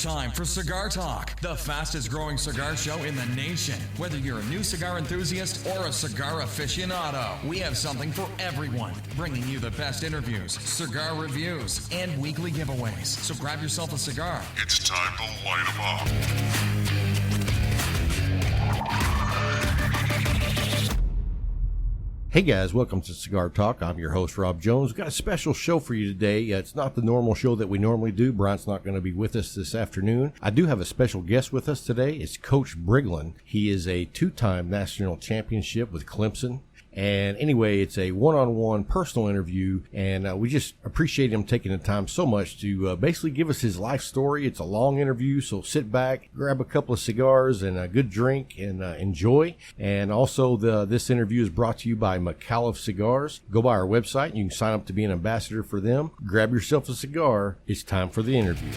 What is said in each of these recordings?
time for Cigar Talk, the fastest growing cigar show in the nation. Whether you're a new cigar enthusiast or a cigar aficionado, we have something for everyone, bringing you the best interviews, cigar reviews, and weekly giveaways. So grab yourself a cigar. It's time to light 'em up. Hey guys, welcome to Cigar Talk. I'm your host, Rob Jones. We've got a special show for you today. It's not the normal show that we normally do. Brian's not going to be with us this afternoon. I do have a special guest with us today. It's Coach Briglin. He is a two-time national championship with Clemson. And anyway, it's a one-on-one personal interview, and we just appreciate him taking the time so much to basically give us his life story. It's a long interview, so sit back, grab a couple of cigars and a good drink, and enjoy. And also, this interview is brought to you by McAuliffe Cigars. Go by our website, and you can sign up to be an ambassador for them. Grab yourself a cigar. It's time for the interview.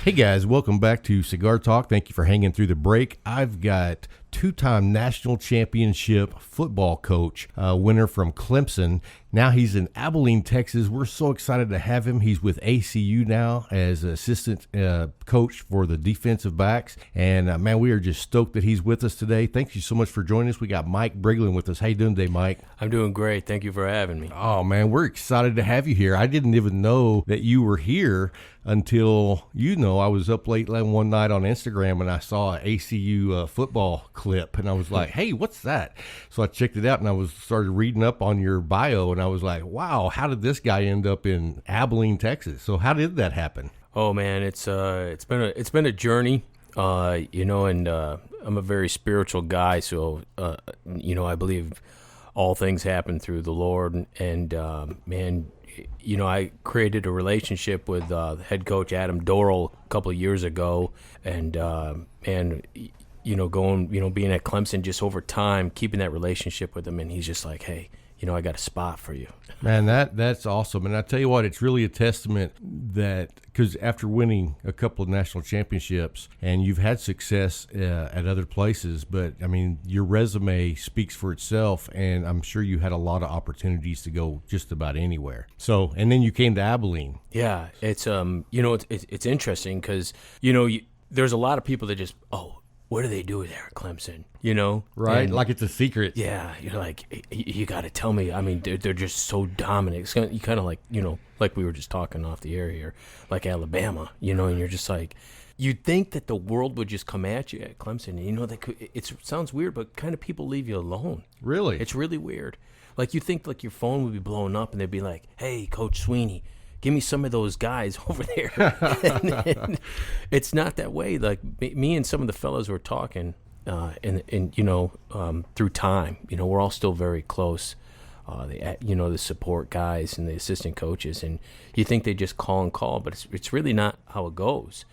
Hey guys, welcome back to Cigar Talk. Thank you for hanging through the break. I've got two-time national championship football coach, winner from Clemson. Now he's in Abilene, Texas. We're so excited to have him. He's with ACU now as assistant coach for the defensive backs. And man, we are just stoked that he's with us today. Thank you so much for joining us. We got Mike Briglin with us. How you doing today, Mike? I'm doing great. Thank you for having me. Oh man, we're excited to have you here. I didn't even know that you were here until, I was up late one night on Instagram and I saw an ACU football clip and I was like, hey, what's that? So I checked it out and I started reading up on your bio and I was like, wow, how did this guy end up in Abilene, Texas? So how did that happen? Oh man, it's been a journey, and I'm a very spiritual guy, so I believe all things happen through the Lord, and I created a relationship with head coach Adam Dorrell a couple of years ago, and being at Clemson just over time, keeping that relationship with him, and he's just like, hey, I got a spot for you. Man, that's awesome. And I tell you what, it's really a testament that, because after winning a couple of national championships and you've had success at other places, but I mean, your resume speaks for itself, and I'm sure you had a lot of opportunities to go just about anywhere. So, and then you came to Abilene. Yeah, it's it's interesting because there's a lot of people that just what do they do there at Clemson? Right? And, like it's a secret. Yeah, you're like, you got to tell me. I mean, they're just so dominant. It's you kind of like, like we were just talking off the air here, like Alabama, and you're just like, you'd think that the world would just come at you at Clemson. And, it sounds weird, but kind of people leave you alone. Really? It's really weird. Like, you think like your phone would be blowing up and they'd be like, hey, Coach Sweeney, give me some of those guys over there. and it's not that way. Like me and some of the fellows were talking, through time, we're all still very close. The support guys and the assistant coaches, and you think they just call, but it's really not how it goes.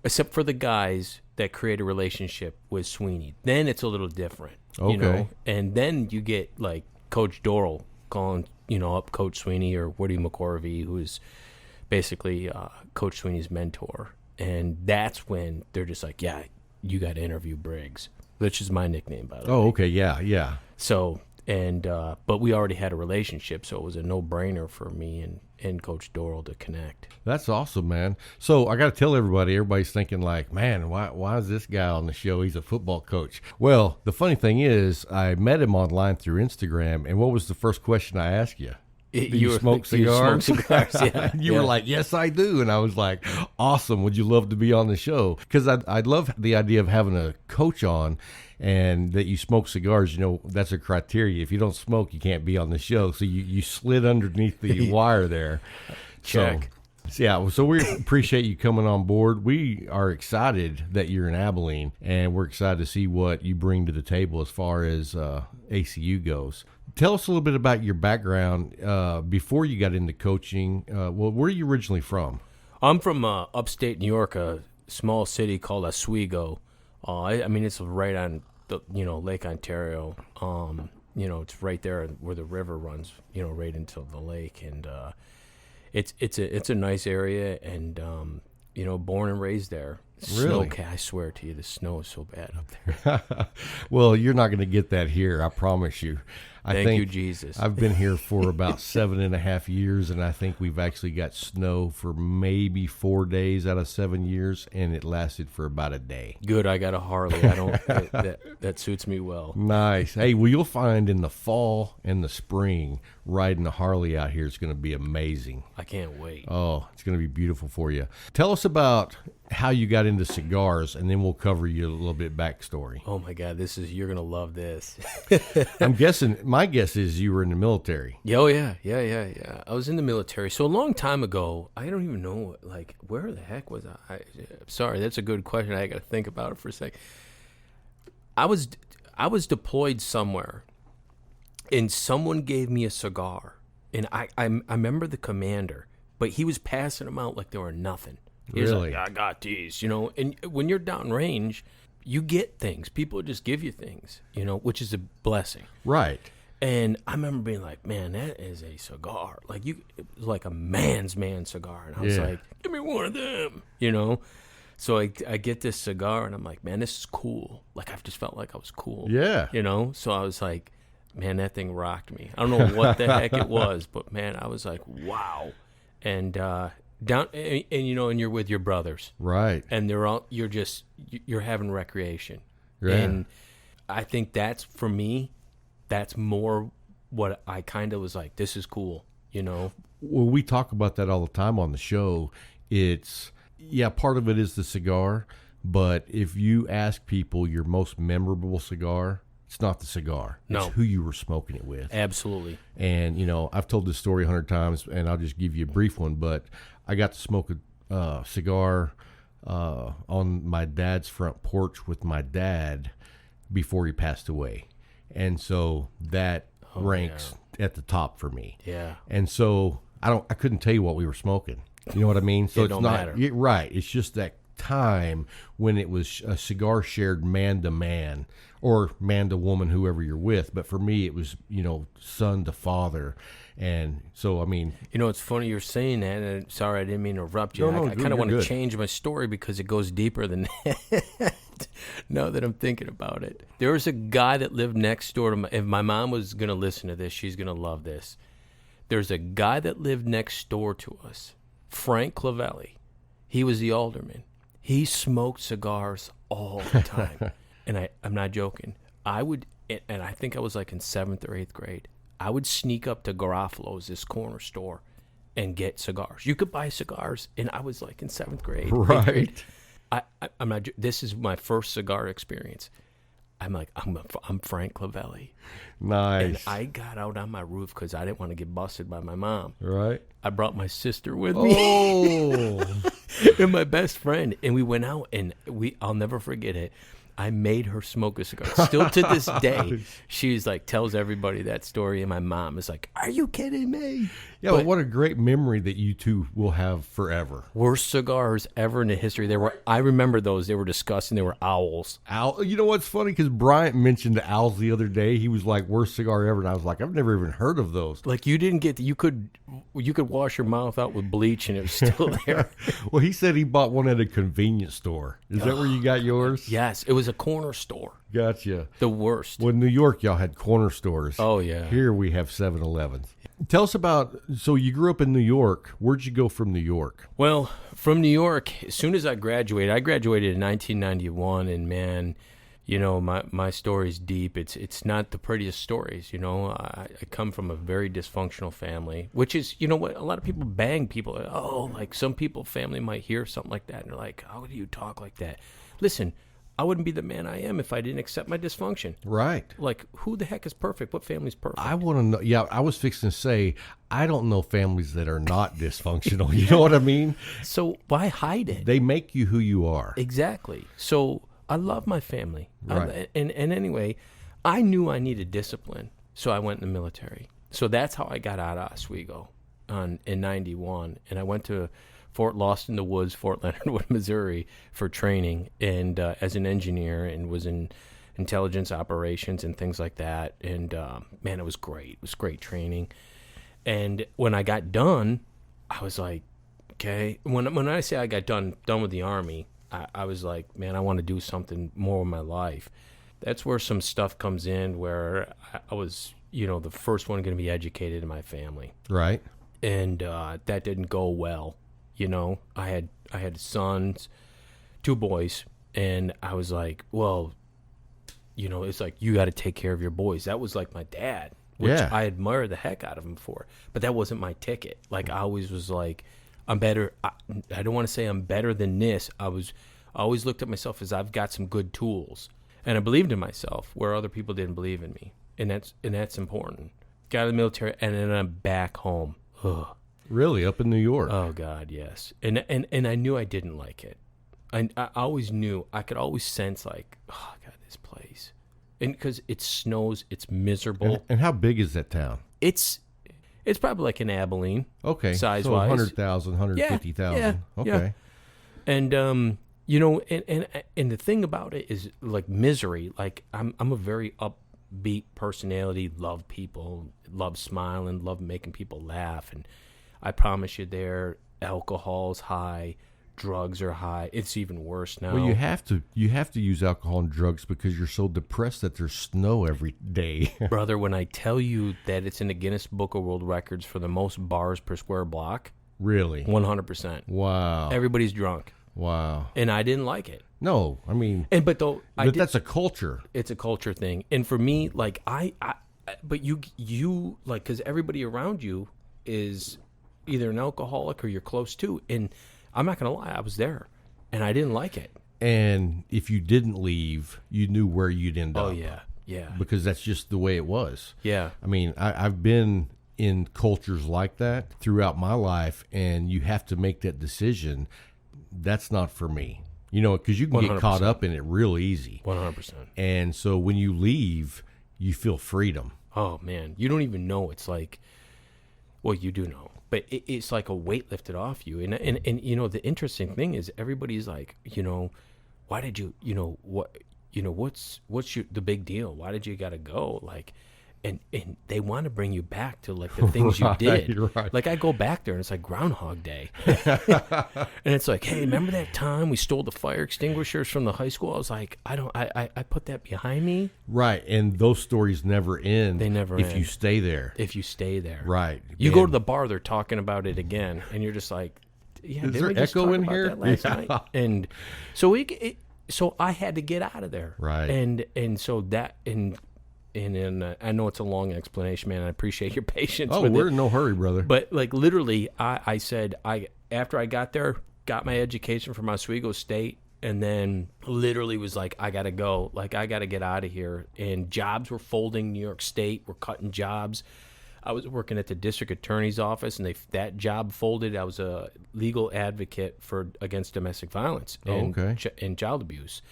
Except for the guys that create a relationship with Sweeney, then it's a little different. Okay. And then you get like Coach Dorrell calling, up Coach Sweeney or Woody McCorvey, who is basically Coach Sweeney's mentor. And that's when they're just like, yeah, you got to interview Briggs, which is my nickname, by the way. Oh, okay, yeah. So, but we already had a relationship, so it was a no-brainer for me and Coach Dorrell to connect. That's awesome, man. So I got to tell everybody's thinking like, man, why is this guy on the show? He's a football coach. Well, the funny thing is I met him online through Instagram, and what was the first question I asked you? Do you smoke cigars? Yeah. You were like, yes, I do. And I was like, awesome. Would you love to be on the show? Because I love the idea of having a coach on and that you smoke cigars. That's a criteria. If you don't smoke, you can't be on the show. So you slid underneath the wire there. Check. So we appreciate you coming on board. We are excited that you're in Abilene, and we're excited to see what you bring to the table as far as ACU goes. Tell us a little bit about your background before you got into coaching. Where are you originally from? I'm from upstate New York, a small city called Oswego. It's right on the Lake Ontario. It's right there where the river runs, right into the lake, and it's a nice area, and born and raised there. Really? I swear to you, the snow is so bad up there. Well, you're not going to get that here, I promise you. Thank you, Jesus. I've been here for about 7.5 years, and I think we've actually got snow for maybe 4 days out of 7 years, and it lasted for about a day. Good, I got a Harley. I don't. that suits me well. Nice. Hey, well, you'll find in the fall and the spring, riding a Harley out here is going to be amazing. I can't wait. Oh, it's going to be beautiful for you. Tell us about how you got into cigars, and then we'll cover you a little bit backstory. Oh my God, you're gonna love this. My guess is you were in the military. Oh yeah. I was in the military. So a long time ago, I don't even know, like, where the heck was I? Sorry, that's a good question. I got to think about it for a sec. I was deployed somewhere, and someone gave me a cigar, and I remember the commander, but he was passing them out like they were nothing. He was Really? like, I got these, and when you're downrange, you get things. People just give you things, which is a blessing. Right. And I remember being like, man, that is a cigar. It was like a man's cigar. And I was like, give me one of them, So I get this cigar, and I'm like, man, this is cool. Like, I've just felt like I was cool. Yeah. So I was like, man, that thing rocked me. I don't know what the heck it was, but, man, I was like, wow. And and you're with your brothers. Right. And you're having recreation. Yeah. And I think for me, that's more what I kind of was like, this is cool, Well, we talk about that all the time on the show. Part of it is the cigar, but if you ask people your most memorable cigar, it's not the cigar. No. It's who you were smoking it with. Absolutely. And, I've told this story 100 times, and I'll just give you a brief one, but I got to smoke a cigar on my dad's front porch with my dad before he passed away. And so that ranks at the top for me. Yeah. And so I couldn't tell you what we were smoking. You know what I mean? So It it's don't not matter. Right. It's just that time when it was a cigar shared man to man or man to woman, whoever you're with. But for me, it was, son to father. And so, I mean, it's funny you're saying that, and sorry, I didn't mean to interrupt you. No, I kind of want to good. change my story because it goes deeper than that. Now that I'm thinking about it, there was a guy that lived next door to if my mom was going to listen to this, she's going to love this. There's a guy that lived next door to us, Frank Clavelli. He was the alderman. He smoked cigars all the time. And I'm not joking. And I think I was like in 7th or 8th grade. I would sneak up to Garofalo's, this corner store, and get cigars. You could buy cigars, and I was like in 7th grade. 8th grade. I'm not. This is my first cigar experience. I'm Frank Clavelli. nice. And I got out on my roof because I didn't want to get busted by my mom. Right. I brought my sister with me. Oh. And my best friend, and we went out, and I'll never forget it. I made her smoke a cigar. Still to this day, she's like, tells everybody that story, and my mom is like, are you kidding me? Yeah, but what a great memory that you two will have forever. Worst cigars ever in the history. I remember those. They were disgusting. They were owls. Owl. You know what's funny? Because Bryant mentioned the owls the other day. He was like, worst cigar ever. And I was like, I've never even heard of those. Like, you didn't get you could wash your mouth out with bleach, and it was still there. Well, he said he bought one at a convenience store. Is that where you got yours? Yes, it was a corner store. Gotcha. The worst. Well, in New York, y'all had corner stores. Oh, yeah. Here we have 7-Elevens. Tell us about, so you grew up in New York. Where'd you go from New York? Well, from New York, as soon as I graduated in 1991, and man, my story's deep. It's not the prettiest stories, I come from a very dysfunctional family, which is, what, a lot of people bang people. Oh, like some people, family might hear something like that, and they're like, how do you talk like that? Listen, I wouldn't be the man I am if I didn't accept my dysfunction. Right. Like, who the heck is perfect? What family's perfect? I want to know. Yeah, I was fixing to say, I don't know families that are not dysfunctional. You know what I mean? So why hide it? They make you who you are. Exactly. So I love my family. Right. And anyway, I knew I needed discipline, so I went in the military. So that's how I got out of Oswego in 91. And I went to Fort Lost in the Woods, Fort Leonard Wood, Missouri, for training, and as an engineer, and was in intelligence operations and things like that. And man, it was great. It was great training. And when I got done, I was like, okay. When I say I got done with the Army, I was like, man, I want to do something more with my life. That's where some stuff comes in, where I was, the first one going to be educated in my family. Right. And that didn't go well. I had sons, 2 boys, and I was like, well, it's like, you got to take care of your boys. That was like my dad, which I admire the heck out of him for. But that wasn't my ticket. Like, I always was like, I'm better. I don't want to say I'm better than this. I always looked at myself as I've got some good tools. And I believed in myself where other people didn't believe in me. And that's important. Got out of the military, and then I'm back home. Ugh. Really? Up in New York? Oh, God, yes. And I knew I didn't like it. I always knew. I could always sense, like, oh, God, this place. And because it snows, it's miserable. And how big is that town? It's probably like an Abilene. Okay. Size-wise. So 100,000, 150,000. Yeah, okay. yeah. And, and the thing about it is, like, misery. Like, I'm a very upbeat personality, love people, love smiling, love making people laugh. And I promise you there, alcohol's high, drugs are high. It's even worse now. Well, you have to use alcohol and drugs because you're so depressed that there's snow every day. Brother, when I tell you that it's in the Guinness Book of World Records for the most bars per square block. Really? 100%. Wow. Everybody's drunk. Wow. And I didn't like it. No, I mean, but that's a culture. It's a culture thing. And for me, like, but you like, because everybody around you is either an alcoholic or you're close to. And I'm not going to lie, I was there and I didn't like it. And if you didn't leave, you knew where you'd end up. Oh, yeah. Yeah. Because that's just the way it was. Yeah. I mean, I've been in cultures like that throughout my life, and you have to make that decision. That's not for me. Because you can 100%. get caught up in it real easy. 100%. And so when you leave, you feel freedom. Oh, man. You don't even know. It's like, well, you do know. But it's like a weight lifted off you. And the interesting thing is everybody's like, why did you, what's the big deal? Why did you got to go? Like, and they want to bring you back to, like, the things you did. Right. Like, I go back there and it's like Groundhog Day. And it's like, hey, remember that time we stole the fire extinguishers from the high school? I was like, I put that behind me. Right. And those stories never end. They never if end. you stay there. If you stay there. Right. You go to the bar, they're talking about it again. And you're just like, yeah, is didn't there we just echo talk in about here? that last night? And so so I had to get out of there. Right. And so that, and I know it's a long explanation, man. I appreciate your patience. Oh, with we're it. in no hurry, brother. But, like, literally, I said, after I got there, got my education from Oswego State, and then literally was like, I got to go. Like, I got to get out of here. And jobs were folding. New York State were cutting jobs. I was working at the district attorney's office, and that job folded. I was a legal advocate against domestic violence and child abuse.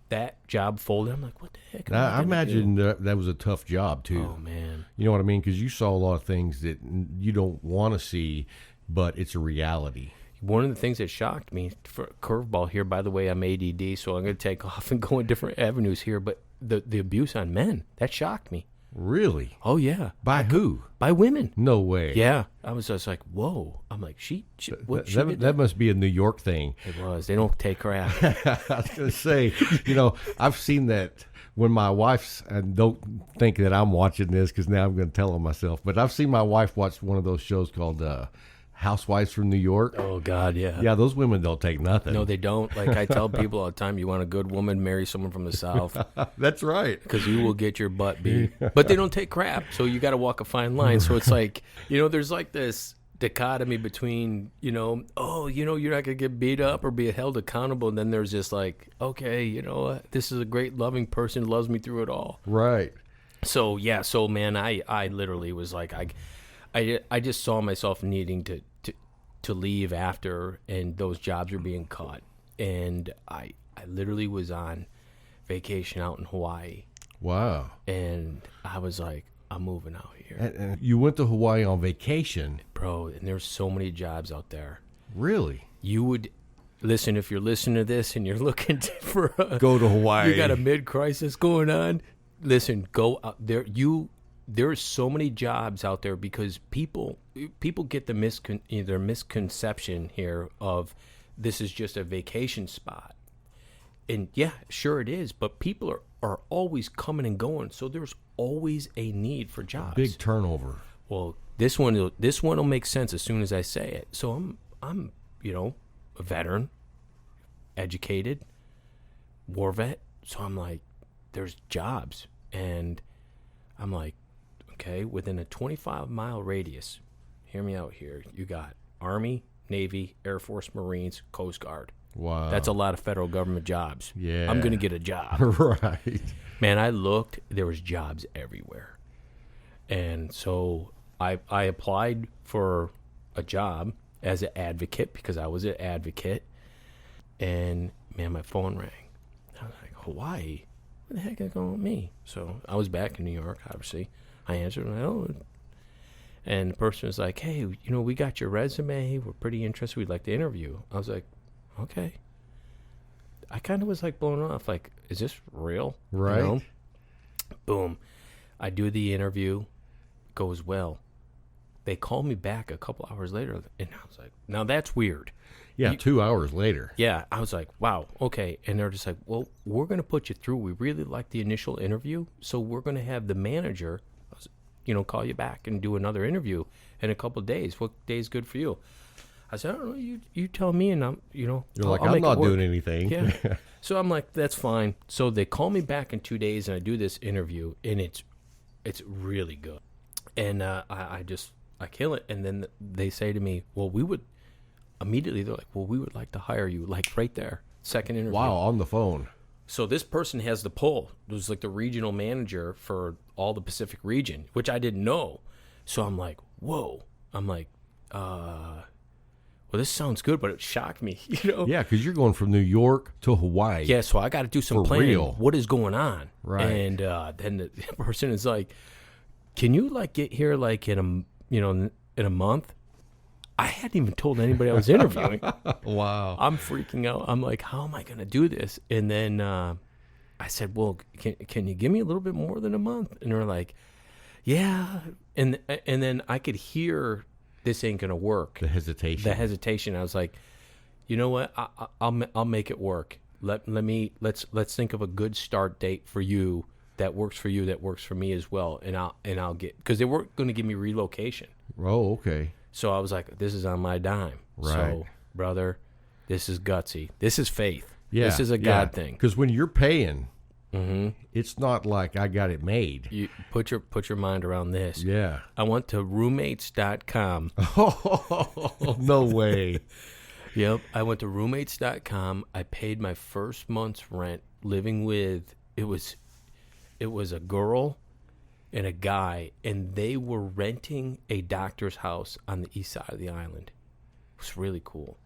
That job folded. I'm like, what the heck? I imagine that was a tough job, too. Oh, man. You know what I mean? Because you saw a lot of things that you don't want to see, but it's a reality. One of the things that shocked me, for a curveball here, by the way, I'm ADD, so I'm going to take off and go in different avenues here, but the abuse on men, that shocked me. Really? Oh, yeah. By who? By women. No way. Yeah. I was just like, whoa. I'm like, that must be a New York thing. It was. They don't take crap. I was going to say, I've seen that when my wife's, and don't think that I'm watching this because now I'm going to tell on myself, but I've seen my wife watch one of those shows called Housewives from New York. Oh, God, yeah. Yeah, those women don't take nothing. No, they don't. Like, I tell people all the time, you want a good woman, marry someone from the South. That's right. Because you will get your butt beat. But they don't take crap, so you got to walk a fine line. So it's like, there's like this dichotomy between, you're not going to get beat up or be held accountable. And then there's just like, okay, this is a great loving person who loves me through it all. Right. So, yeah. So, man, I literally was like, I just saw myself needing to leave after, and those jobs were being cut. And I literally was on vacation out in Hawaii. Wow. And I was like, I'm moving out here. And you went to Hawaii on vacation? Bro, and there's so many jobs out there. Really? You would, listen, if you're listening to this and you're looking for go to Hawaii. You got a mid-crisis going on, listen, go out there. There's so many jobs out there because people get the misconception here of this is just a vacation spot. And yeah, sure it is, but people are are always coming and going, so there's always a need for jobs. Big turnover. Well, this one will make sense as soon as I say it. So I'm a veteran, educated, war vet. So I'm like, there's jobs, and I'm like, okay, within a 25-mile radius. Hear me out here. You got Army, Navy, Air Force, Marines, Coast Guard. Wow. That's a lot of federal government jobs. Yeah. I'm going to get a job. Right. Man, I looked. There was jobs everywhere. And so I applied for a job as an advocate because I was an advocate. And, man, my phone rang. I was like, Hawaii? What the heck is going on with me? So I was back in New York, obviously. I answered, and the person was like, hey, we got your resume. We're pretty interested. We'd like to interview. I was like, okay. I kind of was like blown off. Like, is this real? Right. Boom. I do the interview. Goes well. They call me back a couple hours later, and I was like, now that's weird. Yeah, 2 hours later. Yeah, I was like, wow, okay. And they're just like, well, we're going to put you through. We really like the initial interview, so we're going to have the manager, call you back and do another interview in a couple of days. What day is good for you? I said, I don't know. You tell me, and You're like, I'm not doing anything. Yeah. So I'm like, that's fine. So they call me back in 2 days, and I do this interview, and it's really good. And I kill it. And then they say to me, well, immediately they're like, well, we would like to hire you, like right there, second interview. Wow, on the phone. So this person has the pull. It was like the regional manager for all the Pacific region, which I didn't know. So I'm like, whoa. I'm like, well, this sounds good, but it shocked me, Yeah, because you're going from New York to Hawaii. Yeah, so I got to do some For planning. real. What is going on? Right. And then the person is like, can you like get here like in a month? I hadn't even told anybody I was interviewing. Wow. I'm freaking out. I'm like, how am I going to do this? And then I said, well, can you give me a little bit more than a month? And they're like, yeah. And then I could hear this ain't going to work. The hesitation. I was like, you know what? I'll make it work. Let's think of a good start date for you that works for you, that works for me as well. And I'll get, because they weren't going to give me relocation. Oh, okay. So I was like, this is on my dime. Right. So, brother, this is gutsy. This is faith. Yeah. This is a God thing. Because when you're paying, it's not like I got it made. You put your mind around this. Yeah. I went to roommates.com. Oh, no way. Yep. I went to roommates.com. I paid my first month's rent living with, it was a girl and a guy, and they were renting a doctor's house on the east side of the island. It was really cool.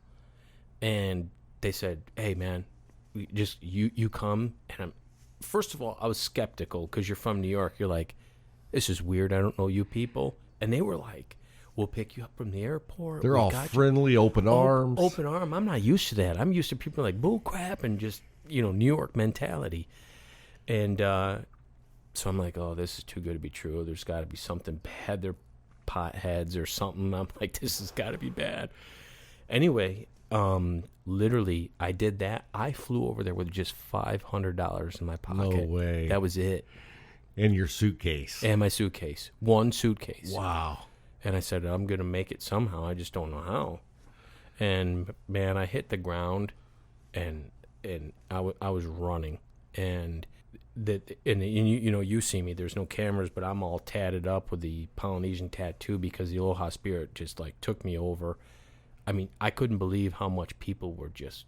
And they said, hey, man, you come. And first of all, I was skeptical because you're from New York. You're like, this is weird. I don't know you people. And they were like, we'll pick you up from the airport. They're all friendly, open arms. Open arm. I'm not used to that. I'm used to people like bull crap and just, New York mentality. And so I'm like, oh, this is too good to be true. There's got to be something bad. They're potheads or something. I'm like, this has got to be bad. Anyway, literally, I did that. I flew over there with just $500 in my pocket. No way. That was it. And your suitcase. And my suitcase. One suitcase. Wow. And I said, I'm going to make it somehow. I just don't know how. And, man, I hit the ground, and I was running. And you see me, there's no cameras, but I'm all tatted up with the Polynesian tattoo because the Aloha spirit just like took me over. I mean, I couldn't believe how much people were just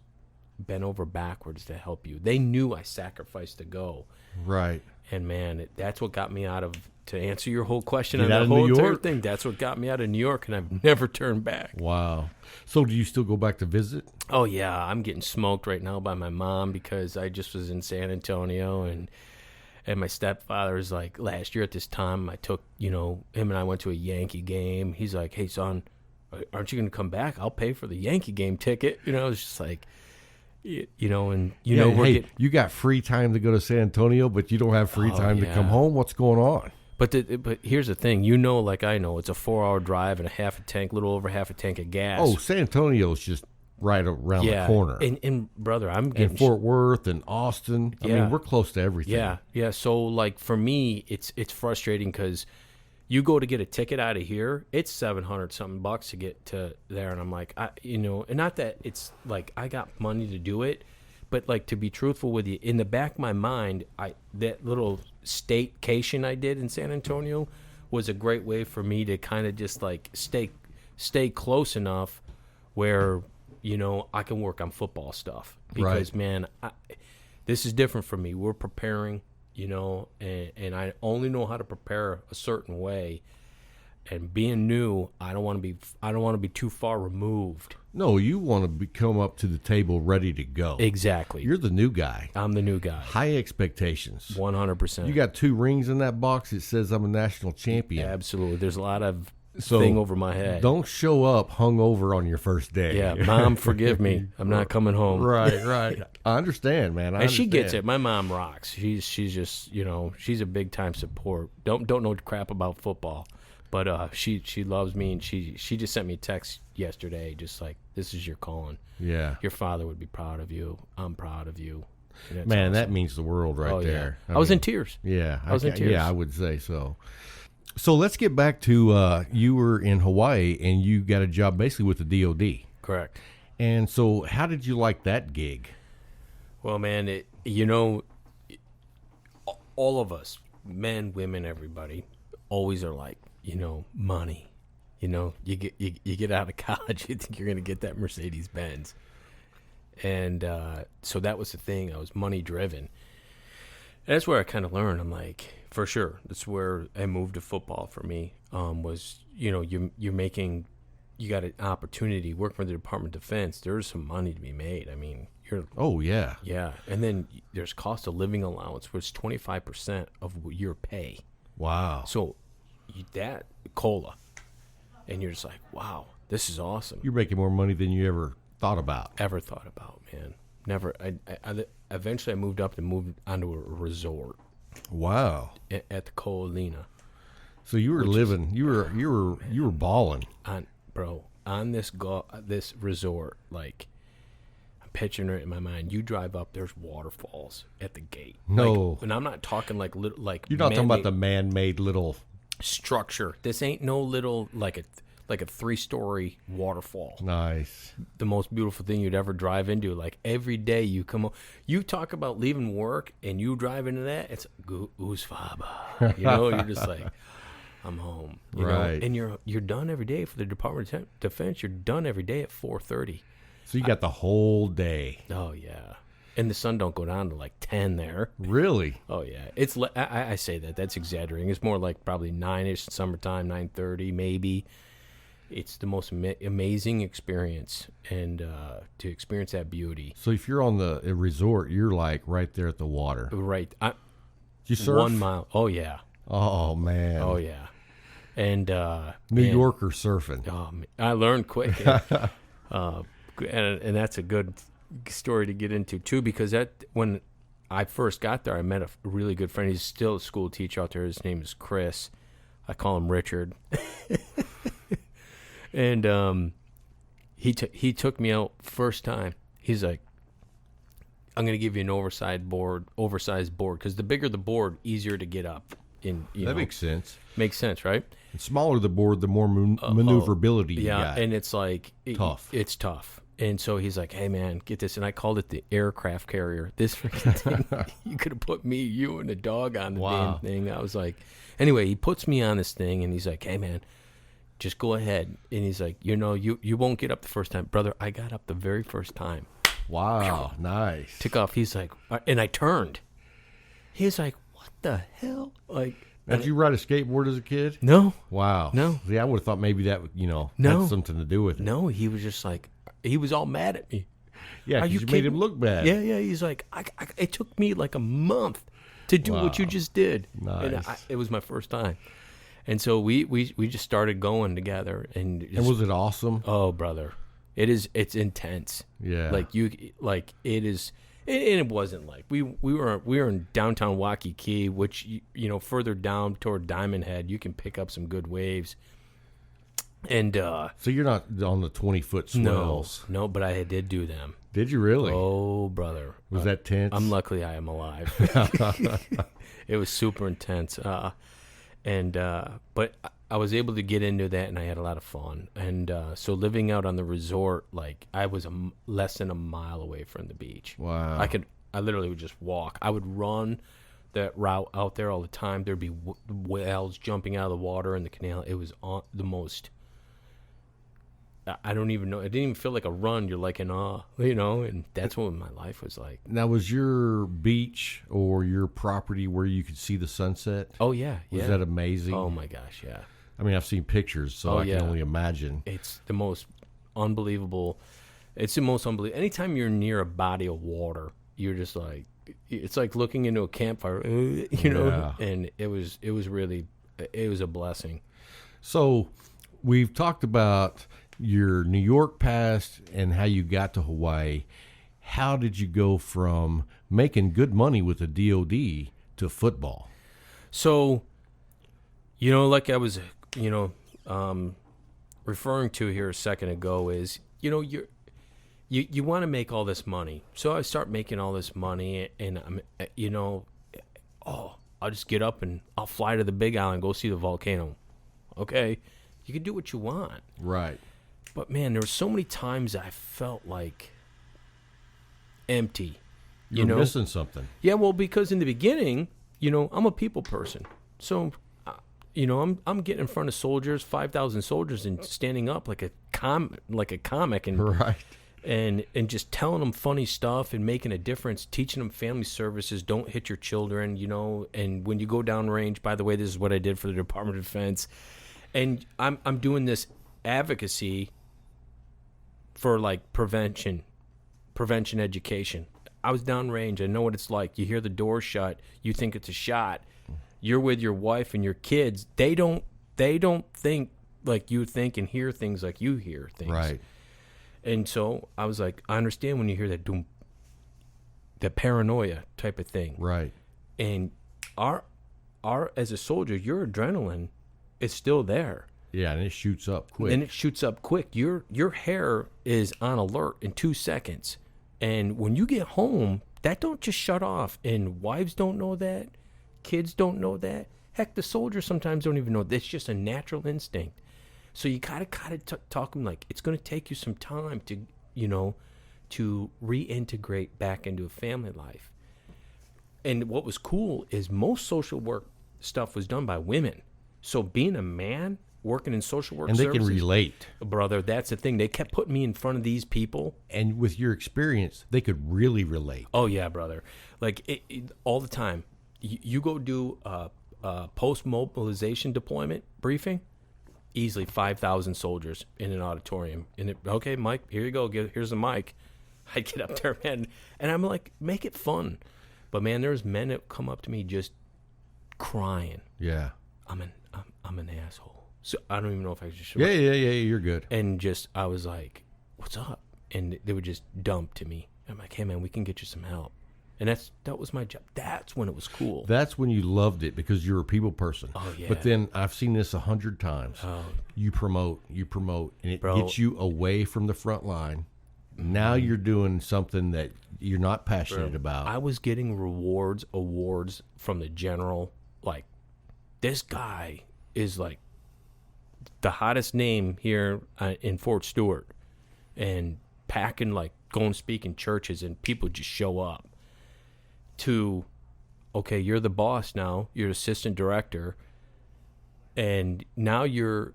bent over backwards to help you. They knew I sacrificed to go. Right. And man, that's what got me out of, to answer your whole question Get on out that of whole New entire York? thing, that's what got me out of New York, and I've never turned back. Wow. So do you still go back to visit? Oh, yeah. I'm getting smoked right now by my mom because I just was in San Antonio, and my stepfather's like, last year at this time, I took, him and I went to a Yankee game. He's like, hey, son, aren't you going to come back? I'll pay for the Yankee game ticket. It's just like, you got free time to go to San Antonio, but you don't have free time to come home. What's going on? But here's the thing, like I know, it's a 4-hour drive and little over half a tank of gas. Oh, San Antonio's just right around the corner. And brother, I'm getting and Fort Worth and Austin. I mean, we're close to everything. Yeah. So like for me, it's frustrating because you go to get a ticket out of here, it's $700 something bucks to get to there, and I'm like, and not that it's like I got money to do it, but like to be truthful with you, in the back of my mind, that little staycation I did in San Antonio was a great way for me to kind of just like stay close enough where I can work on football stuff because man, this is different for me. We're preparing. And I only know how to prepare a certain way. And being new, I don't want to be too far removed. No, you want to come up to the table ready to go. Exactly. You're the new guy. I'm the new guy. High expectations. 100%. You got 2 rings in that box. It says I'm a national champion. Absolutely. There's a lot of thing over my head. Don't show up hungover on your first day. Yeah, Mom, forgive me. I'm not coming home. Right. I understand, man. And she gets it. My mom rocks. She's just, she's a big time support. Don't know crap about football, but she loves me, and she just sent me a text yesterday, just like, this is your calling. Yeah. Your father would be proud of you. I'm proud of you. Man, awesome. That means the world right there. I was in tears. Yeah, I was in tears. Yeah, I would say so. So let's get back to you were in Hawaii and you got a job basically with the DOD. Correct. And so how did you like that gig? Well, man, all of us, men, women, everybody, always are like, money. You get out of college, you think you're going to get that Mercedes Benz. And so that was the thing. I was money driven. That's where I kind of learned. I'm like, for sure, that's where I moved to football for me. Was you're making, you got an opportunity working for the Department of Defense. There's some money to be made. I mean, yeah, and then there's cost of living allowance, which is 25% of your pay. Wow. So that COLA, and you're just like, wow, this is awesome. You're making more money than you ever thought about. Man. Never. I eventually I moved up and moved onto a resort. Wow. At the Coalina. So you were living. You were balling. On this resort, like I'm picturing it in my mind. You drive up, there's waterfalls at the gate. No. And I'm not talking like little You're not talking about the man-made little structure. This ain't no little like a 3-story waterfall. Nice. The most beautiful thing you'd ever drive into. Like every day you come, you talk about leaving work and you drive into that. It's goose faba. You're just like, I'm home. You know? And you're done every day for the Department of Defense. You're done every day at 4:30. So you got the whole day. Oh yeah. And the sun don't go down to like 10 there. Really? Oh yeah. It's I say that's exaggerating. It's more like probably 9ish summertime, 9:30 maybe. It's the most amazing experience, and to experience that beauty. So if you're on the resort, you're like right there at the water. Right. You surf? 1 mile. Oh, yeah. Oh, man. Oh, yeah. And New Yorker surfing. I learned quick. And that's a good story to get into, too, because when I first got there, I met a really good friend. He's still a school teacher out there. His name is Chris. I call him Richard. And he took me out first time. He's like, I'm going to give you an oversized board, because the bigger the board, easier to get up. That makes sense. Makes sense, right? The smaller the board, the more maneuverability you got. And it's like tough. It's tough. And so he's like, hey, man, get this. And I called it the aircraft carrier. This freaking thing, you could have put me, you, and a dog on the damn thing. I was like, anyway, he puts me on this thing, and he's like, hey, man, just go ahead. And he's like, you won't get up the first time. Brother, I got up the very first time. Wow, nice. Took off. He's like, and I turned. He's like, what the hell? Like, did you ride a skateboard as a kid? No. Wow. No. See, I would have thought maybe that, had something to do with it. No, he was just like, he was all mad at me. Yeah, because you made him look bad. Yeah. He's like, it took me like a month to do what you just did. Nice. And it was my first time. And so we just started going together. And was it awesome? Oh, brother. It's intense. Yeah. It is. And it wasn't like we were in downtown Waikiki, which further down toward Diamond Head, you can pick up some good waves. And So you're not on the 20-foot swells. no, but I did do them. Did you really? Oh, brother. Was that tense? I'm luckily I am alive. It was super intense. But I was able to get into that, and I had a lot of fun. And so living out on the resort, like I was less than a mile away from the beach. Wow. I literally would just walk. I would run that route out there all the time. There'd be whales jumping out of the water in the canal. It was the most. I don't even know. It didn't even feel like a run. You're like in awe, and that's what my life was like. Now, was your beach or your property where you could see the sunset? Oh, yeah. Was that amazing? Oh, my gosh, yeah. I mean, I've seen pictures, so I can only imagine. It's the most unbelievable. Anytime you're near a body of water, you're just like, it's like looking into a campfire, and it was a blessing. So we've talked about your New York past and how you got to Hawaii. How did you go from making good money with the DOD to football? So, like I was, referring to here a second ago is, you want to make all this money. So I start making all this money, and I'm, I'll just get up and I'll fly to the Big Island and go see the volcano. Okay, you can do what you want. Right. But, man, there were so many times I felt like empty. You're missing something. Yeah, well, because in the beginning, I'm a people person. So, I'm getting in front of soldiers, 5,000 soldiers, and standing up like a comic, and right. and just telling them funny stuff and making a difference, teaching them family services, don't hit your children, and when you go downrange, by the way, this is what I did for the Department of Defense. And I'm doing this advocacy for like prevention education. I was downrange. I know what it's like. You hear the door shut, you think it's a shot. You're with your wife and your kids. They don't think like you think and hear things like you hear things. Right. And so I was like, I understand when you hear that doom, that paranoia type of thing. Right. And our as a soldier, your adrenaline is still there. Yeah, and it shoots up quick. Your hair is on alert in 2 seconds. And when you get home, that don't just shut off. And wives don't know that. Kids don't know that. Heck, the soldiers sometimes don't even know. It's just a natural instinct. So you gotta talk them like it's going to take you some time to, to reintegrate back into a family life. And what was cool is most social work stuff was done by women. So being a man working in social work and they services, can relate. Brother, that's the thing. They kept putting me in front of these people. And with your experience, they could really relate. Oh, yeah, brother. Like, all the time. You go do a post-mobilization deployment briefing, easily 5,000 soldiers in an auditorium. And okay, Mike, here you go. Here's the mic. I get up there, man. And I'm like, make it fun. But, man, there's men that come up to me just crying. Yeah. I'm an asshole. So I don't even know if I should show Yeah, you're good. And I was like, what's up? And they would just dump to me. I'm like, hey, man, we can get you some help. And that was my job. That's when it was cool. That's when you loved it because you're a people person. Oh, yeah. But then I've seen this 100 times. Oh. You promote, and it gets you away from the front line. Now you're doing something that you're not passionate about. I was getting awards from the general. Like, this guy is like the hottest name here in Fort Stewart, and packing, like, going to speak in churches, and people just show up to, okay, you're the boss now, you're assistant director, and now you're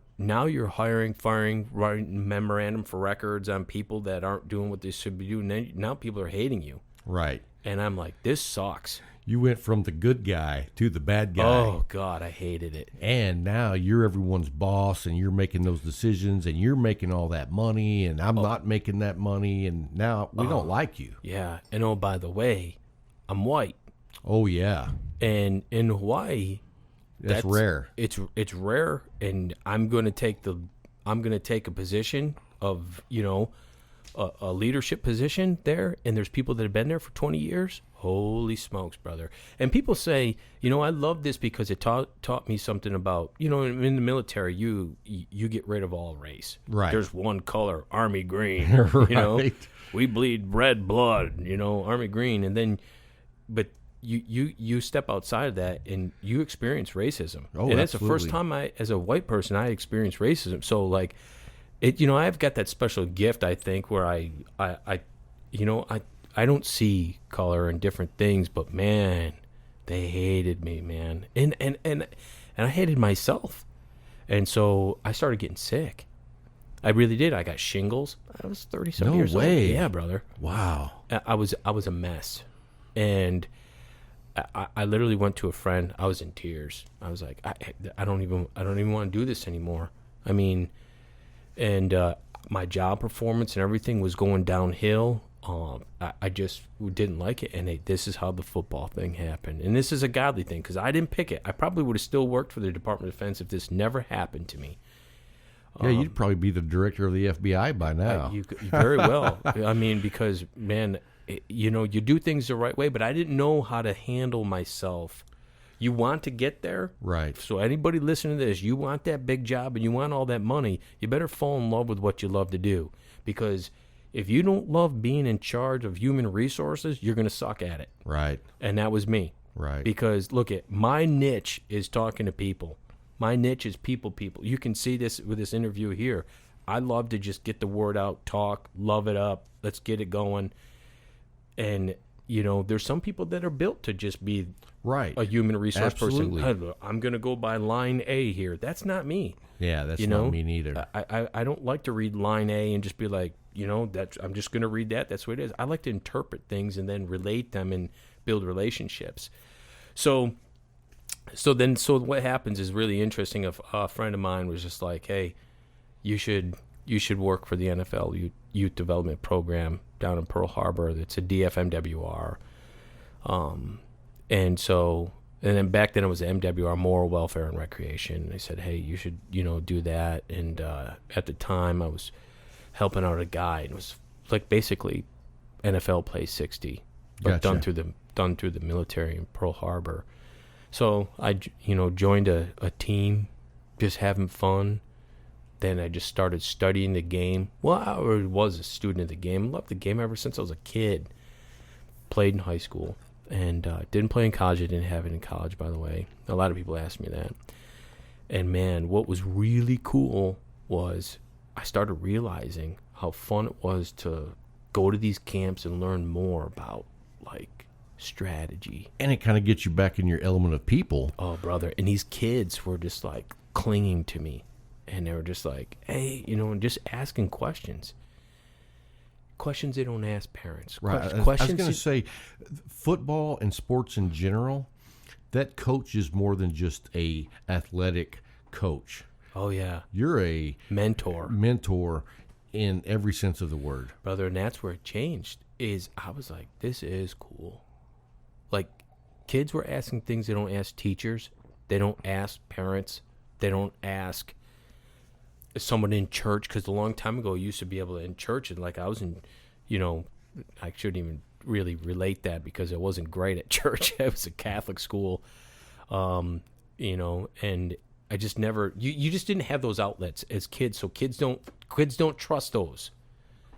hiring, firing, writing memorandum for records on people that aren't doing what they should be doing. Now people are hating you. Right. And I'm like, this sucks. You went from the good guy to the bad guy. Oh, God, I hated it. And now you're everyone's boss, and you're making those decisions, and you're making all that money, and I'm not making that money, and now we don't like you. Yeah. And, oh, by the way, I'm white. Oh, yeah. And in Hawaii, that's rare. It's rare, and I'm going to take a position of, a leadership position there, and there's people that have been there for 20 years, holy smokes, brother. And people say, I love this because it taught me something about, in the military, you get rid of all race. Right. There's one color, Army green. Right. We bleed red blood, Army green. And then, but you step outside of that and you experience racism. Oh, and that's the absolutely. first time as a white person, I experienced racism. So like, I've got that special gift, I think, where I don't see color and different things, but man, they hated me, man. And I hated myself. And so I started getting sick. I really did. I got shingles. I was 30-something years old. No way. Yeah, brother. Wow. I was a mess. And I literally went to a friend. I was in tears. I was like, I don't even want to do this anymore. I mean, and my job performance and everything was going downhill. I just didn't like it. And this is how the football thing happened. And this is a godly thing because I didn't pick it. I probably would have still worked for the Department of Defense if this never happened to me. Yeah, you'd probably be the director of the FBI by now. You very well. I mean, because, man, you do things the right way, but I didn't know how to handle myself. You want to get there. Right. So anybody listening to this, you want that big job and you want all that money, you better fall in love with what you love to do. Because if you don't love being in charge of human resources, you're going to suck at it. Right. And that was me. Right. Because, look, my niche is talking to people. My niche is people. You can see this with this interview here. I love to just get the word out, talk, love it up. Let's get it going. And, there's some people that are built to just be right. a human resource Absolutely. person. I'm going to go by line A here. That's not me. Yeah, that's not me neither. I don't like to read line A and just be like, I'm just going to read that. That's what it is. I like to interpret things and then relate them and build relationships. So what happens is really interesting. A friend of mine was just like, hey, you should work for the NFL Youth Development Program down in Pearl Harbor. It's a DFMWR. And then back then it was MWR, Moral Welfare and Recreation. They said, hey, you should, do that. And at the time I was helping out a guy, and it was like basically NFL Play 60, but Gotcha. done through the military in Pearl Harbor. So I, joined a team, just having fun. Then I just started studying the game. Well, I already was a student of the game. Loved the game ever since I was a kid. Played in high school. And didn't play in college. I didn't have it in college, by the way. A lot of people ask me that. And, man, what was really cool was I started realizing how fun it was to go to these camps and learn more about, like, strategy. And it kind of gets you back in your element of people. Oh, brother. And these kids were just, like, clinging to me. And they were just like, hey, and just asking questions. Questions they don't ask parents. Right. I Questions. was going to say, football and sports in general, that coach is more than just a athletic coach. Oh, yeah. You're a mentor in every sense of the word. Brother, and that's where it changed. I was like, this is cool. Like, kids were asking things they don't ask teachers. They don't ask parents. They don't ask someone in church, because a long time ago, you used to be able to in church, and like I was in, I shouldn't even really relate that because I wasn't great at church. It was a Catholic school, and I just never, you just didn't have those outlets as kids, so kids don't trust those.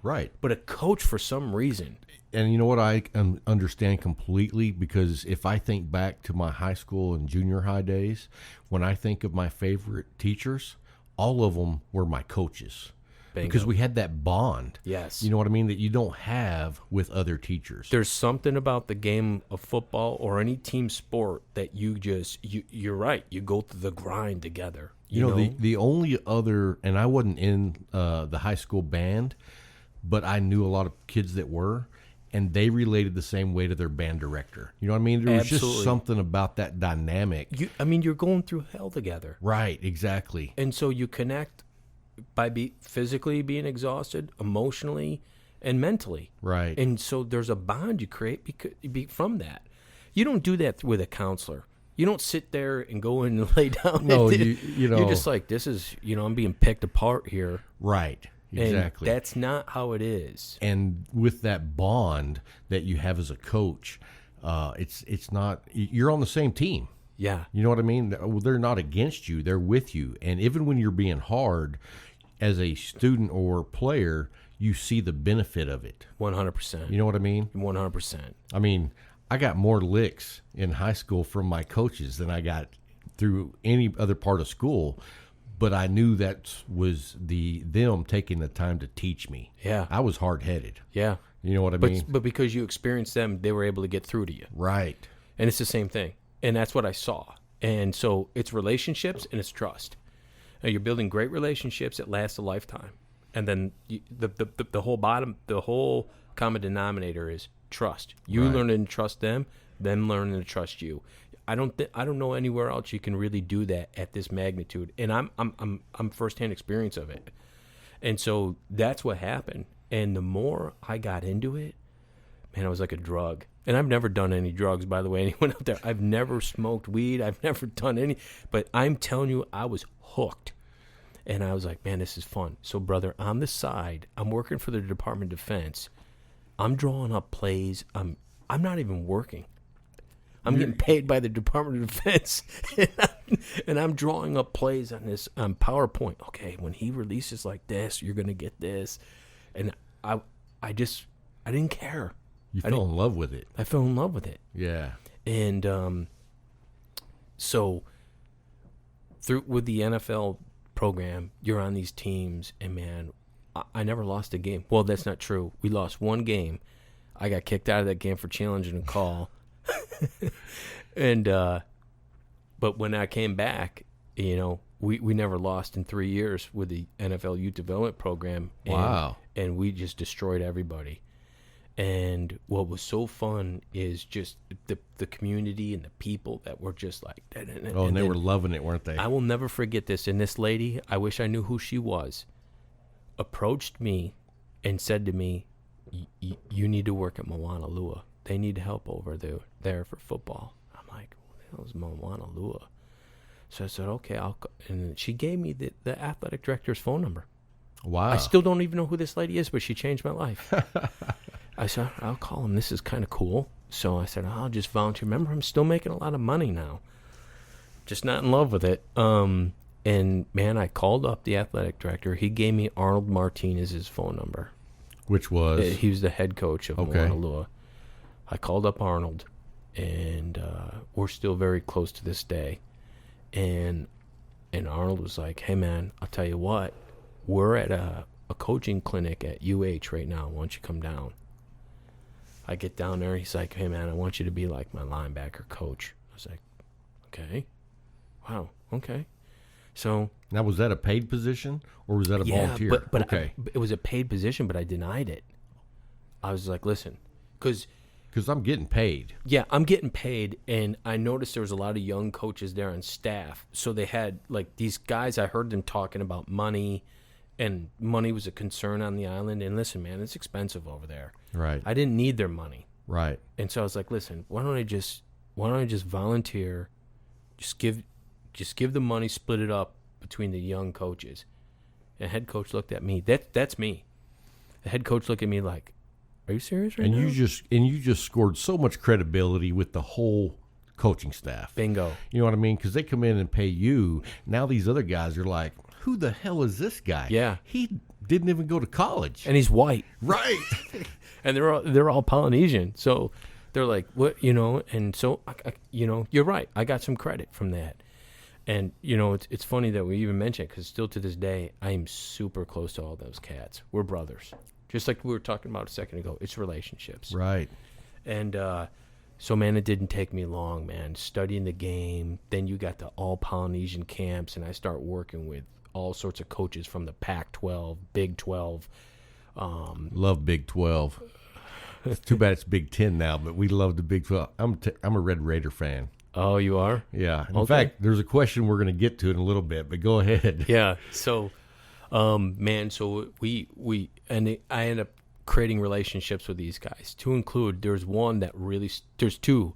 Right. But a coach, for some reason. And you know what, I understand completely, because if I think back to my high school and junior high days, when I think of my favorite teachers, all of them were my coaches. Bingo. Because we had that bond. Yes. You know what I mean? That you don't have with other teachers. There's something about the game of football or any team sport that you're right. You go through the grind together. You know? The only other, and I wasn't in the high school band, but I knew a lot of kids that were, and they related the same way to their band director. You know what I mean? There was Absolutely. just something about that dynamic. You're going through hell together. Right, exactly. And so you connect by physically being exhausted, emotionally, and mentally. Right. And so there's a bond you create from that. You don't do that with a counselor. You don't sit there and go in and lay down. No, you're just like, this is, I'm being picked apart here. Right. Exactly. And that's not how it is. And with that bond that you have as a coach, it's not, you're on the same team. Yeah. You know what I mean? They're not against you. They're with you. And even when you're being hard as a student or player, you see the benefit of it. 100%. You know what I mean? 100%. I mean, I got more licks in high school from my coaches than I got through any other part of school. But I knew that was them taking the time to teach me. Yeah. I was hard-headed. Yeah. You know what I mean? But because you experienced them, they were able to get through to you. Right. And it's the same thing. And that's what I saw. And so it's relationships and it's trust. You're building great relationships that last a lifetime. And then the whole common denominator is trust. You Right. learning to trust them learning to trust you. I don't know anywhere else you can really do that at this magnitude. And I'm firsthand experience of it. And so that's what happened. And the more I got into it, man, it was like a drug. And I've never done any drugs, by the way, anyone out there. I've never smoked weed. I've never done any. But I'm telling you, I was hooked. And I was like, man, this is fun. So, brother, on the side, I'm working for the Department of Defense. I'm drawing up plays. I'm not even working. I'm getting paid by the Department of Defense. And I'm drawing up plays on this PowerPoint. Okay, when he releases like this, you're going to get this. And I didn't care. You fell in love with it. I fell in love with it. Yeah. And so with the NFL program, you're on these teams, and man, I never lost a game. Well, that's not true. We lost one game. I got kicked out of that game for challenging a call. And but when I came back, you know, we never lost in 3 years with the NFL Youth Development Program. Wow. And we just destroyed everybody. And what was so fun is just the community and the people that were just like... And they were loving it, weren't they? I will never forget this. And this lady, I wish I knew who she was, approached me and said to me, you need to work at Moanalua. They need help over there for football. I'm like, what the hell is Moanalua? So I said, okay, I'll go. And she gave me the athletic director's phone number. Wow. I still don't even know who this lady is, but she changed my life. I said, I'll call him. This is kind of cool. So I said, I'll just volunteer. Remember, I'm still making a lot of money now. Just not in love with it. And, man, I called up the athletic director. He gave me Arnold Martinez's phone number. Which was? He was the head coach of Moanalua. I called up Arnold, and we're still very close to this day. And Arnold was like, hey, man, I'll tell you what. We're at a coaching clinic at UH right now. Why don't you come down? I get down there. He's like, hey, man, I want you to be like my linebacker coach. I was like, okay. Wow, okay. So now, was that a paid position or was that a volunteer? But okay. It was a paid position, but I denied it. I was like, listen, because I'm getting paid. Yeah, I'm getting paid, and I noticed there was a lot of young coaches there on staff. So they had, like, these guys, I heard them talking about money, and money was a concern on the island. And listen, man, it's expensive over there. Right. I didn't need their money. Right. And so I was like, listen, why don't I just volunteer, just give the money, split it up between the young coaches. And the head coach looked at me. That's me. The head coach looked at me like, are you serious right now? You just scored so much credibility with the whole coaching staff. Bingo. You know what I mean? Because they come in and pay you. Now these other guys are like, who the hell is this guy? Yeah. He didn't even go to college. And he's white. Right. And they're all Polynesian. So they're like, what, you know? And so, you're right. I got some credit from that. And, you know, it's funny that we even mention it because still to this day, I am super close to all those cats. We're brothers. Just like we were talking about a second ago. It's relationships. Right. And so, man, it didn't take me long, man. Studying the game. Then you got the all Polynesian camps, and I start working with all sorts of coaches from the Pac-12, Big 12. Love Big 12. It's too bad it's Big 10 now, but we love the Big 12. I'm a Red Raider fan. Oh, you are? Yeah. In fact, there's a question we're going to get to in a little bit, but go ahead. Yeah. So, man, so I end up creating relationships with these guys. To include, there's two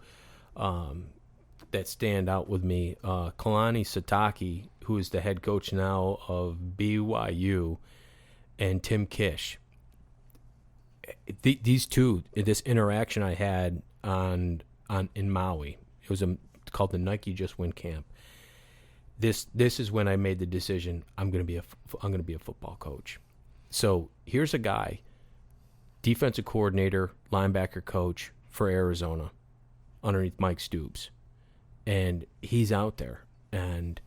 that stand out with me. Kalani Sataki, who is the head coach now of BYU, and Tim Kish. These two, this interaction I had in Maui, it was called the Nike Just Win Camp. This is when I made the decision. I'm going to be a football coach. So here's a guy, defensive coordinator, linebacker coach for Arizona, underneath Mike Stoops, and he's out there, and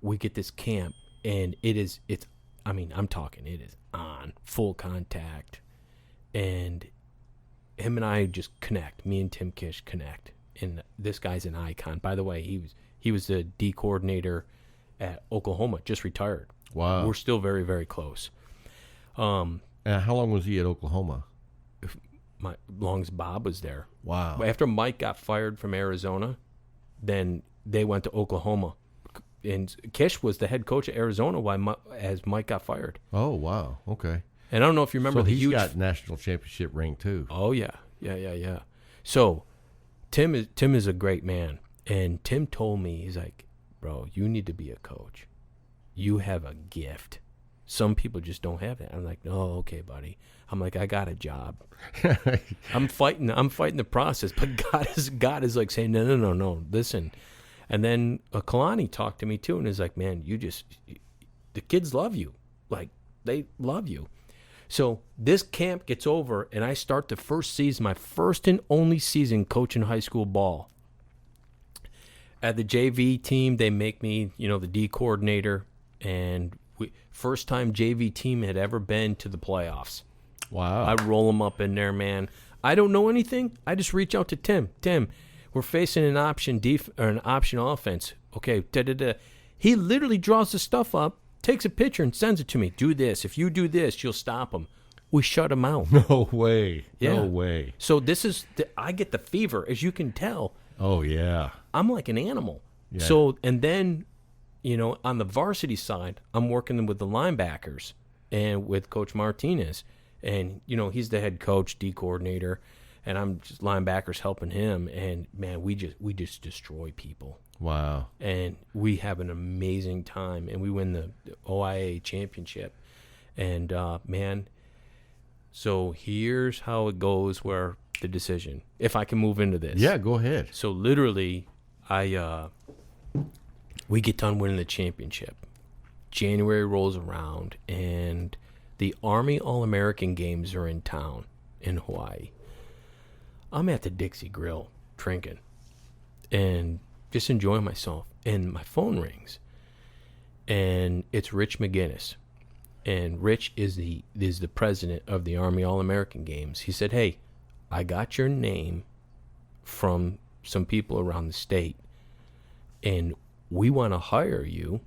we get this camp, and it is on full contact, and him and I just connect. Me and Tim Kish connect, and this guy's an icon. By the way, he was the D coordinator at Oklahoma, just retired. Wow. We're still very, very close. How long was he at Oklahoma? Long as Bob was there. Wow. After Mike got fired from Arizona, then they went to Oklahoma. And Kish was the head coach at Arizona as Mike got fired. Oh, wow. Okay. And I don't know if you remember the he's huge... got national championship ring, too. Oh, yeah. Yeah. So Tim is a great man. And Tim told me, he's like, bro, you need to be a coach. You have a gift. Some people just don't have that. I'm like, no, okay, buddy. I'm like, I got a job. I'm fighting the process, but God is like saying, no, listen. And then Kalani talked to me too, and is like, man, the kids love you, like they love you. So this camp gets over, and I start the first season, my first and only season coaching high school ball. At the JV team, they make me, the D coordinator, and first time JV team had ever been to the playoffs. Wow. I roll them up in there, man. I don't know anything. I just reach out to Tim. Tim, we're facing an option an option offense. Okay, da-da-da. He literally draws the stuff up, takes a picture, and sends it to me. Do this. If you do this, you'll stop him. We shut him out. No way. Yeah. No way. So I get the fever, as you can tell. Oh, yeah. I'm like an animal. Yeah. So, and then, on the varsity side, I'm working with the linebackers and with Coach Martinez. And, he's the head coach, D coordinator, and I'm just linebackers helping him. And, man, we just destroy people. Wow. And we have an amazing time. And we win the OIA championship. And, man, so here's how it goes where the decision, if I can move into this. Yeah, go ahead. So, literally, we get done winning the championship. January rolls around, and the Army All-American Games are in town in Hawaii. I'm at the Dixie Grill drinking and just enjoying myself. And my phone rings, and it's Rich McGinnis. And Rich is the president of the Army All-American Games. He said, hey, I got your name from some people around the state, and we want to hire you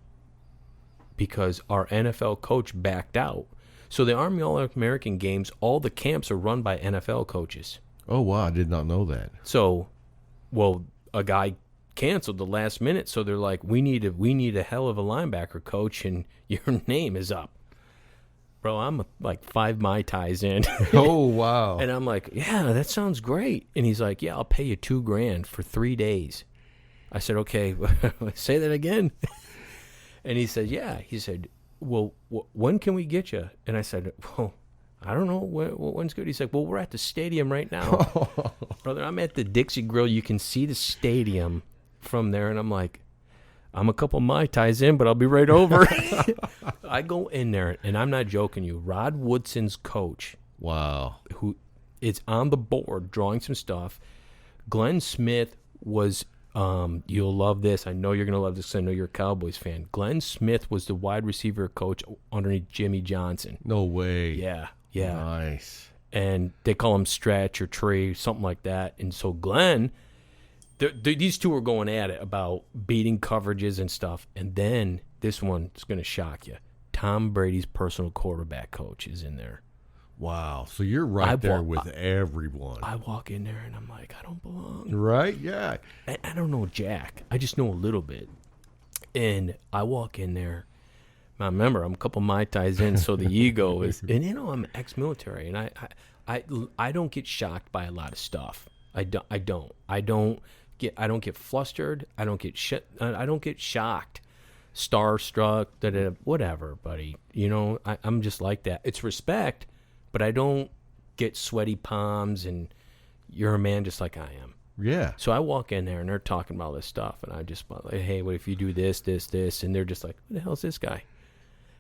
because our NFL coach backed out. So the Army All-American Games, all the camps are run by NFL coaches. Oh, wow. I did not know that. So, a guy canceled the last minute, so they're like, we need a hell of a linebacker coach, and your name is up. Bro, I'm like 5 Mai Tais in. Oh, wow. And I'm like, yeah, that sounds great. And he's like, yeah, I'll pay you $2,000 for 3 days. I said, okay, say that again. And he said, yeah. He said, well, when can we get you? And I said, well, I don't know. When's good? He's like, well, we're at the stadium right now. Brother, I'm at the Dixie Grill. You can see the stadium from there. And I'm like, I'm a couple Mai Tais in, but I'll be right over. I go in there, and I'm not joking you. Rod Woodson's coach. Wow. Who is on the board drawing some stuff. Glenn Smith was... you'll love this. I know you're going to love this because I know you're a Cowboys fan. Glenn Smith was the wide receiver coach underneath Jimmy Johnson. No way. Yeah. Nice. And they call him Stretch or Tree, something like that. And so Glenn, these two were going at it about beating coverages and stuff. And then this one is going to shock you. Tom Brady's personal quarterback coach is in there. Wow. So you're right there with everyone. I walk in there, and I'm like, I don't belong. Right? Yeah. I don't know Jack. I just know a little bit. And I walk in there. Now, remember, I'm a couple Mai Tais in, so the ego is... And, I'm ex-military, and I don't get shocked by a lot of stuff. I don't get flustered. I don't get shocked. starstruck, whatever, buddy. You know, I'm just like that. It's respect, but I don't get sweaty palms and you're a man just like I am. Yeah. So I walk in there and they're talking about all this stuff, and I just like, hey, what if you do this, this, this, and they're just like, who the hell's this guy?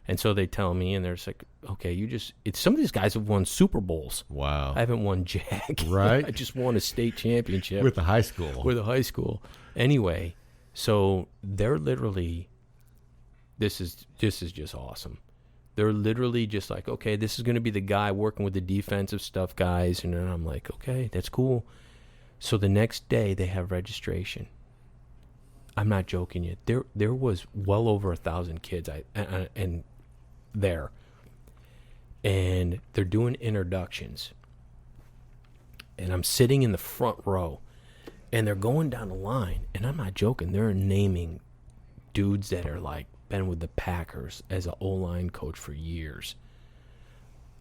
And so they tell me, and they're just like, okay, some of these guys have won Super Bowls. Wow. I haven't won jack. Right. I just won a state championship. With the high school. With a high school. Anyway, so they're literally, this is just awesome. They're literally just like, okay, this is going to be the guy working with the defensive stuff, guys. And then I'm like, okay, that's cool. So the next day they have registration. I'm not joking you. There was well over 1,000 kids and there. And they're doing introductions. And I'm sitting in the front row. And they're going down the line. And I'm not joking. They're naming dudes that are like been with the Packers as an O-line coach for years.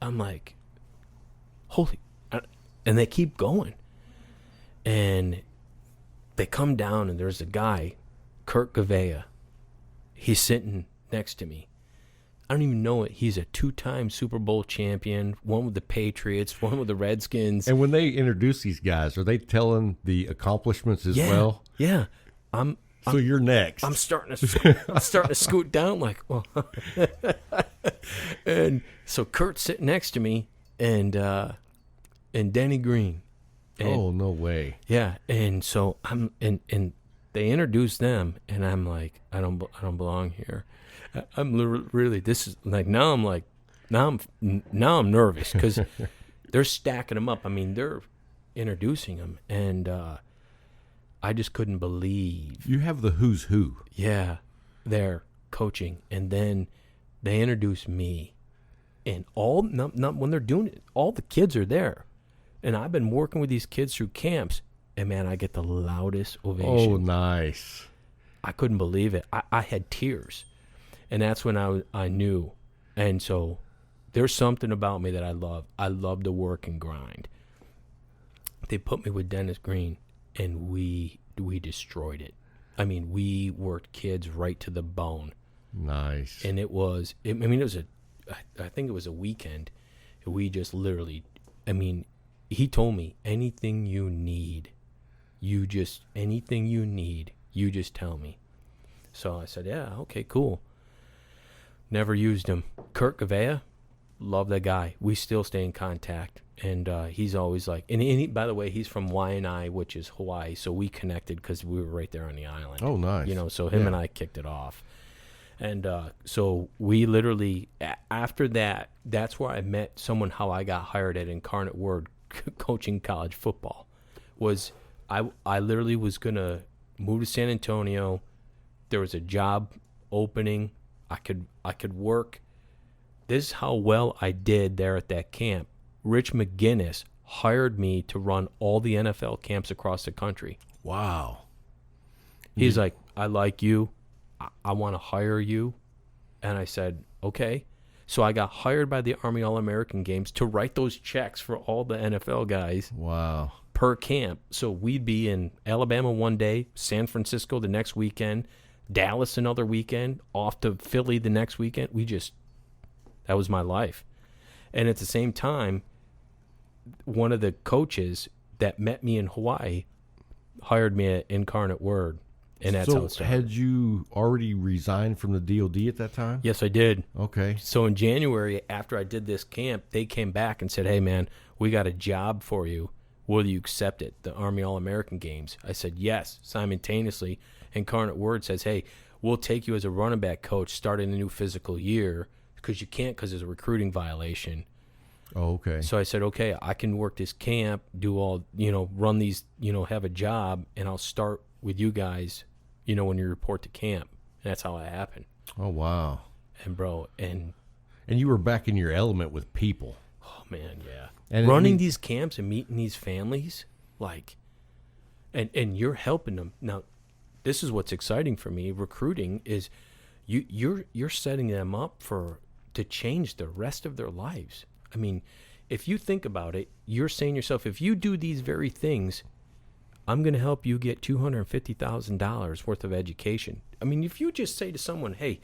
I'm like, holy. And they keep going. And they come down and there's a guy, Kurt Gavea. He's sitting next to me. I don't even know it. He's a 2-time Super Bowl champion, one with the Patriots, one with the Redskins. And when they introduce these guys, are they telling the accomplishments as well? Yeah. So you're next. I'm starting to scoot down like, well. And so Kurt's sitting next to me and Denny Green. And, oh, no way. Yeah. And so I'm and they introduce them and I'm like, I don't belong here. I'm really, this is like, now I'm nervous because they're stacking them up. I mean, they're introducing them and I just couldn't believe. You have the who's who. Yeah, they're coaching, and then they introduce me, and when they're doing it, all the kids are there, and I've been working with these kids through camps, and man, I get the loudest ovation. Oh, nice! I couldn't believe it. I had tears, and that's when I knew, and so there's something about me that I love. I love to work and grind. They put me with Dennis Green. And we destroyed it. I mean, we worked kids right to the bone. Nice. And I think it was a weekend. We just literally, I mean, he told me, anything you need, you just tell me. So I said, yeah, okay, cool. Never used him. Kurt Gavea, love that guy. We still stay in contact. And he's always like, and he, by the way, he's from Waianae, which is Hawaii. So we connected because we were right there on the island. Oh, nice. You know, so him and I kicked it off. And so we literally, after that, that's where I met someone, how I got hired at Incarnate Word coaching college football. Was I literally was going to move to San Antonio. There was a job opening. I could work. This is how well I did there at that camp. Rich McGinnis hired me to run all the NFL camps across the country. Wow. He's like, I like you. I want to hire you. And I said, okay. So I got hired by the Army All-American Games to write those checks for all the NFL guys. Wow. Per camp. So we'd be in Alabama one day, San Francisco the next weekend, Dallas another weekend, off to Philly the next weekend. That was my life. And at the same time, one of the coaches that met me in Hawaii hired me at Incarnate Word, and that's how it started. Had you already resigned from the DOD at that time? Yes, I did. Okay. So in January, after I did this camp, they came back and said, hey, man, we got a job for you. Will you accept it? The Army All-American Games. I said, yes. Simultaneously, Incarnate Word says, hey, we'll take you as a running back coach starting the new physical year because you can't because there's a recruiting violation. Oh, okay. So I said, okay, I can work this camp, do all, run these, have a job, and I'll start with you guys, when you report to camp. And that's how it happened. Oh, wow. And, bro, and you were back in your element with people. Oh, man, yeah. And running these camps and meeting these families, and you're helping them. Now, this is what's exciting for me. Recruiting is you're setting them up to change the rest of their lives. I mean, if you think about it, you're saying to yourself, if you do these very things, I'm going to help you get $250,000 worth of education. I mean, if you just say to someone, hey,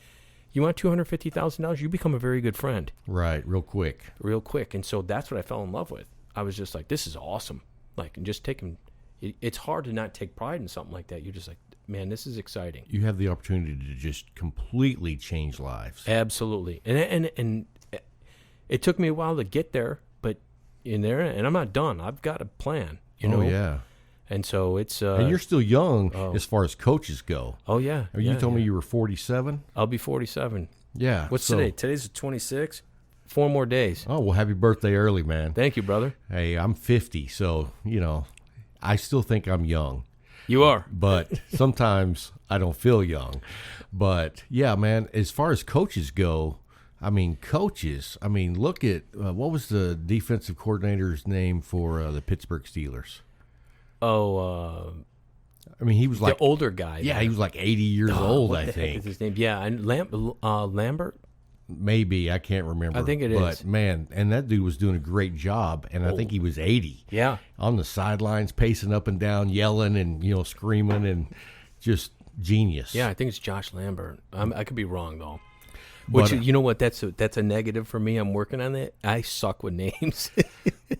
you want $250,000, you become a very good friend. Right, real quick. Real quick. And so that's what I fell in love with. I was just like, this is awesome. Like, and just taking, it's hard to not take pride in something like that. You're just like, man, this is exciting. You have the opportunity to just completely change lives. Absolutely. And it took me a while to get there, but in there, and I'm not done. I've got a plan, you know? Oh, yeah. And so it's... and you're still young as far as coaches go. Oh, yeah. You told me you were 47? I'll be 47. Yeah. What's today? Today's the 26th? 4 more days. Oh, well, happy birthday early, man. Thank you, brother. Hey, I'm 50, so, I still think I'm young. You are. But sometimes I don't feel young. But, yeah, man, as far as coaches go, look at what was the defensive coordinator's name for the Pittsburgh Steelers? Oh, he was like the older guy. Yeah, he was like 80 years old, what I the think. heck is his name? Yeah, and Lambert. Maybe, I can't remember. I think it but, is. Man, and that dude was doing a great job, and I think he was 80. Yeah. On the sidelines, pacing up and down, yelling and screaming, and just genius. Yeah, I think it's Josh Lambert. I could be wrong though. Which, But, you know what? That's a negative for me. I'm working on that. I suck with names.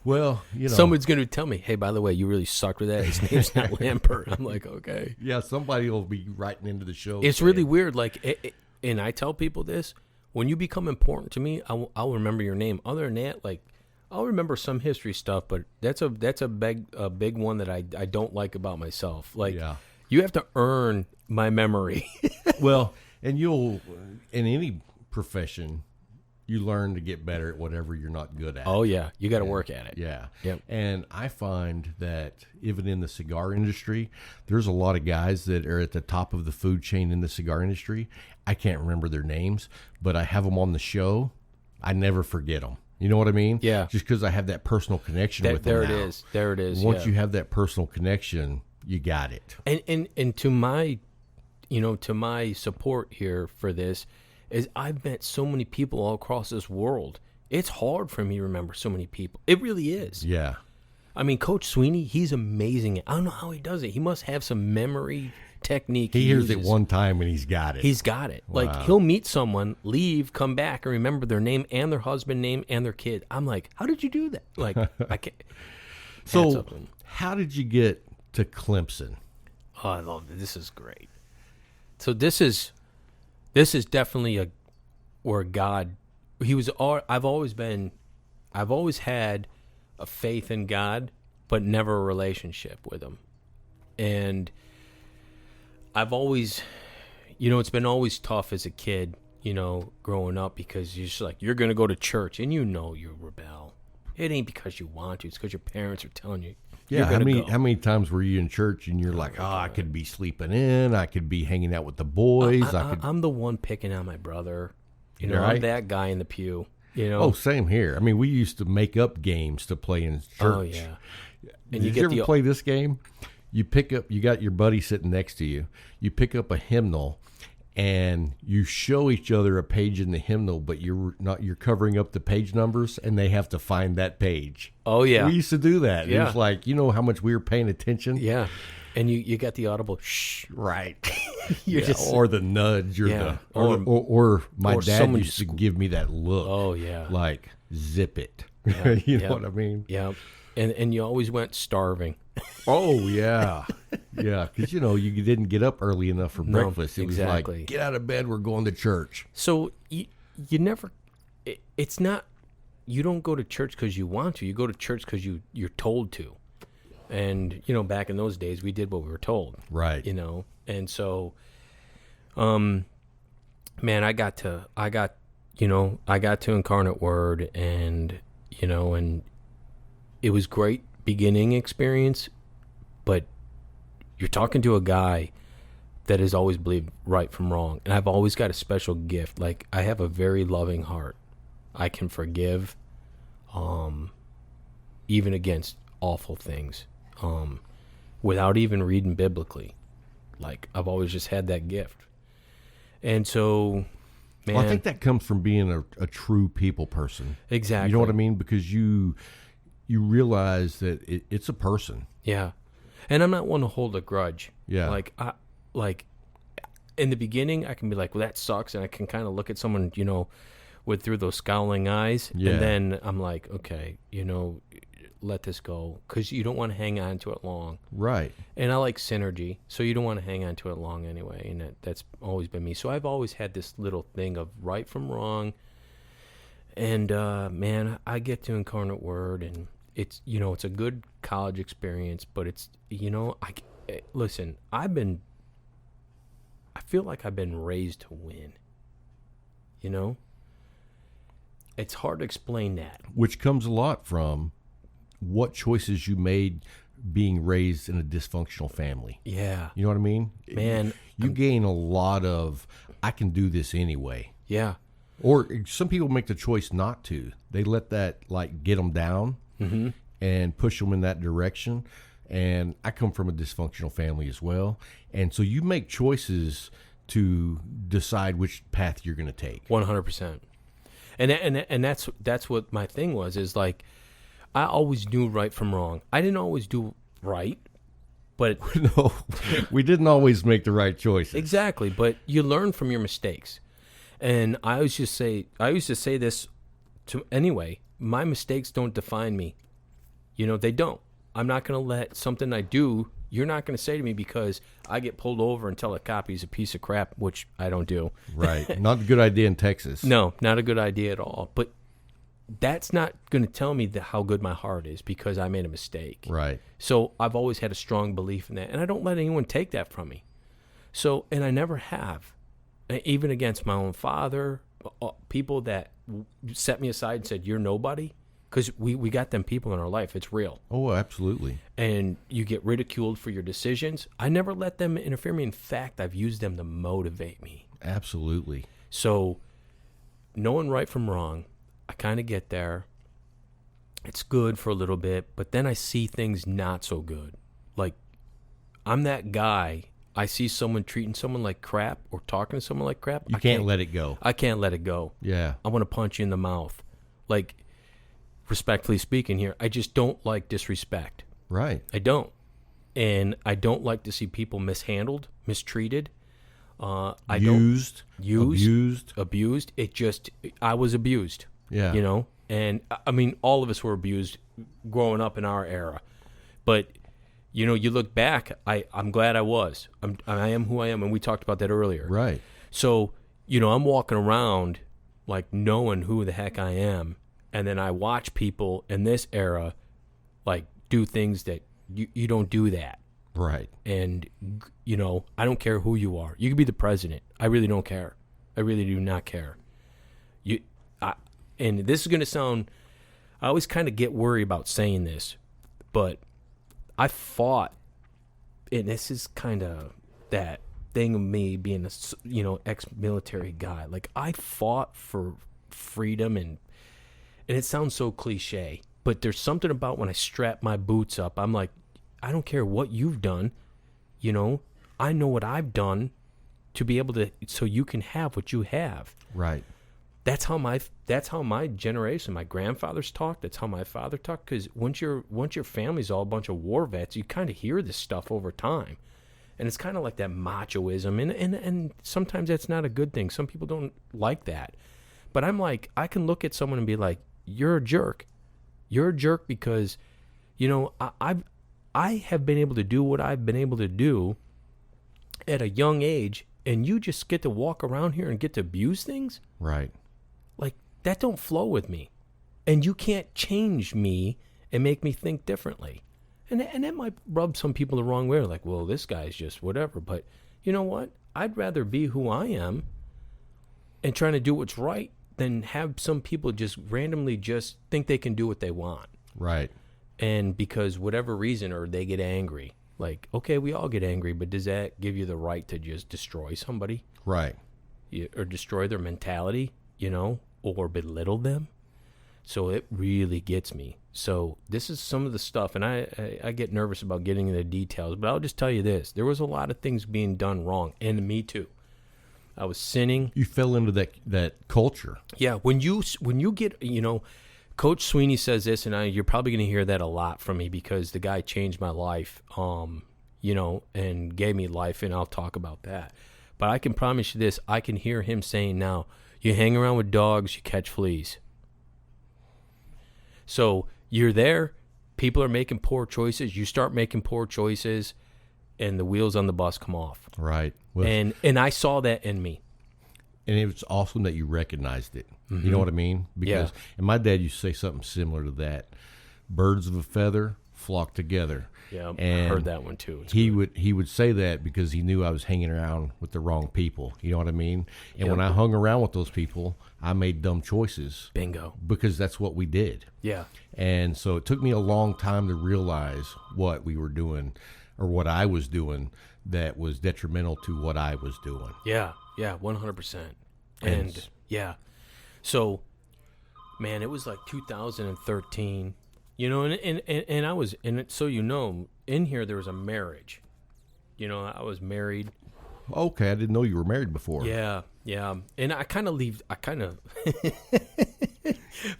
Well, someone's going to tell me, hey, by the way, you really sucked with that. His name's not Lambert. I'm like, okay. Yeah, somebody will be writing into the show. It's really weird. Like, and I tell people this, when you become important to me, I'll remember your name. Other than that, like, I'll remember some history stuff, but that's a big one that I don't like about myself. Like, you have to earn my memory. Well, and you'll, in any profession, you learn to get better at whatever you're not good at. Oh, yeah. You got to work at it. Yeah. Yep. And I find that even in the cigar industry, there's a lot of guys that are at the top of the food chain in the cigar industry. I can't remember their names, but I have them on the show. I never forget them. You know what I mean? Yeah. Just because I have that personal connection with them. There it is. Once you have that personal connection, you got it. And to my, to my support here for this is I've met so many people all across this world. It's hard for me to remember so many people. It really is. Yeah. I mean, Coach Sweeney, he's amazing. I don't know how he does it. He must have some memory technique. He hears it one time and he's got it. He's got it. Wow. Like, he'll meet someone, leave, come back, and remember their name and their husband name and their kid. I'm like, how did you do that? Like, I can't. So, how did you get to Clemson? Oh, I love it. This is great. So this is definitely where God, I've always had a faith in God, but never a relationship with him. And I've always, it's been always tough as a kid, growing up, because you're just like, you're going to go to church and you rebel. It ain't because you want to. It's because your parents are telling you. Yeah, how many times were you in church and you're like, I could be sleeping in, I could be hanging out with the boys. I'm the one picking on my brother. Right? I'm that guy in the pew. Oh, same here. I mean, we used to make up games to play in church. Oh, yeah. And Did you ever play this game? You got your buddy sitting next to you. You pick up a hymnal, and you show each other a page in the hymnal, but you're covering up the page numbers, and they have to find that page. Oh, yeah. We used to do that. Yeah. It was like, how much we were paying attention? Yeah. And you got the audible shh. Right. Or the nudge or or my dad used to give me that look. Oh, yeah. Like, zip it. Yeah, you know what I mean? Yeah. And you always went starving. Oh, yeah. Yeah, because, you didn't get up early enough for breakfast. It was like, get out of bed, we're going to church. So you never, it's not, you don't go to church because you want to. You go to church because you're told to. And, back in those days, we did what we were told. Right. And so, man, I got to Incarnate Word, and, and it was great beginning experience, but you're talking to a guy that has always believed right from wrong. And I've always got a special gift. Like, I have a very loving heart. I can forgive, even against awful things, without even reading biblically. Like, I've always just had that gift. And so, man. Well, I think that comes from being a true people person. Exactly. You know what I mean? Because you realize that it's a person. Yeah. And I'm not one to hold a grudge. Yeah. Like in the beginning, I can be like, well, that sucks. And I can kind of look at someone, through those scowling eyes. Yeah. And then I'm like, okay, let this go. Because you don't want to hang on to it long. Right. And I like synergy. So you don't want to hang on to it long anyway. And that's always been me. So I've always had this little thing of right from wrong. And, man, I get to Incarnate Word, and it's, it's a good college experience, but it's, listen, I feel like I've been raised to win, It's hard to explain that. Which comes a lot from what choices you made being raised in a dysfunctional family. Yeah. You know what I mean? Man. You gain a lot of, I can do this anyway. Yeah. Or some people make the choice not to. They let that get them down and push them in that direction. And I come from a dysfunctional family as well. And so you make choices to decide which path you're going to take. 100%. And that's what my thing was, is like, I always knew right from wrong. I didn't always do right, but No, we didn't always make the right choices. exactly. But you learn from your mistakes. And I used to say this anyway, my mistakes don't define me. They don't. I'm not going to let something I do, you're not going to say to me because I get pulled over and tell a cop he's a piece of crap, which I don't do. Right. Not a good idea in Texas. No, not a good idea at all. But that's not going to tell me how good my heart is because I made a mistake. Right. So I've always had a strong belief in that. And I don't let anyone take that from me. So, and I never have. Even against my own father, people that set me aside and said, you're nobody. Because we got them people in our life. It's real. Oh, absolutely. And you get ridiculed for your decisions. I never let them interfere me. In fact, I've used them to motivate me. Absolutely. So knowing right from wrong, I kind of get there. It's good for a little bit. But then I see things not so good. Like, I'm that guy. I see someone treating someone like crap or talking to someone like crap. You can't let it go. I can't let it go. Yeah. I want to punch you in the mouth. Like, respectfully speaking here, I just don't like disrespect. Right. I don't. And I don't like to see people mishandled, mistreated. Abused. I was abused. Yeah. And I mean, all of us were abused growing up in our era. But you look back, I'm glad I was. I am who I am, and we talked about that earlier. Right. So, I'm walking around like knowing who the heck I am, and then I watch people in this era like do things that you don't do that. Right. And, I don't care who you are. You could be the president. I really don't care. I really do not care. And this is going to sound, I always kind of get worried about saying this, but I fought, and this is kind of that thing of me being a, ex-military guy. Like, I fought for freedom, and it sounds so cliche, but there's something about when I strap my boots up, I'm like, I don't care what you've done, I know what I've done to be able to, so you can have what you have. Right. That's how my generation, my grandfathers talked. That's how my father talked. Because once your family's all a bunch of war vets, you kind of hear this stuff over time, and it's kind of like that machoism, and sometimes that's not a good thing. Some people don't like that, but I'm like, I can look at someone and be like, you're a jerk. You're a jerk because, I have been able to do what I've been able to do at a young age, and you just get to walk around here and get to abuse things. Right. Like, that don't flow with me. And you can't change me and make me think differently. And that might rub some people the wrong way. Like, well, this guy's just whatever. But you know what? I'd rather be who I am and trying to do what's right than have some people just randomly just think they can do what they want. Right. And because whatever reason, or they get angry. Like, okay, we all get angry, but does that give you the right to just destroy somebody? Right. Or destroy their mentality, or belittle them? So it really gets me. So this is some of the stuff, and I get nervous about getting into the details, but I'll just tell you this. There was a lot of things being done wrong, and me too. I was sinning. You fell into that culture. Yeah, when you get, Coach Sweeney says this, and you're probably going to hear that a lot from me because the guy changed my life, and gave me life, and I'll talk about that. But I can promise you this, I can hear him saying now, you hang around with dogs, you catch fleas. So you're there, people are making poor choices, you start making poor choices, and the wheels on the bus come off. Right. Well, and I saw that in me. And it was awesome that you recognized it. You know what I mean? Because, and my dad used to say something similar to that. Birds of a feather flock together. Yeah, and I heard that one too. He would say that because he knew I was hanging around with the wrong people. You know what I mean? And when I hung around with those people, I made dumb choices. Bingo. Because that's what we did. Yeah. And so it took me a long time to realize what we were doing or what I was doing that was detrimental to what I was doing. Yeah, 100%. And yeah. So, man, it was like 2013. And I was, and so in here there was a marriage. I was married. Okay, I didn't know you were married before. Yeah. And I kind of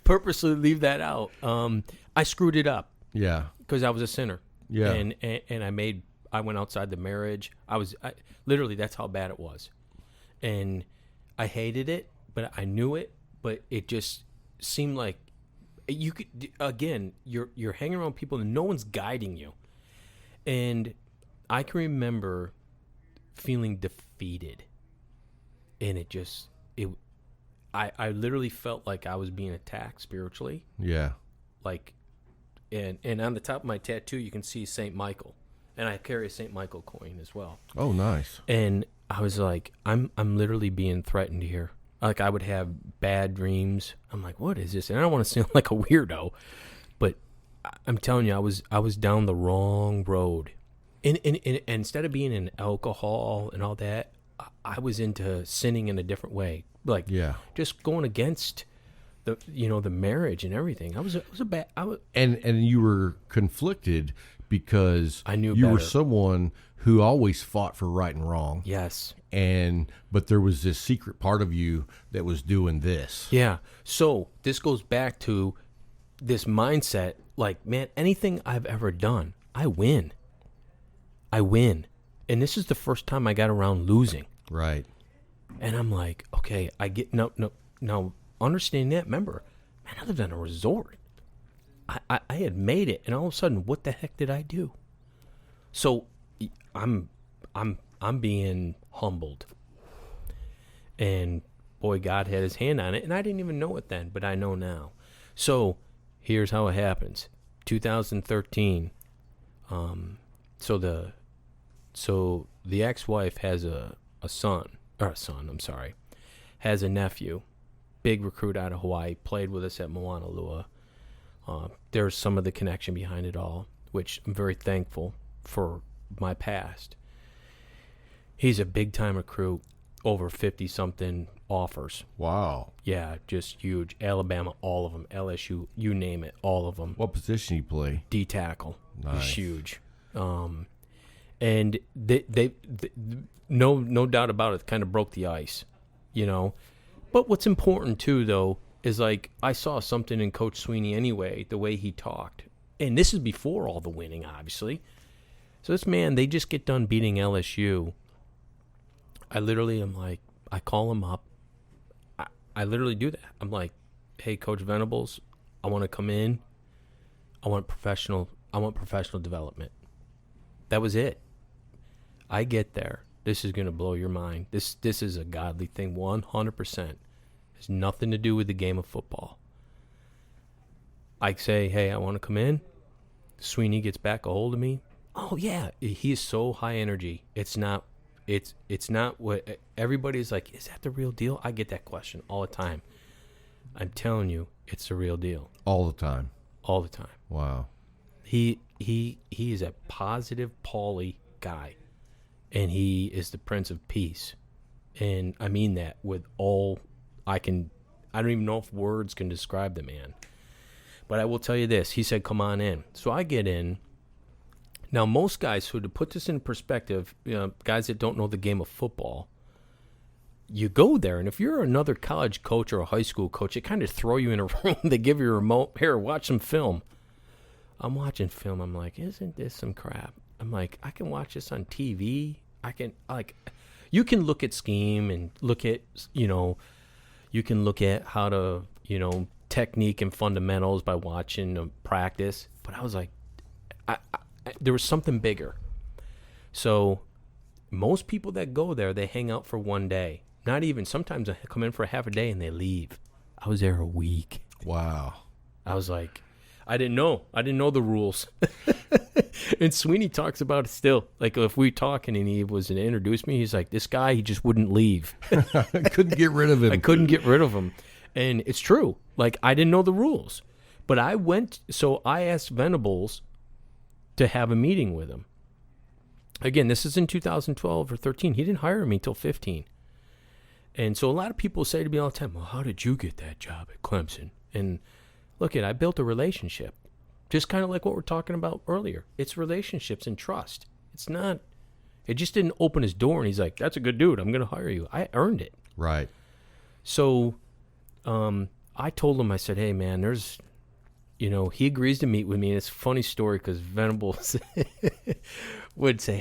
purposely leave that out. I screwed it up. Yeah. Because I was a sinner. Yeah. And I went outside the marriage. Literally, that's how bad it was. And I hated it, but I knew it, but it just seemed like you could, again, you're hanging around people and no one's guiding you. And I can remember feeling defeated. And I literally felt like I was being attacked spiritually. Yeah. And on the top of my tattoo, you can see St. Michael. And I carry a St. Michael coin as well. Oh, nice. And I was like, I'm literally being threatened here. Like, I would have bad dreams. I'm like, what is this? And I don't want to sound like a weirdo, but I'm telling you, I was down the wrong road. And instead of being in alcohol and all that, I was into sinning in a different way. Like, just going against the marriage and everything. And you were conflicted because I knew you were better. someone who always fought for right and wrong. Yes. But there was this secret part of you that was doing this. Yeah. So this goes back to this mindset. Like, man, anything I've ever done, I win. And this is the first time I got around losing. Right. And I'm like, okay, I get no. Understanding that, remember, man, I lived on a resort. I had made it, and all of a sudden, what the heck did I do? So I'm being humbled, and boy, God had His hand on it, and I didn't even know it then, but I know now. So here's how it happens: 2013. So the ex-wife has a has a nephew. Big recruit out of Hawaii, played with us at Moanalua. There's some of the connection behind it all, which I'm very thankful for my past. He's a big-time recruit, over 50-something offers. Wow. Yeah, just huge. Alabama, all of them. LSU, you name it, all of them. What position you play? D tackle. Nice. He's huge. And they no doubt about it, kind of broke the ice, But what's important, too, though, is like I saw something in Coach Sweeney anyway, the way he talked. And this is before all the winning, obviously. So this man, they just get done beating LSU. I literally am like, I call him up. I literally do that. I'm like, hey, Coach Venables, I want to come in. I want professional development. That was it. I get there. This is going to blow your mind. This is a godly thing, 100%. Has nothing to do with the game of football. I say, hey, I want to come in. Sweeney gets back a hold of me. Oh yeah, he is so high energy. It's not what everybody's like. Is that the real deal? I get that question all the time. I'm telling you, it's the real deal. All the time. All the time. Wow. He is a positive Paulie guy, and he is the Prince of Peace, and I mean that with all I can. I don't even know if words can describe the man, but I will tell you this: he said, "Come on in." So I get in. Now, most guys, so to put this in perspective, guys that don't know the game of football, you go there, and if you're another college coach or a high school coach, they kind of throw you in a room. They give you a remote. Here, watch some film. I'm watching film. I'm like, isn't this some crap? I'm like, I can watch this on TV. I can, like, you can look at scheme and look at, you can look at how to, technique and fundamentals by watching practice. But I was like, there was something bigger. So most people that go there, they hang out for one day. Not even, sometimes they come in for half a day and they leave. I was there a week. Wow. I was like, I didn't know the rules. And Sweeney talks about it still. Like, if we talking and he was to introduce me, he's like, this guy, he just wouldn't leave. I couldn't get rid of him. I couldn't get rid of him. And it's true. Like, I didn't know the rules. But I asked Venables to have a meeting with him. Again, this is in 2012 or 13. He didn't hire me until 15. And so a lot of people say to me all the time, well, how did you get that job at Clemson? And look, I built a relationship. Just kind of like what we're talking about earlier. It's relationships and trust. It just didn't open his door and he's like, that's a good dude. I'm going to hire you. I earned it. Right. So I told him, I said, hey, man, he agrees to meet with me. And it's a funny story because Venables would say,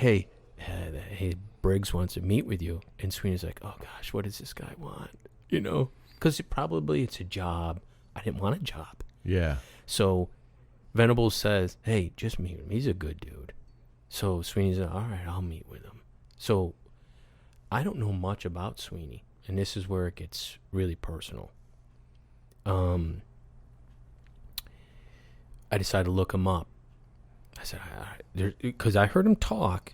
hey, Briggs wants to meet with you. And Sweeney's like, oh, gosh, what does this guy want? Because it's a job. I didn't want a job. Yeah. So Venables says, hey, just meet him. He's a good dude. So Sweeney's like, all right, I'll meet with him. So I don't know much about Sweeney, and this is where it gets really personal. I decided to look him up. I said, because I heard him talk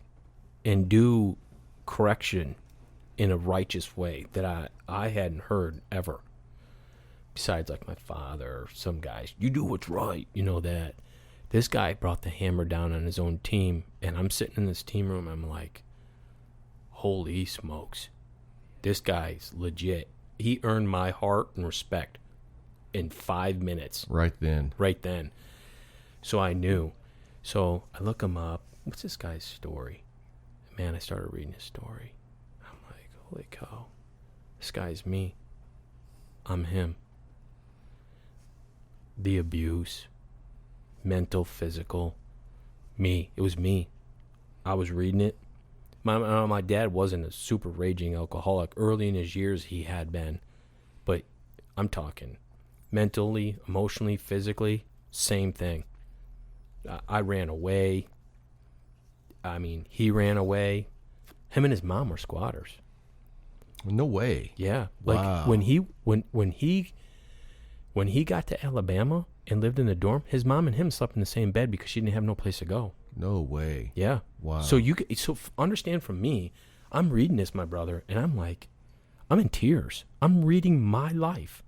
and do correction in a righteous way that I hadn't heard ever. Besides, like my father or some guys, you do what's right, that. This guy brought the hammer down on his own team, and I'm sitting in this team room, I'm like, holy smokes. This guy's legit. He earned my heart and respect in 5 minutes. Right then. So I knew. So I look him up. What's this guy's story? Man, I started reading his story. I'm like, holy cow. This guy's me. I'm him. The abuse, mental, physical, me. It was me. I was reading it. My dad wasn't a super raging alcoholic. Early in his years, he had been. But I'm talking mentally, emotionally, physically, same thing. I ran away. He ran away. Him and his mom were squatters. No way. Yeah. Wow. Like when he got to Alabama and lived in the dorm, his mom and him slept in the same bed because she didn't have no place to go. No way. Yeah. Wow. So understand from me, I'm reading this, my brother, and I'm like, I'm in tears. I'm reading my life.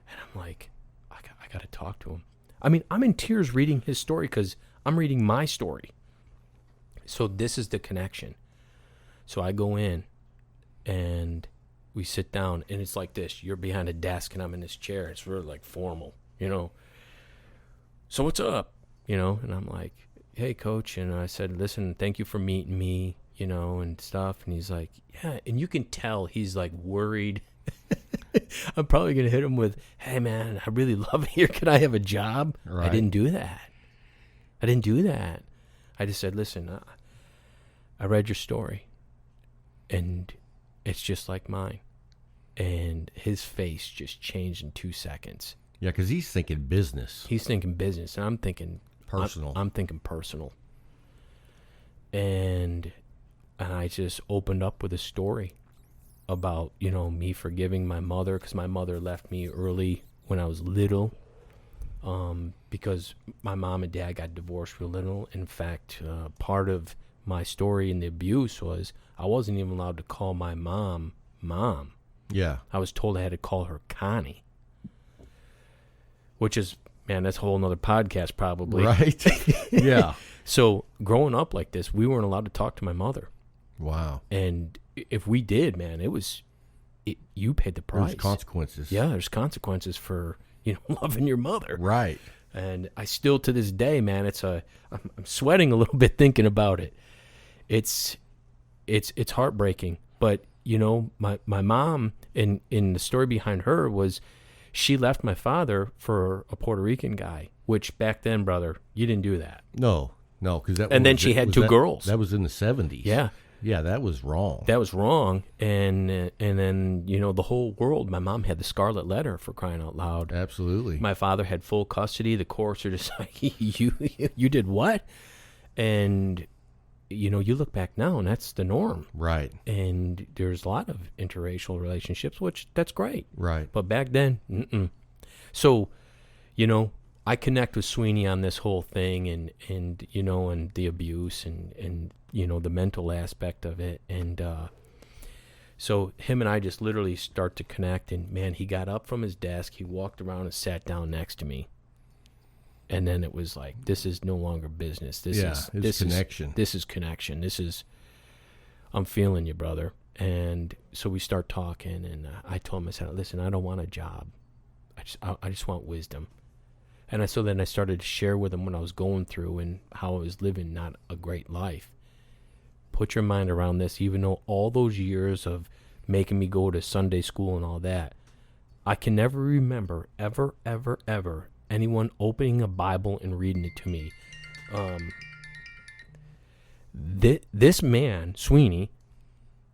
And I'm like, I got to talk to him. I'm in tears reading his story because I'm reading my story. So this is the connection. So I go in and we sit down, and it's like this. You're behind a desk, and I'm in this chair. It's really like formal, So what's up? And I'm like, hey, coach. And I said, listen, thank you for meeting me, and stuff. And he's like, yeah. And you can tell he's like worried. I'm probably going to hit him with, hey, man, I really love it here. Can I have a job? Right. I didn't do that. I just said, listen, I read your story, and it's just like mine. And his face just changed in 2 seconds. Yeah, because he's thinking business. He's thinking business, and I'm thinking personal. I'm thinking personal. And I just opened up with a story about, me forgiving my mother, because my mother left me early when I was little, because my mom and dad got divorced real little. In fact, part of my story in the abuse was I wasn't even allowed to call my mom. Yeah. I was told I had to call her Connie, which is, man, that's a whole nother podcast probably. Right. Yeah. So growing up like this, we weren't allowed to talk to my mother. Wow. And if we did, man, you paid the price. There's consequences. Yeah, there's consequences for, loving your mother. Right. And I still, to this day, man, I'm sweating a little bit thinking about it. It's heartbreaking. But you know, my mom, in the story behind her was she left my father for a Puerto Rican guy, which back then, brother, you didn't do that. No, because that. And then she had two girls. That was in the 70s. Yeah. Yeah, that was wrong. That was wrong. And then, you know, the whole world, my mom had the scarlet letter, for crying out loud. Absolutely. My father had full custody. The courts are just like, you did what? And, you know, you look back now and that's the norm. Right. And there's a lot of interracial relationships, which that's great. Right. But back then, So, you know, I connect with Sweeney on this whole thing and you know, and the abuse and you know, the mental aspect of it. And so him and I just literally start to connect. And, man, he got up from his desk. He walked around and sat down next to me. And then it was like, this is no longer business. This is connection. This is connection. I'm feeling you, brother. And so we start talking. And I told him, I said, listen, I don't want a job. I just want wisdom. And so then I started to share with him what I was going through and how I was living not a great life. Put your mind around this, even though all those years of making me go to Sunday school and all that, I can never remember ever anyone opening a Bible and reading it to me. This man, Sweeney,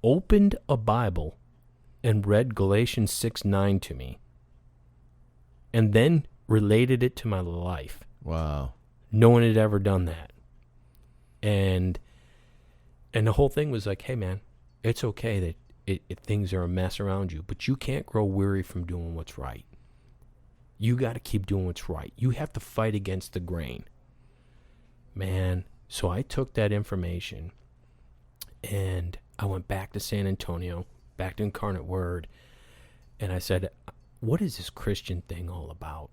opened a Bible and read Galatians 6:9 to me, and then related it to my life. Wow. No one had ever done that. And the whole thing was like, hey, man, it's okay that things are a mess around you, but you can't grow weary from doing what's right. You got to keep doing what's right. You have to fight against the grain. Man, so I took that information and I went back to San Antonio, back to Incarnate Word, and I said, what is this Christian thing all about?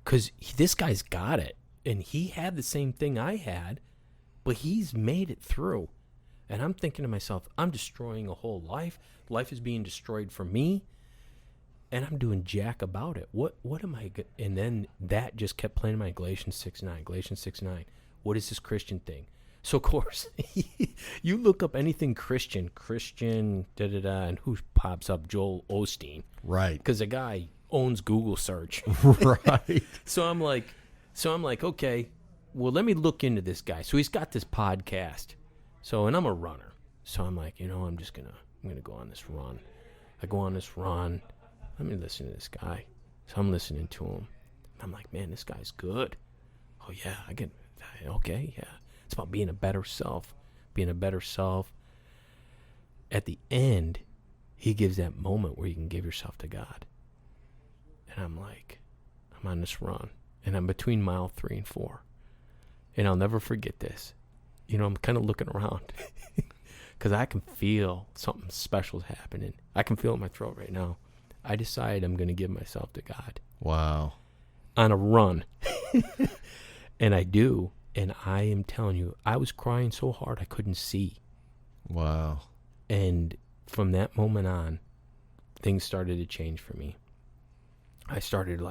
Because this guy's got it, and he had the same thing I had, but he's made it through. And I'm thinking to myself, I'm destroying a whole life. Life is being destroyed for me, and I'm doing jack about it. What am I? And then that just kept playing in my Galatians 6:9. What is this Christian thing? So, of course, you look up anything Christian, and who pops up? Joel Osteen. Right. Because the guy owns Google search. Right. So I'm like, okay, well, let me look into this guy. So he's got this podcast. So, and I'm a runner. So I'm like, you know, I'm going to go on this run. I go on this run. Let me listen to this guy. So I'm listening to him. I'm like, man, this guy's good. Oh, yeah, okay, yeah. It's about being a better self. At the end, he gives that moment where you can give yourself to God. And I'm like, I'm on this run. And I'm between mile 3 and 4. And I'll never forget this. You know, I'm kind of looking around. Because I can feel something special happening. I can feel it in my throat right now. I decide I'm going to give myself to God. Wow. On a run. And I do. And I am telling you, I was crying so hard I couldn't see. Wow. And from that moment on, things started to change for me. I started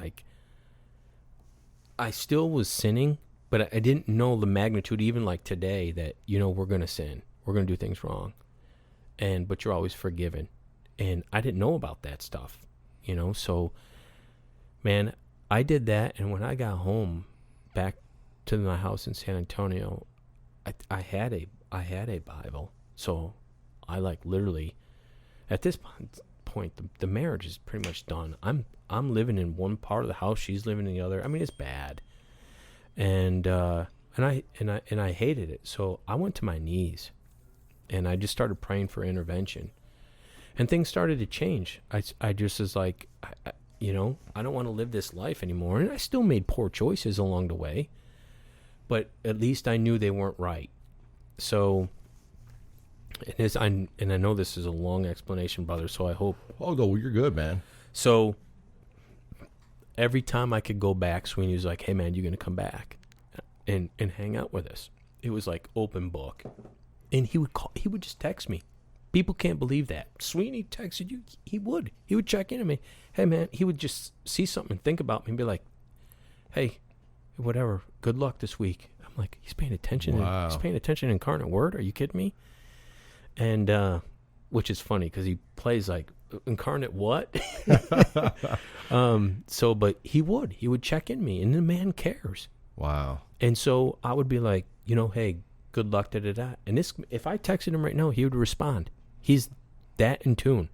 I still was sinning, but I didn't know the magnitude, even like today, that, you know, we're going to sin. We're going to do things wrong. But you're always forgiven. And I didn't know about that stuff, you know. So, man, I did that. And when I got home back to my house in San Antonio, I had a Bible. So I literally, at this point, the marriage is pretty much done. I'm living in one part of the house, she's living in the other. I mean, it's bad. And I hated it. So I went to my knees and I just started praying for intervention. And things started to change. I just was like, you know, I don't want to live this life anymore. And I still made poor choices along the way, but at least I knew they weren't right. So, and I know this is a long explanation, brother, so I hope. Oh, no, you're good, man. So every time I could go back, Sweeney was like, hey, man, you're going to come back and hang out with us. It was like open book. And he would just text me. People can't believe that. Sweeney texted you. He would check in on me. Hey, man, he would just see something and think about me and be like, hey, whatever, good luck this week. I'm like, he's paying attention. Wow. He's paying attention in Incarnate Word. Are you kidding me? And which is funny because he plays like incarnate what? But he would check in me, and the man cares. Wow. And so I would be like, hey, good luck, da-da-da. And if I texted him right now, he would respond. He's that in tune.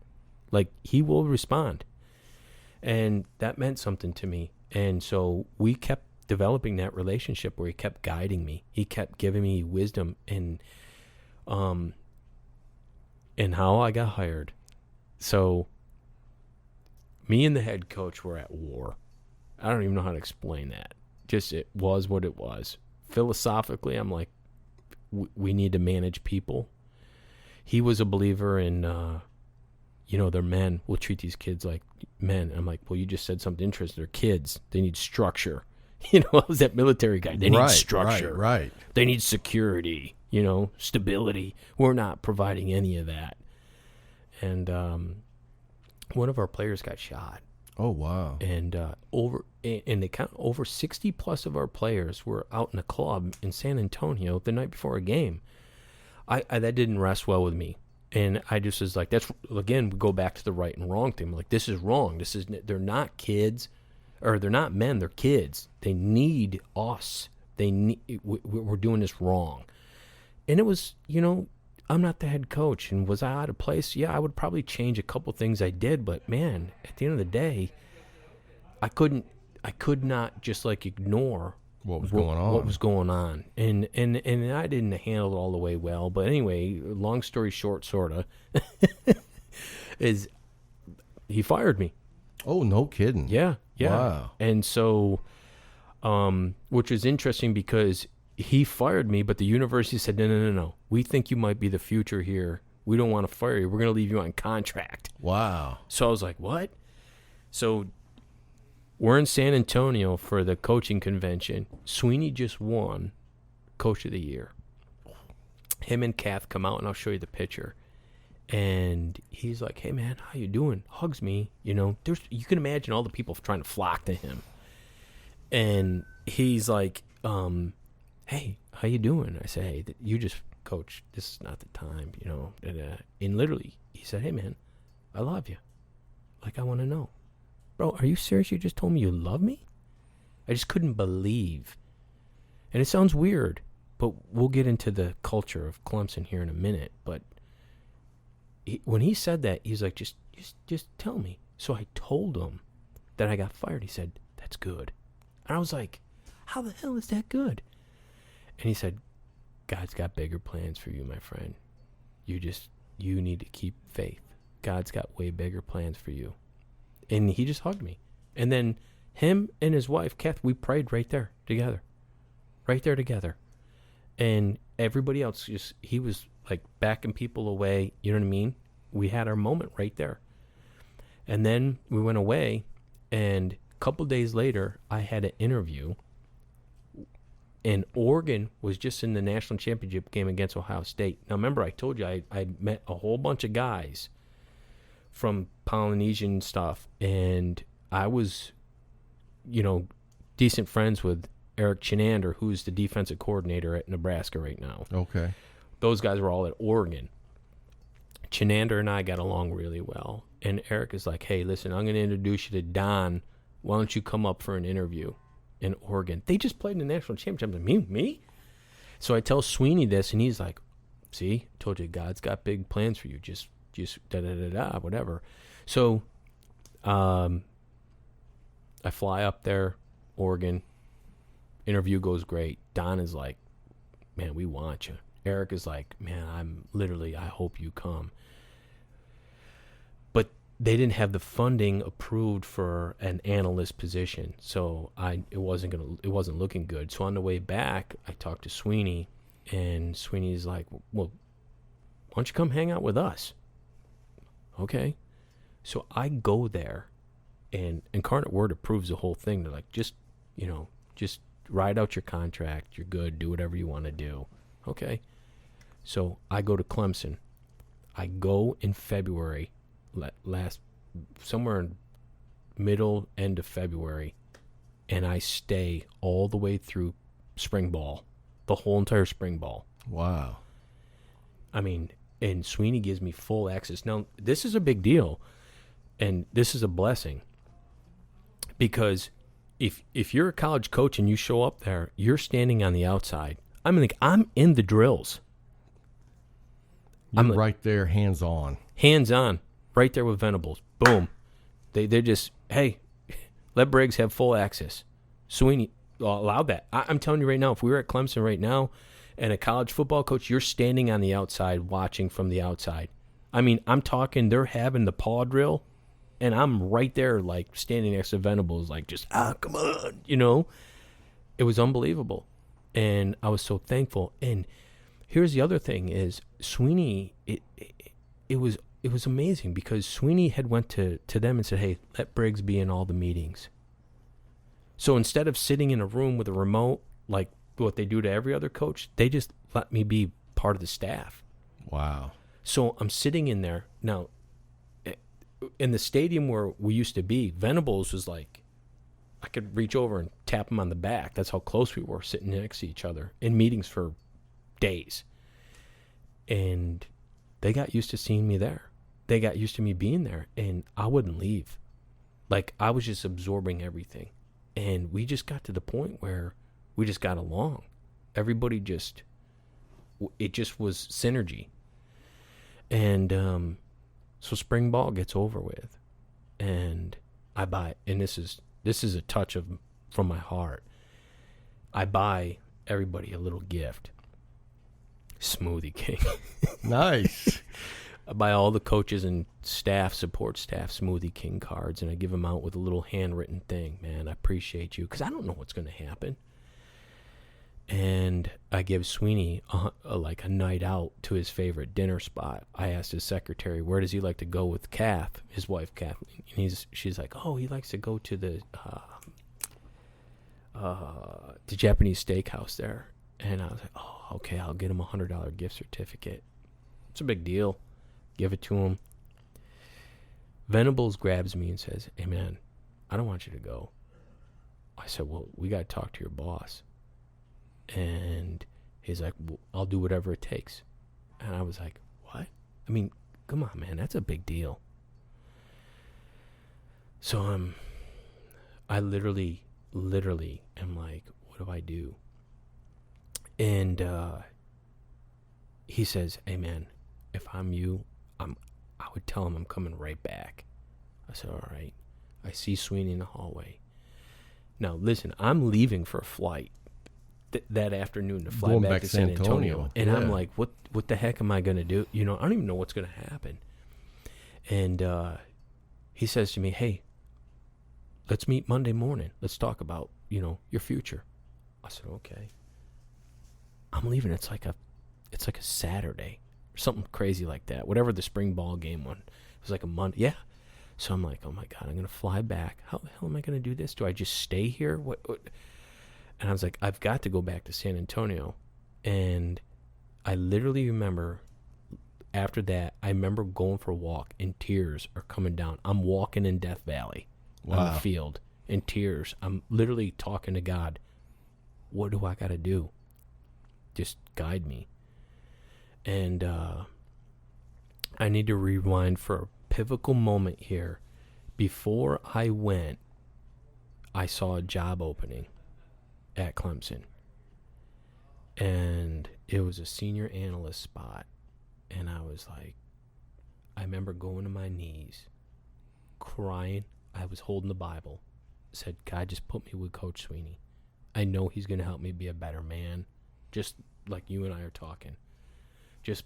Like, he will respond. And that meant something to me. And so we kept developing that relationship where he kept guiding me. He kept giving me wisdom and how I got hired. So me and the head coach were at war. I don't even know how to explain that. Just it was what it was. Philosophically, I'm like, we need to manage people. He was a believer in, they're men. We'll treat these kids like men. I'm like, well, you just said something interesting. They're kids. They need structure. I was that military guy. They need structure. Right. They need security, stability. We're not providing any of that. And one of our players got shot. Oh, wow. And over 60 plus of our players were out in a club in San Antonio the night before a game. I that didn't rest well with me. And I just was like, that's, again, we go back to the right and wrong thing. I'm like, this is wrong. They're not kids, or they're not men, they're kids. They need us. We're doing this wrong. And it was, I'm not the head coach. And was I out of place? Yeah, I would probably change a couple things I did. But, man, at the end of the day, I could not just, like, ignore what was going on. And I didn't handle it all the way well. But anyway, long story short, sort of, is he fired me. Oh, no kidding. Yeah. Wow. And so, which is interesting because he fired me, but the university said, no. We think you might be the future here. We don't want to fire you. We're going to leave you on contract. Wow. So I was like, what? So we're in San Antonio for the coaching convention. Sweeney just won Coach of the Year. Him and Kath come out, and I'll show you the picture. And he's like, hey, man, how you doing? Hugs me. You can imagine all the people trying to flock to him. And he's like, hey, how you doing? I say, hey, you just, coach, this is not the time, And literally, he said, hey, man, I love you. Like, I want to know. Bro, are you serious? You just told me you love me? I just couldn't believe. And it sounds weird, but we'll get into the culture of Clemson here in a minute. But when he said that, he's like, just tell me. So I told him that I got fired. He said, that's good. And I was like, how the hell is that good? And he said, God's got bigger plans for you, my friend. You need to keep faith. God's got way bigger plans for you. And he just hugged me. And then him and his wife, Kath, we prayed right there together. Right there together. And everybody else he was like backing people away. You know what I mean? We had our moment right there. And then we went away. And a couple days later, I had an interview. And Oregon was just in the national championship game against Ohio State. Now, remember, I told you I met a whole bunch of guys from Polynesian stuff, and I was, decent friends with Eric Chenander, who's the defensive coordinator at Nebraska right now. Okay. Those guys were all at Oregon. Chenander and I got along really well, and Eric is like, hey, listen, I'm going to introduce you to Don. Why don't you come up for an interview in Oregon? They just played in the national championship. I'm like, me? So I tell Sweeney this, and he's like, see, told you God's got big plans for you. Just da-da-da-da, whatever. So I fly up there, Oregon. Interview goes great. Don is like, man, we want you. Eric is like, man, I hope you come. But they didn't have the funding approved for an analyst position. So it wasn't looking good. So on the way back, I talked to Sweeney, and Sweeney's like, well, why don't you come hang out with us? Okay. So I go there, and Incarnate Word approves the whole thing. They're like, just ride out your contract. You're good. Do whatever you want to do. Okay. So I go to Clemson. I go in February, somewhere in end of February, and I stay all the way through spring ball, the whole entire spring ball. Wow. I mean, and Sweeney gives me full access. Now, this is a big deal, and this is a blessing, because if you're a college coach and you show up there, you're standing on the outside. I'm in the drills. You're right there, hands on, right there with Venables. Boom, they're just, hey, let Briggs have full access. Sweeney allowed that. I'm telling you right now, if we were at Clemson right now, and a college football coach, you're standing on the outside watching from the outside. I mean, I'm talking, they're having the paw drill, and I'm right there, like, standing next to Venables, like, just, come on, you know? It was unbelievable, and I was so thankful. And here's the other thing is, Sweeney, it was amazing, because Sweeney had went to them and said, hey, let Briggs be in all the meetings. So instead of sitting in a room with a remote, like what they do to every other coach, they just let me be part of the staff. Wow. So I'm sitting in there. Now, in the stadium where we used to be, Venables was like, I could reach over and tap him on the back. That's how close we were, sitting next to each other in meetings for days. And they got used to seeing me there. They got used to me being there, and I wouldn't leave. Like, I was just absorbing everything. And we just got to the point where we just got along. Everybody it just was synergy. And so spring ball gets over with, and I buy, and this is a touch from my heart. I buy everybody a little gift. Smoothie King. Nice. I buy all the coaches and support staff Smoothie King cards, and I give them out with a little handwritten thing. Man, I appreciate you, because I don't know what's going to happen. And I give Sweeney like a night out to his favorite dinner spot. I asked his secretary, where does he like to go with Kath, his wife Kathleen? And she's like, oh, he likes to go to the Japanese steakhouse there. And I was like, oh, okay, I'll get him a $100 gift certificate. It's a big deal. Give it to him. Venables grabs me and says, hey, man, I don't want you to go. I said, well, we got to talk to your boss. And he's like, well, I'll do whatever it takes. And I was like, what? I mean, come on, man, that's a big deal. So I literally am like, what do I do? And he says, hey, man, if I'm you, I would tell him I'm coming right back. I said, all right. I see Sweeney in the hallway. Now, listen, I'm leaving for a flight that afternoon to fly Going back to San Antonio. And yeah. I'm like, what the heck am I going to do? You know, I don't even know what's going to happen. And he says to me, hey, let's meet Monday morning. Let's talk about, your future. I said, okay. I'm leaving. It's like a Saturday or something crazy like that. Whatever the spring ball game one. It was like a Monday. Yeah. So I'm like, oh my God, I'm going to fly back. How the hell am I going to do this? Do I just stay here? What? And I was like, I've got to go back to San Antonio. And I literally remember after that, I remember going for a walk and tears are coming down. I'm walking in Death Valley on the field in tears. I'm literally talking to God. What do I got to do? Just guide me. And I need to rewind for a pivotal moment here. Before I went, I saw a job opening at Clemson. And it was a senior analyst spot. And I was like, I remember going to my knees, crying. I was holding the Bible. Said, God, just put me with Coach Sweeney. I know he's going to help me be a better man. Just like you and I are talking. Just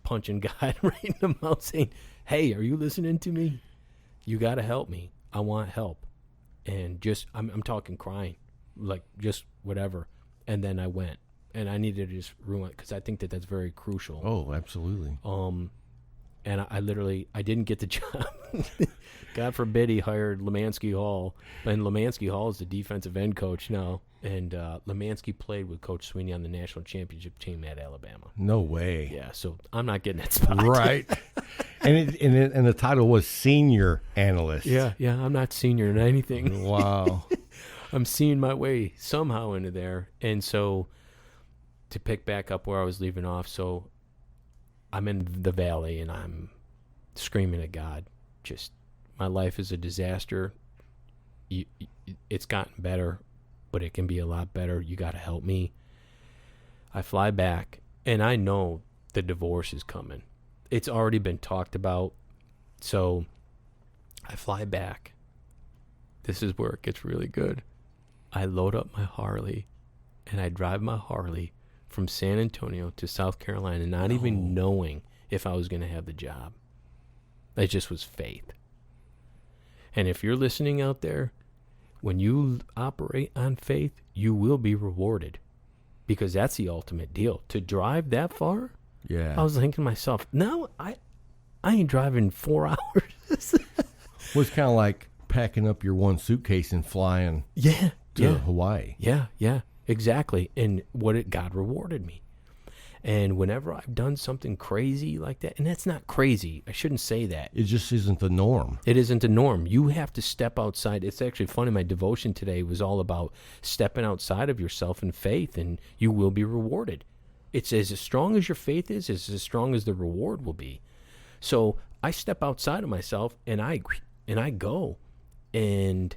punching God right in the mouth saying, hey, are you listening to me? You got to help me. I want help. And just, I'm talking crying. Like just whatever. And then I went. And I needed to just ruin it because I think that's very crucial. Oh, absolutely. And I didn't get the job. God forbid he hired Lemansky Hall. And Lemansky Hall is the defensive end coach now. And Lemansky played with Coach Sweeney on the national championship team at Alabama. No way. Yeah, so I'm not getting that spot. Right. and the title was senior analyst. Yeah, I'm not senior in anything. Wow. I'm seeing my way somehow into there. And so to pick back up where I was leaving off, so I'm in the valley and I'm screaming at God. Just, my life is a disaster. It's gotten better, but it can be a lot better. You got to help me. I fly back, and I know the divorce is coming. It's already been talked about. So I fly back. This is where it gets really good. I load up my Harley, and I drive my Harley from San Antonio to South Carolina, not even knowing if I was going to have the job. It just was faith. And if you're listening out there, when you operate on faith, you will be rewarded, because that's the ultimate deal. To drive that far, Yeah. I was thinking to myself, no, I ain't driving 4 hours. Well, it's kind of like packing up your one suitcase and flying to Hawaii. Yeah, exactly. And God rewarded me. And whenever I've done something crazy like that, and that's not crazy, I shouldn't say that. It just isn't the norm. It isn't the norm. You have to step outside. It's actually funny. My devotion today was all about stepping outside of yourself in faith, and you will be rewarded. It's as strong as your faith is as strong as the reward will be. So I step outside of myself, and I go, and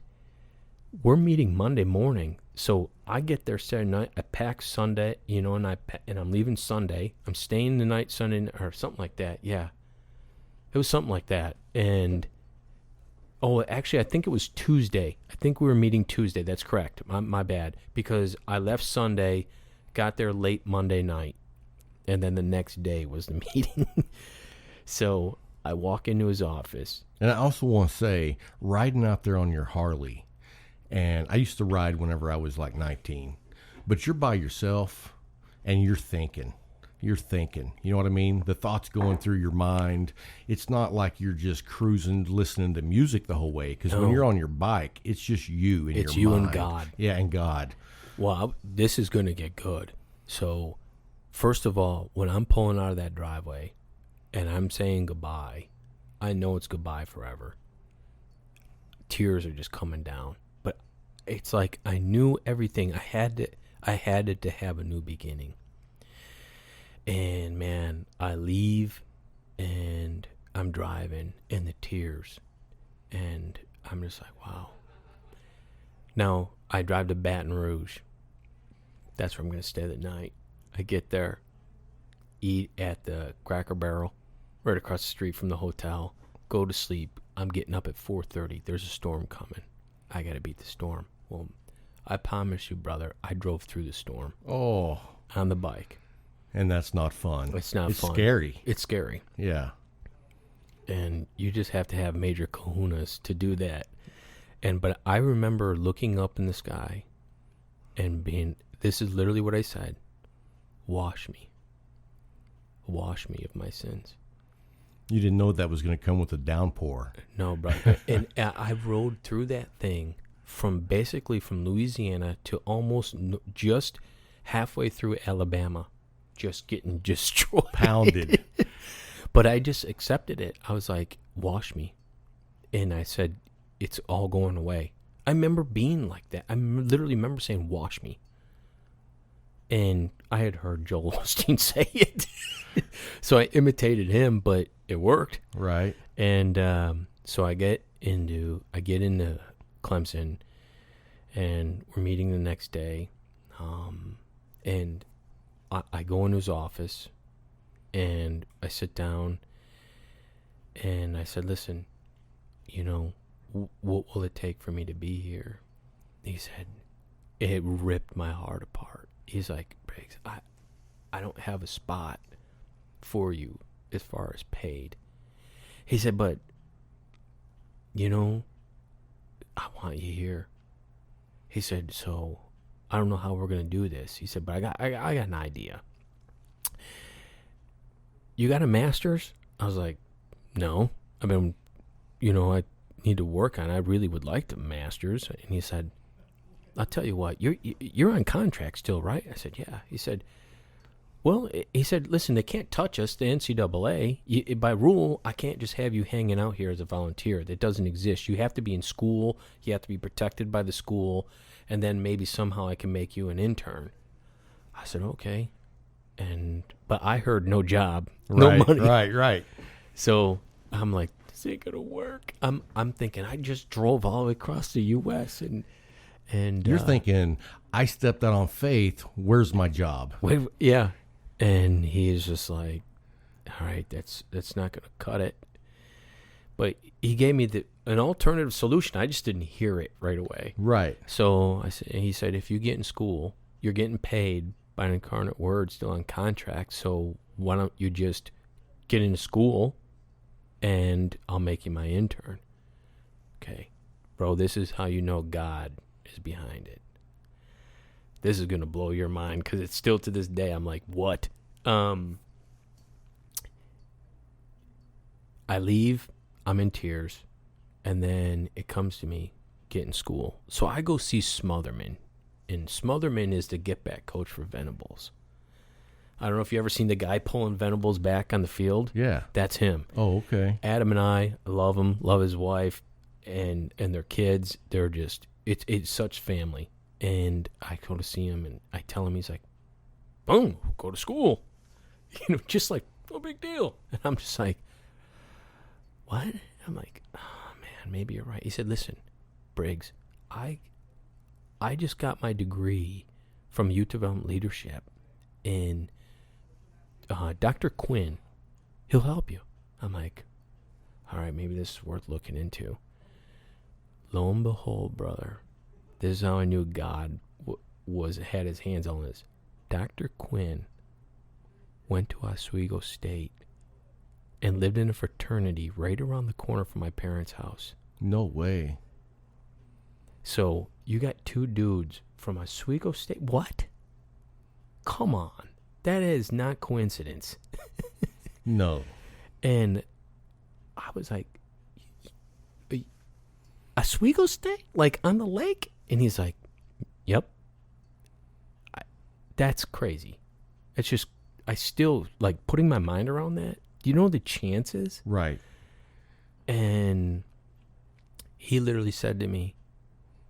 we're meeting Monday morning. So I get there Saturday night. I pack Sunday, and I'm leaving Sunday. I'm staying the night Sunday or something like that. Yeah, it was something like that. And actually, I think it was Tuesday. I think we were meeting Tuesday. That's correct. My bad, because I left Sunday, got there late Monday night, and then the next day was the meeting. So I walk into his office. And I also want to say, riding out there on your Harley, and I used to ride whenever I was like 19, but you're by yourself and you're thinking, you know what I mean? The thoughts going through your mind. It's not like you're just cruising, listening to music the whole way. Because when you're on your bike, it's just you and it's your you mind. and God. Yeah, and God. Well, this is going to get good. So, first of all, when I'm pulling out of that driveway and I'm saying goodbye, I know it's goodbye forever. Tears are just coming down. But it's like I knew everything. I had to have a new beginning. And man, I leave and I'm driving and the tears. And I'm just like, wow. Now, I drive to Baton Rouge. That's where I'm going to stay the night. I get there, eat at the Cracker Barrel, right across the street from the hotel, go to sleep. I'm getting up at 4:30. There's a storm coming. I got to beat the storm. Well, I promise you, brother, I drove through the storm. Oh. On the bike. And that's not fun. It's not fun. It's scary. It's scary. Yeah. And you just have to have major kahunas to do that. But I remember looking up in the sky and this is literally what I said. Wash me. Wash me of my sins. You didn't know that was going to come with a downpour. No, brother. And I rode through that thing from Louisiana to almost just halfway through Alabama, just getting destroyed. Pounded. But I just accepted it. I was like, wash me. And I said, it's all going away. I remember being like that. I literally remember saying, wash me. And I had heard Joel Osteen say it. So I imitated him, but it worked. Right. And so I get into Clemson, and we're meeting the next day. And I go into his office, and I sit down, and I said, listen, what will it take for me to be here? He said, it ripped my heart apart. He's like, Briggs, I don't have a spot for you as far as paid. He said, but, I want you here. He said, so I don't know how we're going to do this. He said, but I got an idea. You got a master's? I was like, no. I mean, I need to work on it. I really would like the master's. And he said, I'll tell you what, you're on contract still, right? I said, yeah. He said, listen, they can't touch us, the NCAA. By rule, I can't just have you hanging out here as a volunteer. That doesn't exist. You have to be in school. You have to be protected by the school. And then maybe somehow I can make you an intern. I said, okay. But I heard no job, no money. Right. So I'm like, this ain't gonna work. I'm thinking I just drove all the way across the U.S. and You're thinking, I stepped out on faith. Where's my job? Yeah, and he's just like, all right, that's not gonna cut it. But he gave me an alternative solution. I just didn't hear it right away. Right. So he said, if you get in school, you're getting paid by an Incarnate Word, still on contract. So why don't you just get into school, and I'll make you my intern. Okay, bro, this is how you know God is behind it. This is gonna blow your mind, because it's still to this day. I'm like, what? I leave. I'm in tears, and then it comes to me, get in school. So I go see Smotherman, and Smotherman is the get-back coach for Venables. I don't know if you ever seen the guy pulling Venables back on the field. Yeah. That's him. Oh, okay. Adam and I love him, love his wife, and their kids. They're just, it's such family. And I go to see him, and I tell him, he's like, boom, go to school. Just like, no big deal. And I'm just like, what? I'm like, oh, man, maybe you're right. He said, listen, Briggs, I just got my degree from Youth Development Leadership, and Dr. Quinn, he'll help you. I'm like, all right, maybe this is worth looking into. Lo and behold, brother, this is how I knew God had his hands on this. Dr. Quinn went to Oswego State and lived in a fraternity right around the corner from my parents' house. No way. So you got two dudes from Oswego State. What? Come on. That is not coincidence. No. And I was like, Oswego State? Like on the lake? And he's like, yep. That's crazy. It's just, I still, like, putting my mind around that. Do you know the chances? Right. And he literally said to me,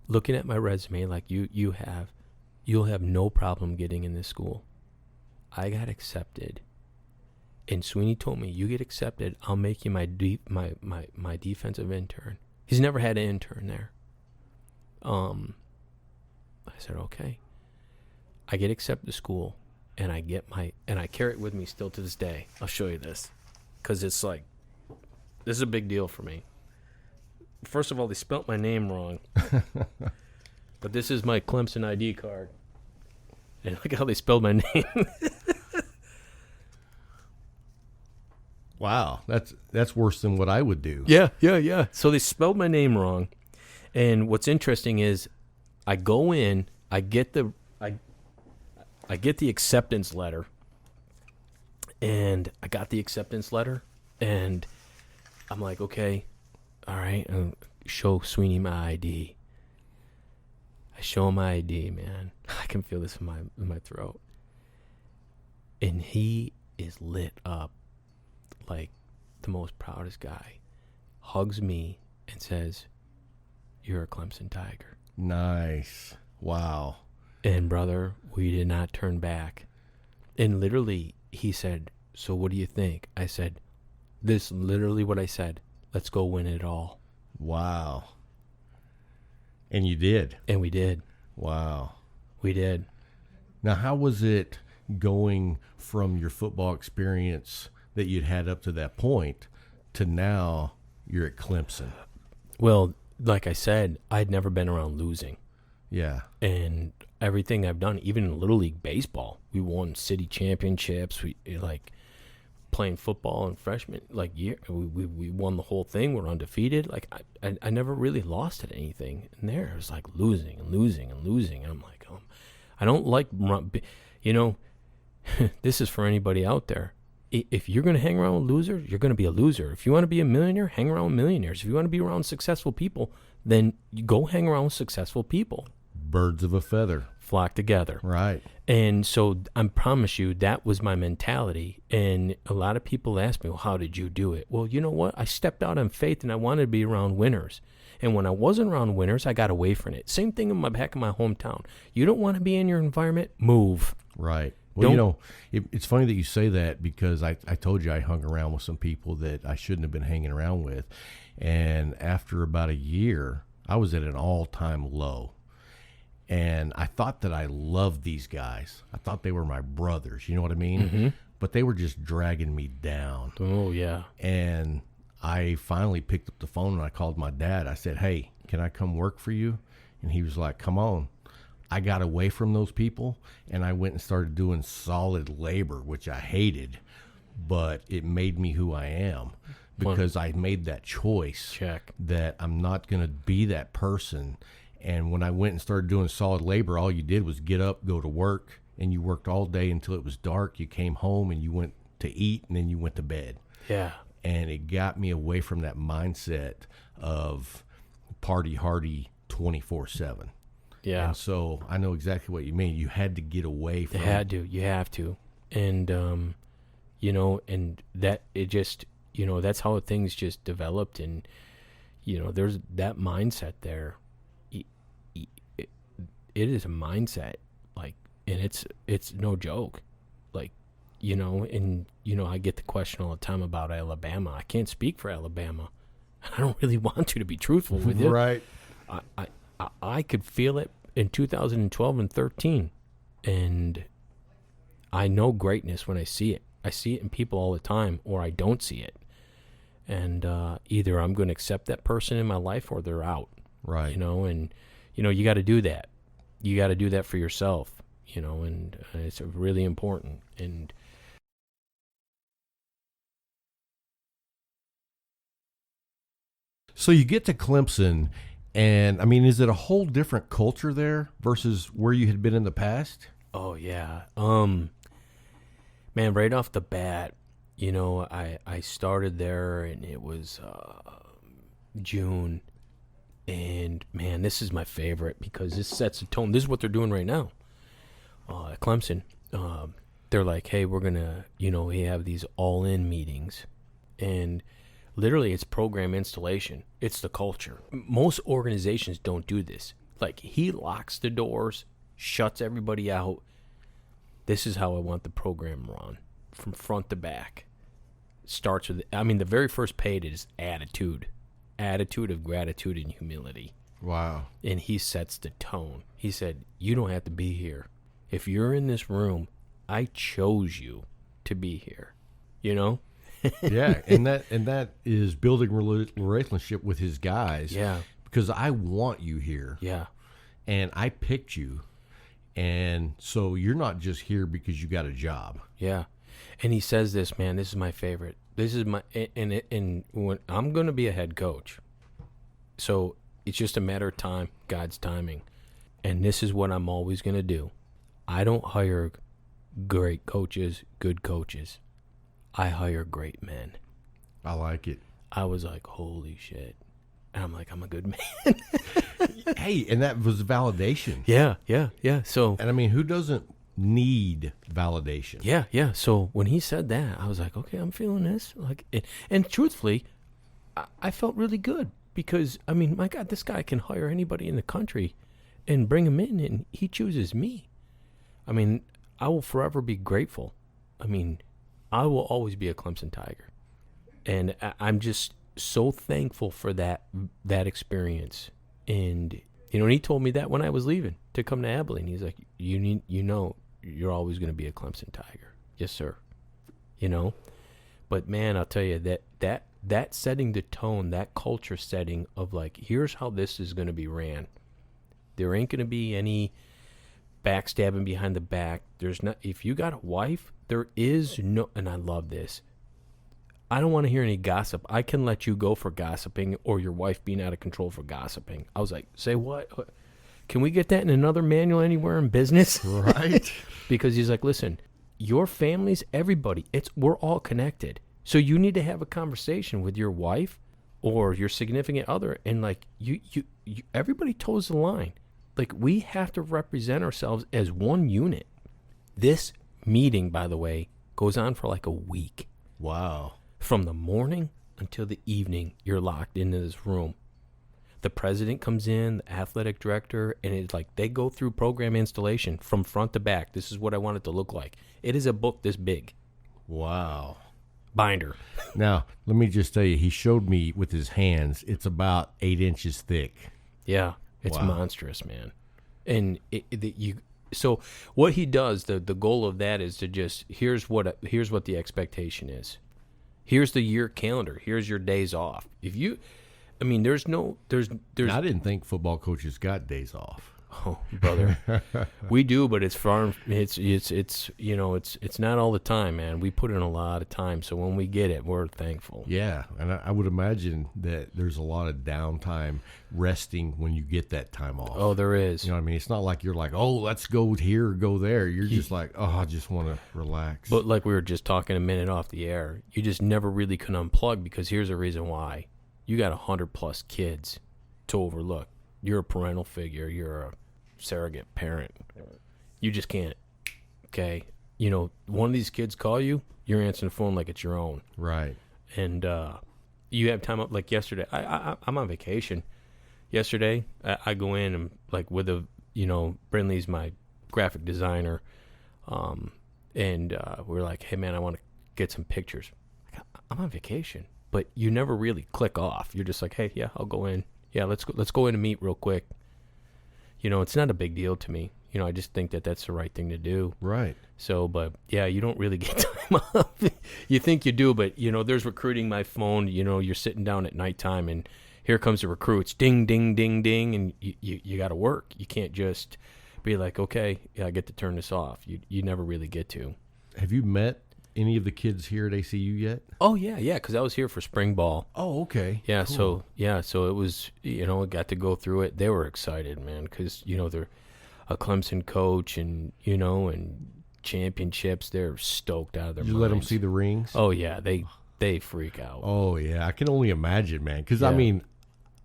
looking at my resume like you'll have no problem getting in this school. I got accepted. And Sweeney told me, you get accepted, I'll make you my defensive intern. He's never had an intern there. I said, okay. I get accepted to school, and I carry it with me still to this day. I'll show you this, because it's like, this is a big deal for me. First of all, they spelt my name wrong. But this is my Clemson ID card. And look how they spelled my name. Wow, that's worse than what I would do. Yeah. So they spelled my name wrong. And what's interesting is I go in, I get the acceptance letter. And I got the acceptance letter, and I'm like, okay, all right, show Sweeney my ID. I show him my ID, man. I can feel this in my throat. And he is lit up like the most proudest guy. Hugs me and says, you're a Clemson Tiger. Nice. Wow. And brother, we did not turn back. And literally, he said, so what do you think? I said, this literally what I said. Let's go win it all. Wow. And you did. And we did. Wow. We did. Now, how was it going from your football experience that you'd had up to that point to now you're at Clemson? Well, like I said, I'd never been around losing. Yeah. And everything I've done, even in Little League Baseball, we won city championships. We like playing football and freshman we won the whole thing. We're undefeated. Like I never really lost at anything. And there it was like losing. And I'm like, I don't like, this is for anybody out there. If you're going to hang around with losers, you're going to be a loser. If you want to be a millionaire, hang around with millionaires. If you want to be around successful people, then you go hang around with successful people. Birds of a feather flock together. Right. And so I promise you that was my mentality. And a lot of people ask me, well, how did you do it? Well, you know what? I stepped out on faith, and I wanted to be around winners. And when I wasn't around winners, I got away from it. Same thing in back in my hometown. You don't want to be in your environment? Move. Right. Well, you know, it's funny that you say that because I told you I hung around with some people that I shouldn't have been hanging around with. And after about a year, I was at an all-time low. And I thought that I loved these guys. I thought they were my brothers. You know what I mean? Mm-hmm. But they were just dragging me down. Oh, yeah. And I finally picked up the phone and I called my dad. I said, hey, can I come work for you? And he was like, come on. I got away from those people and I went and started doing solid labor, which I hated, but it made me who I am because I made that choice that I'm not going to be that person. And when I went and started doing solid labor, all you did was get up, go to work, and you worked all day until it was dark. You came home and you went to eat and then you went to bed. Yeah. And it got me away from that mindset of party hardy 24/7. Yeah. And so I know exactly what you mean. You had to get away from it. You have to. And, you know, and that it just, you know, that's how things just developed. And, you know, there's that mindset there. It is a mindset, like, and it's no joke. Like, you know, and, you know, I get the question all the time about Alabama. I can't speak for Alabama. I don't really want to be truthful with you. Right. I could feel it in 2012 and 13, and I know greatness when I see it. I see it in people all the time, or I don't see it. And either I'm going to accept that person in my life or they're out. Right. You know, and, you know, you got to do that. You got to do that for yourself, you know, and it's really important. And so you get to Clemson, and, I mean, is it a whole different culture there versus where you had been in the past? oh yeah, man, right off the bat, you know, I started there and it was June, and man, this is my favorite because this sets the tone. This is what they're doing right now at Clemson. They're like, hey, we're gonna, you know, we have these all-in meetings, and literally it's program installation. It's the culture. Most organizations don't do this. Like, he locks the doors, shuts everybody out. This is how I want the program run from front to back. Starts with, I mean, the very first page is attitude of gratitude and humility. Wow. And he sets the tone. He said, you don't have to be here. If you're in this room, I chose you to be here, you know? Yeah, and that is building relationship with his guys. Yeah. Because I want you here. Yeah. And I picked you. And so you're not just here because you got a job. Yeah. And he says this, man, this is my favorite. This is my, and when I'm going to be a head coach. So it's just a matter of time, God's timing. And this is what I'm always going to do. I don't hire great coaches, good coaches. I hire great men. I like it. I was like, holy shit. And I'm like, I'm a good man. Hey, and that was validation. Yeah. So, And I mean, who doesn't need validation? yeah. So when he said that, I was like, okay, I'm feeling this. Like, and truthfully, I felt really good because, I mean, my God, this guy can hire anybody in the country and bring him in, and he chooses me. I mean, I will forever be grateful. I mean, I will always be a Clemson Tiger. And I'm just so thankful for that experience. And, you know, and he told me that when I was leaving to come to Abilene. He's like, you're always going to be a Clemson Tiger. Yes, sir. You know? But, man, I'll tell you, that setting the tone, that culture setting of, like, here's how this is going to be ran. There ain't going to be any backstabbing behind the back. There's not. If you got a wife, there is no, and I love this, I don't want to hear any gossip. I can let you go for gossiping or your wife being out of control for gossiping. I was like, say what? Can we get that in another manual anywhere in business? Right. Because he's like, listen, your families, everybody, we're all connected. So you need to have a conversation with your wife or your significant other, and like you everybody toes the line. Like, we have to represent ourselves as one unit. This meeting, by the way, goes on for like a week. Wow. From the morning until the evening, you're locked into this room. the president comes in, the athletic director, and it's like they go through program installation from front to back. This is what I want it to look like. It is a book this big. Wow. Binder. Now, let me just tell you, he showed me with his hands. It's about 8 inches thick. Yeah, it's Wow. monstrous, man. And so what he does, the goal of that is to just here's what the expectation is. Here's the year calendar. Here's your days off. There's Now, I didn't think football coaches got days off. Oh, brother, we do, but it's far. It's not all the time, man. We put in a lot of time, so when we get it, we're thankful. Yeah, and I would imagine that there's a lot of downtime resting when you get that time off. Oh, there is. You know what I mean? It's not like you're like, oh, let's go here or go there. You're just like, oh, I just want to relax. But like we were just talking a minute off the air, you just never really can unplug because here's a reason why. You got 100+ kids to overlook. You're a parental figure. You're a surrogate parent. You just can't. Okay? One of these kids call you, you're answering the phone like it's your own. Right. And you have time up. Like yesterday, I'm on vacation. Yesterday, I go in and like with Brinley's my graphic designer, and we're like, hey man, I want to get some pictures. I'm on vacation, but you never really click off. You're just like, hey, yeah, I'll go in. Yeah, let's go in and meet real quick. It's not a big deal to me. I just think that that's the right thing to do. Right. So, but yeah, you don't really get time off. You think you do, but there's recruiting my phone. You're sitting down at nighttime and here comes the recruits, ding, ding, ding, ding, and you got to work. You can't just be like, okay, yeah, I get to turn this off. You never really get to. Have you met any of the kids here at ACU yet? Oh yeah, because I was here for spring ball. Oh, okay. Yeah, Cool. so it was, I got to go through it. They were excited, man, because they're a Clemson coach, and and championships. They're stoked out of their Did you minds. let them see the rings? Oh yeah, they freak out. Oh, yeah. I can only imagine, man. Because, Yeah. I mean,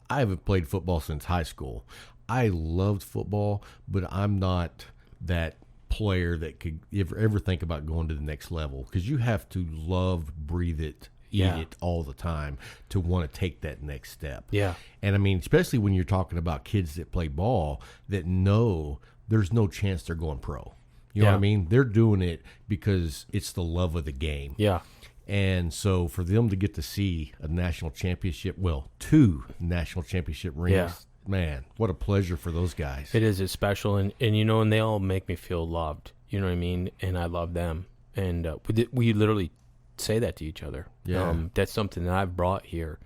I haven't played football since high school. I loved football, but I'm not that player that could ever think about going to the next level, because you have to love, breathe it, eat Yeah. it all the time to want to take that next step. Yeah. And, I mean, especially when you're talking about kids that play ball that know there's no chance they're going pro. You know Yeah. what I mean? They're doing it because it's the love of the game. Yeah. And so for them to get to see a national championship, well, 2 national championship rings, Yeah. man, what a pleasure for those guys. It is. It's special, and and they all make me feel loved. You know what I mean? And I love them, and we literally say that to each other. Yeah. That's something that I've brought here,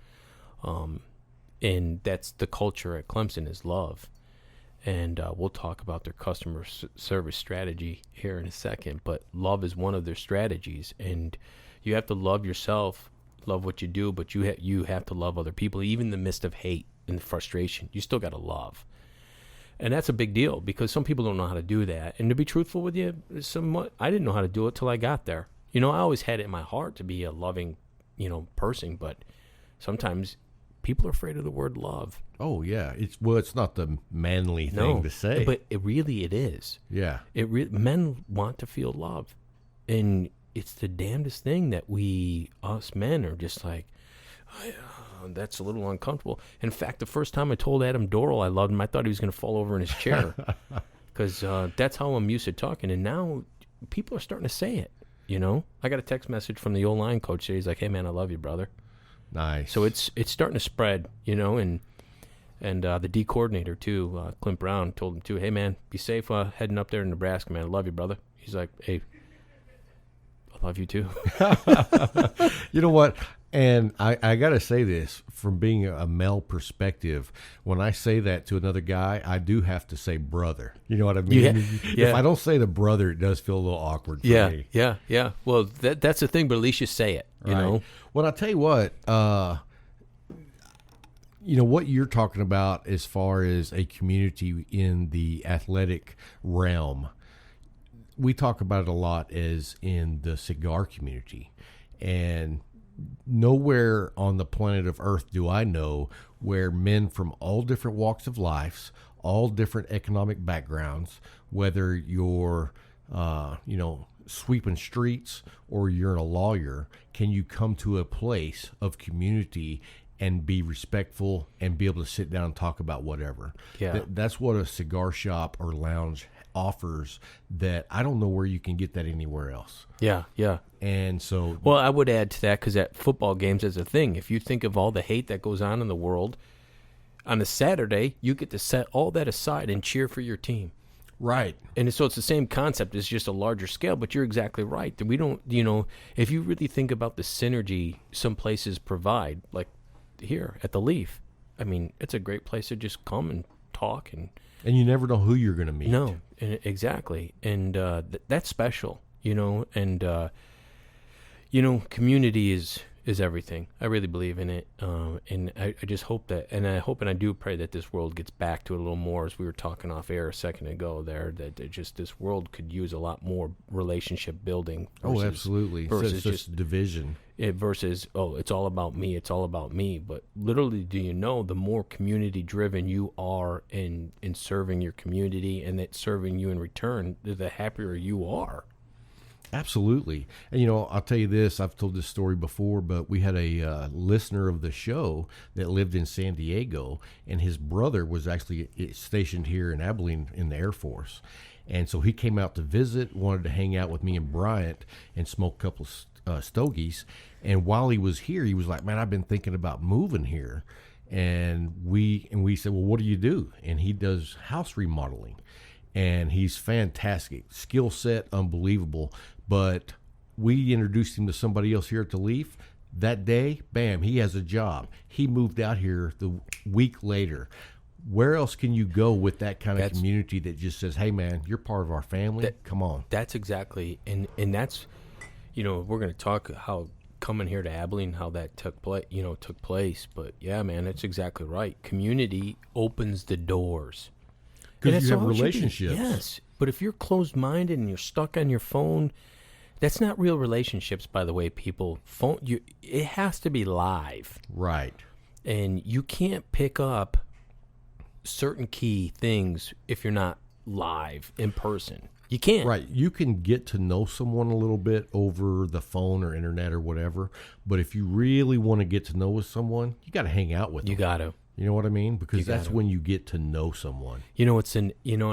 and that's the culture at Clemson is love. And we'll talk about their customer service strategy here in a second, but love is one of their strategies, and you have to love yourself, love what you do, but you have to love other people, even in the midst of hate and frustration. You still got to love. And that's a big deal, because some people don't know how to do that. And to be truthful with you, somewhat, I didn't know how to do it till I got there. I always had it in my heart to be a loving, person, but sometimes people are afraid of the word love. Oh, yeah. It's not the manly thing to say. But it is. yeah. Men want to feel love. And it's the damnedest thing that us men are just like, that's a little uncomfortable. In fact, the first time I told Adam Dorrell I loved him, I thought he was going to fall over in his chair, because that's how I'm used to talking. And now people are starting to say it. I got a text message from the O-line coach. He's like, "Hey man, I love you, brother." Nice. So it's starting to spread. And the D coordinator too, Clint Brown, told him too, "Hey man, be safe heading up there in Nebraska, man. I love you, brother." He's like, "Hey, I love you too." You know what? And I got to say this, from being a male perspective, when I say that to another guy, I do have to say brother. You know what I mean? Yeah. If I don't say the brother, it does feel a little awkward for me. Yeah. Well, that's the thing, but at least you say it, you know? Well, I'll tell you what, what you're talking about as far as a community in the athletic realm, we talk about it a lot as in the cigar community. And nowhere on the planet of Earth do I know where men from all different walks of life, all different economic backgrounds, whether you're, sweeping streets or you're a lawyer, can you come to a place of community and be respectful and be able to sit down and talk about whatever. Yeah. That's what a cigar shop or lounge offers that I don't know where you can get that anywhere else. Yeah, yeah. And so, Well, I would add to that, because at football games is a thing. If you think of all the hate that goes on in the world, on a Saturday, you get to set all that aside and cheer for your team. right. And so it's the same concept. It's just a larger scale, but you're exactly right. We don't, if you really think about the synergy some places provide, like here at the Leaf, I mean, it's a great place to just come and talk. And And you never know who you're going to meet. no, exactly. And that's special, and, community is everything. I really believe in it. And I just hope that, and I hope and I do pray that this world gets back to it a little more, as we were talking off air a second ago there, that just this world could use a lot more relationship building. Oh, absolutely. Versus It's just division. Versus, it's all about me. It's all about me. But literally, do you know, the more community driven you are in serving your community and it serving you in return, the happier you are. Absolutely. And, I'll tell you this, I've told this story before, but we had a listener of the show that lived in San Diego, and his brother was actually stationed here in Abilene in the Air Force. And so he came out to visit, wanted to hang out with me and Bryant and smoke a couple stogies. And while he was here, he was like, man, I've been thinking about moving here. And we said, well, what do you do? And he does house remodeling. And he's fantastic. Skill set, unbelievable. But we introduced him to somebody else here at the Leaf. That day, bam, he has a job. He moved out here the week later. Where else can you go with that kind of community that just says, hey, man, you're part of our family? Come on. That's exactly. And that's, we're going to talk how coming here to Abilene, how that took place. But, yeah, man, that's exactly right. Community opens the doors. Because you have relationships. Yes, but if you're closed-minded and you're stuck on your phone, that's not real relationships, by the way, people. It has to be live. Right. And you can't pick up certain key things if you're not live in person. You can't. Right. You can get to know someone a little bit over the phone or internet or whatever, but if you really want to get to know with someone, you got to hang out with them. You got to. You know what I mean? Because that's when you get to know someone. And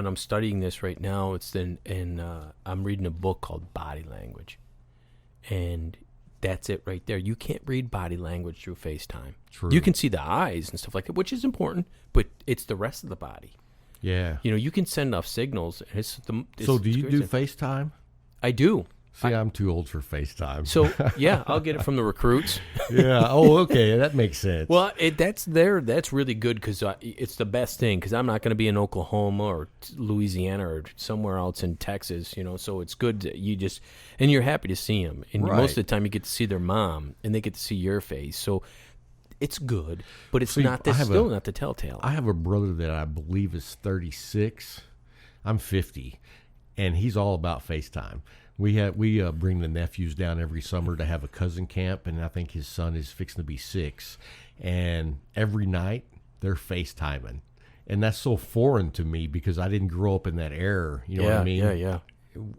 I'm studying this right now. I'm reading a book called Body Language. And that's it right there. You can't read body language through FaceTime. True. You can see the eyes and stuff like that, which is important, but it's the rest of the body. Yeah. You can send off signals. So do you do FaceTime? I do. See, I'm too old for FaceTime. So, yeah, I'll get it from the recruits. Yeah. Oh, okay. That makes sense. Well, that's really good because it's the best thing, because I'm not going to be in Oklahoma or Louisiana or somewhere else in Texas, so it's good that and you're happy to see them. And Right. most of the time you get to see their mom and they get to see your face. So it's good, but it's not the telltale. I have a brother that I believe is 36. I'm 50, and he's all about FaceTime. We bring the nephews down every summer to have a cousin camp, and I think his son is fixing to be 6. And every night they're FaceTiming, and that's so foreign to me because I didn't grow up in that era. You know what I mean? Yeah.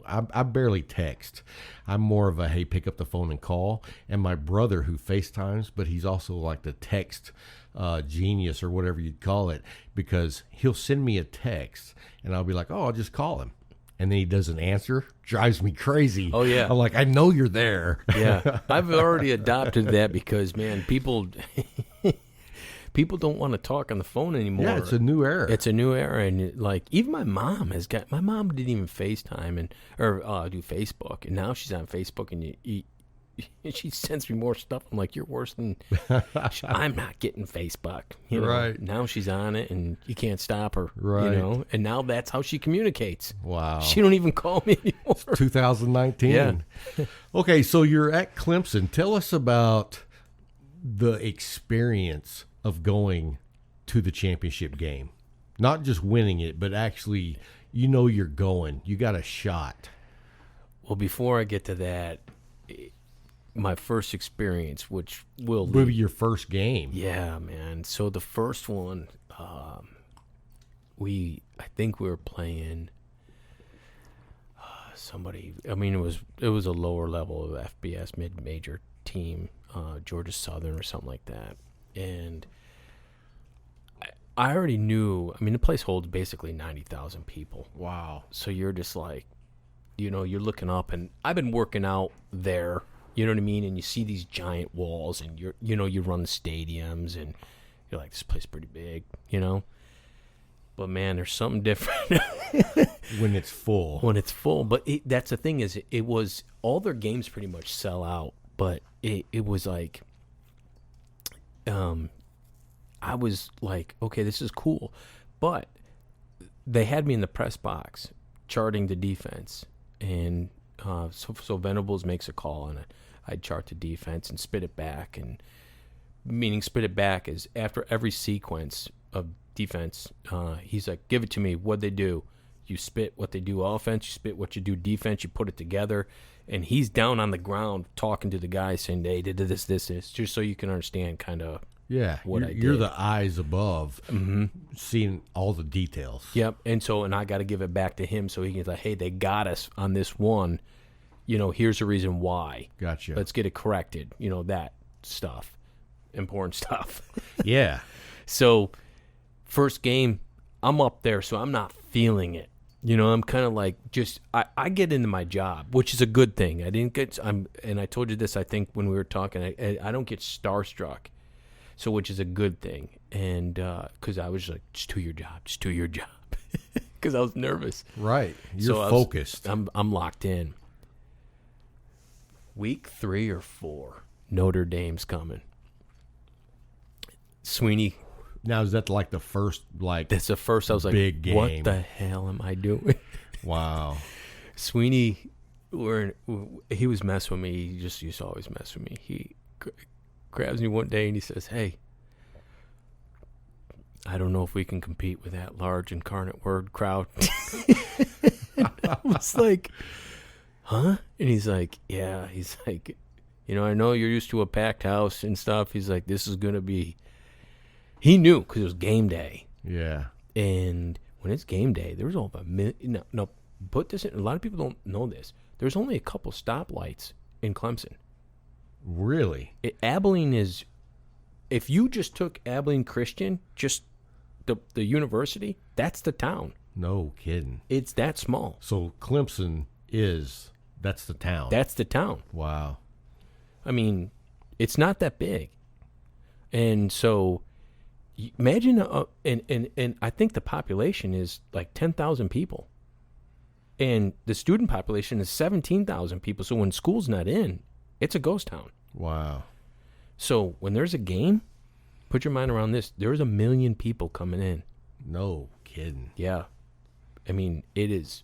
I barely text. I'm more of a, hey, pick up the phone and call. And my brother, who FaceTimes, but he's also like the text genius or whatever you'd call it, because he'll send me a text and I'll be like, oh, I'll just call him. And then he doesn't answer. Drives me crazy. Oh, yeah. I'm like, I know you're there. Yeah. I've already adopted that because, man, people don't want to talk on the phone anymore. Yeah, it's a new era. It's a new era, and even my mom didn't even FaceTime or do Facebook, and now she's on Facebook, and she sends me more stuff. I'm like, you're worse than I'm not getting Facebook. Right. Now she's on it, and you can't stop her. Right. And now that's how she communicates. Wow. She don't even call me anymore. 2019. Yeah. Okay, so you're at Clemson. Tell us about the experience of going to the championship game. Not just winning it, but actually, you're going. You got a shot. Well, before I get to that, my first experience, which will Maybe your first game. Yeah, man. So the first one, I think we were playing somebody. I mean, it was a lower level of FBS mid-major team, Georgia Southern or something like that. And I already knew. I mean, the place holds basically 90,000 people. Wow. So you're just like, you know, you're looking up, and I've been working out there. You know what I mean? And you see these giant walls, and you run the stadiums, and you're like, this place is pretty big, you know? But, man, there's something different. When it's full. When it's full. But that's the thing is, it was, all their games pretty much sell out. But it was like, I was like, okay, this is cool. But they had me in the press box charting the defense. And so Venables makes a call, and I'd chart the defense and spit it back. And meaning spit it back is after every sequence of defense, he's like, give it to me. What'd they do? You spit what they do offense, you spit what you do defense, you put it together. And he's down on the ground talking to the guys saying, hey, they did this, just so you can understand kind of what I did. You're the eyes above, seeing all the details. Yep. And I got to give it back to him so he can like, hey, they got us on this one. You know, here's the reason why. Gotcha. Let's get it corrected. You know, that stuff. Important stuff. Yeah. So, first game, I'm up there, so I'm not feeling it. You know, I'm kind of like I get into my job, which is a good thing. And I told you this, I think, when we were talking, I don't get starstruck. So, which is a good thing. And because I was like, just do your job. Because I was nervous. Right. You're focused. I'm locked in. Week 3 or 4, Notre Dame's coming. Sweeney. Now, is that like the first, like, that's the first, I was like, big game. What the hell am I doing? Wow. Sweeney, he was messing with me. He just used to always mess with me. He grabs me one day and he says, hey, I don't know if we can compete with that large incarnate word crowd. I was like, huh? And he's like, yeah. He's like, you know, I know you're used to a packed house and stuff. He's like, this is going to be. He knew because it was game day. Yeah. And when it's game day, there's over a million. No, put this in. A lot of people don't know this. There's only a couple stoplights in Clemson. Really? Abilene is, if you just took Abilene Christian, just the university, that's the town. No kidding. It's that small. So Clemson that's the town. That's the town. Wow. I mean, it's not that big. And so imagine, and I think the population is like 10,000 people. And the student population is 17,000 people. So when school's not in, it's a ghost town. Wow. So when there's a game, put your mind around this. There's 1 million people coming in. No kidding. Yeah. I mean, it is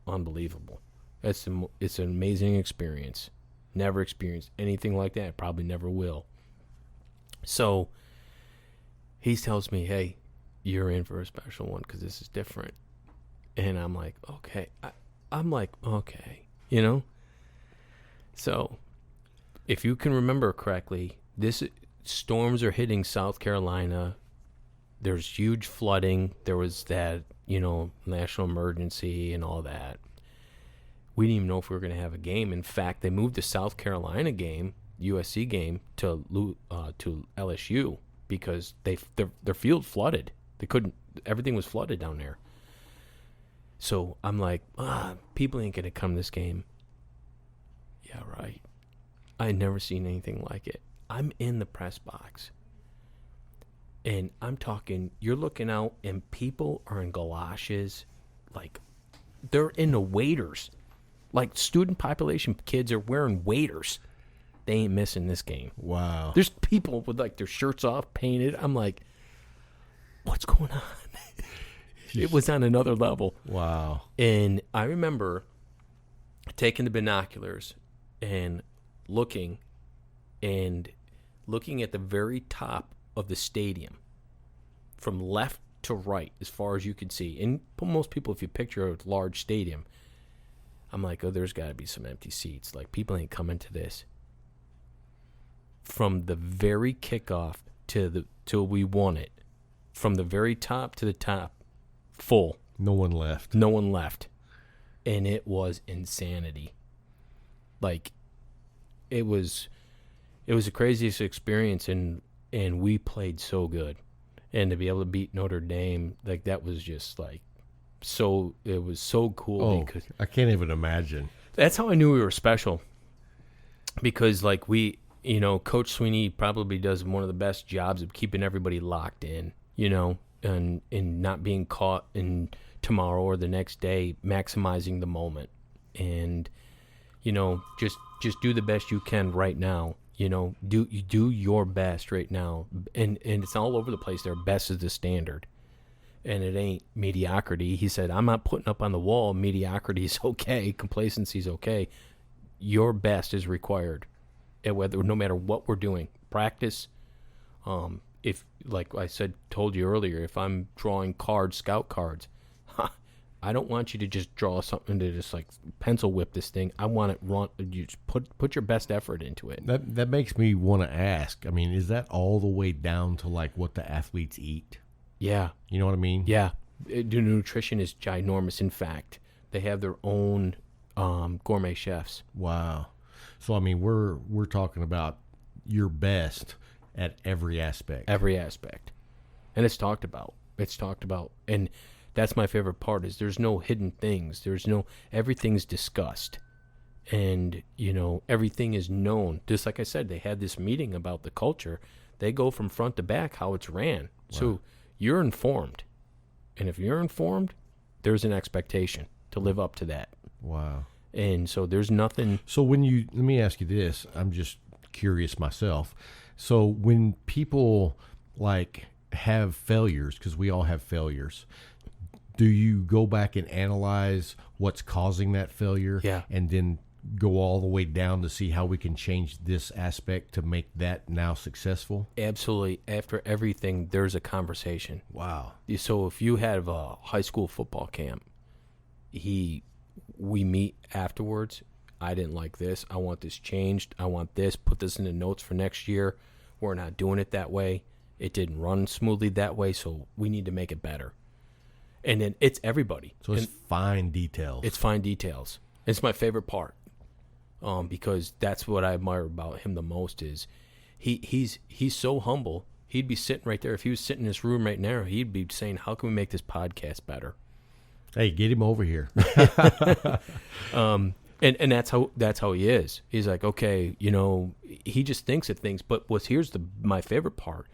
unbelievable. It's an amazing experience. Never experienced anything like that. Probably never will. So he tells me, hey, you're in for a special one because this is different. And I'm like, okay. I'm like, okay. You know? So if you can remember correctly, storms are hitting South Carolina. There's huge flooding. There was that, you know, national emergency and all that. We didn't even know if we were going to have a game. In fact, they moved the South Carolina game, USC game, to LSU because their field flooded. They couldn't. Everything was flooded down there. So I'm like, people ain't going to come to this game. Yeah, right. I had never seen anything like it. I'm in the press box. And I'm talking, you're looking out, and people are in galoshes. Like, they're in the waders. Like, student population kids are wearing waders. They ain't missing this game. Wow. There's people with, like, their shirts off, painted. I'm like, what's going on? It was on another level. Wow. And I remember taking the binoculars and looking at the very top of the stadium from left to right as far as you could see. And most people, if you picture a large stadium, I'm like, oh, there's got to be some empty seats. Like, people ain't coming to this. From the very kickoff till we won it, from the very top to the top, full. No one left. No one left. And it was insanity. Like, it was the craziest experience. And and we played so good. And to be able to beat Notre Dame, like, that was just like it was so cool. Because I can't even imagine. That's how I knew we were special. Because, like, Coach Sweeney probably does one of the best jobs of keeping everybody locked in, and not being caught in tomorrow or the next day, maximizing the moment. And, just do the best you can right now. Do your best right now. And it's all over the place there. Best is the standard. And it ain't mediocrity. He said, I'm not putting up on the wall. Mediocrity is okay. Complacency is okay. Your best is required. No matter what we're doing. Practice. If, like I told you earlier, if I'm drawing cards, scout cards, I don't want you to just draw something to just like pencil whip this thing. I want it run. You just put your best effort into it. That makes me want to ask. I mean, is that all the way down to like what the athletes eat? Yeah. You know what I mean? Yeah. The nutrition is ginormous. In fact, they have their own gourmet chefs. Wow. So I mean, we're talking about your best at every aspect. Every aspect, and it's talked about. And that's my favorite part. Is there's no hidden things. Everything's discussed, and everything is known. Just like I said, they had this meeting about the culture. They go from front to back how it's ran. Wow. So you're informed, and if you're informed, there's an expectation to live up to that. Wow. And so there's nothing. So let me ask you this. I'm just curious myself. So when people like have failures, because we all have failures, do you go back and analyze what's causing that failure? Yeah. And then go all the way down to see how we can change this aspect to make that now successful? Absolutely. After everything, there's a conversation. Wow. So if you have a high school football camp, we meet afterwards. I didn't like this. I want this changed. I want this. Put this in the notes for next year. We're not doing it that way. It didn't run smoothly that way, so we need to make it better. And then it's everybody. So it's fine details. It's fine details. It's my favorite part, because that's what I admire about him the most. Is he's so humble. He'd be sitting right there. If he was sitting in this room right now, he'd be saying, "How can we make this podcast better?" Hey, get him over here. And that's how he is. He's like, okay, he just thinks of things. But here's my favorite part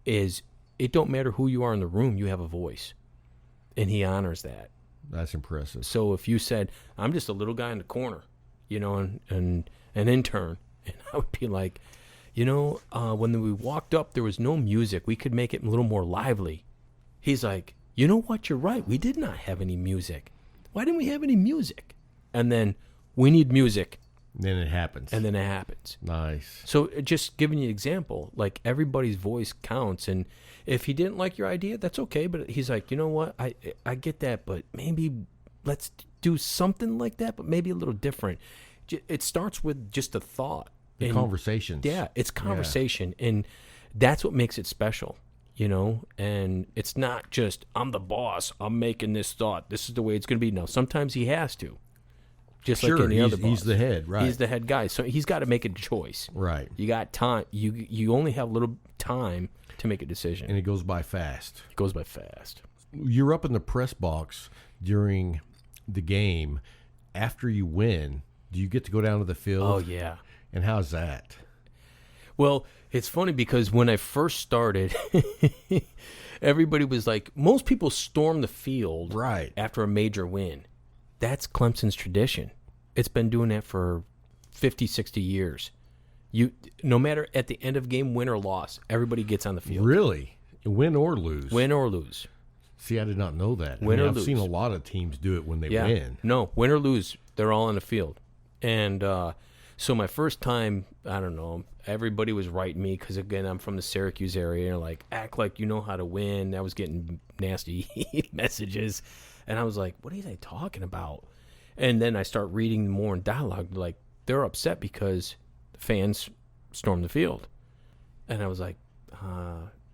is it don't matter who you are in the room, you have a voice, and he honors that. That's impressive. So if you said, I'm just a little guy in the corner, and an intern, and I would be like, when we walked up, there was no music. We could make it a little more lively. He's like, you know what? You're right. We did not have any music. Why didn't we have any music? And then we need music. Then it happens. And then it happens. Nice. So just giving you an example, like everybody's voice counts. And if he didn't like your idea, that's okay. But he's like, you know what? I get that, but maybe let's do something like that, but maybe a little different. It starts with just a thought. The conversations. Yeah, it's conversation. Yeah. And that's what makes it special. And it's not just, I'm the boss, I'm making this thought, this is the way it's going to be. No, sometimes he has to. Just like any other boss. He's the head, right? He's the head guy. So he's got to make a choice. Right. You got time. You only have a little time to make a decision. And it goes by fast. It goes by fast. You're up in the press box during the game. After you win, do you get to go down to the field? Oh, yeah. And how's that? Well, it's funny because when I first started, everybody was like, most people storm the field right after a major win. That's Clemson's tradition. It's been doing that for 50, 60 years. No matter at the end of game, win or loss, everybody gets on the field. Really? Win or lose? Win or lose. See, I did not know that. I've seen a lot of teams do it when they win. No, win or lose, they're all on the field. And so my first time, I don't know, everybody was writing me because, again, I'm from the Syracuse area. Like, act like you know how to win. I was getting nasty messages. And I was like, what are they talking about? And then I start reading more in dialogue. Like, they're upset because fans stormed the field. And I was like,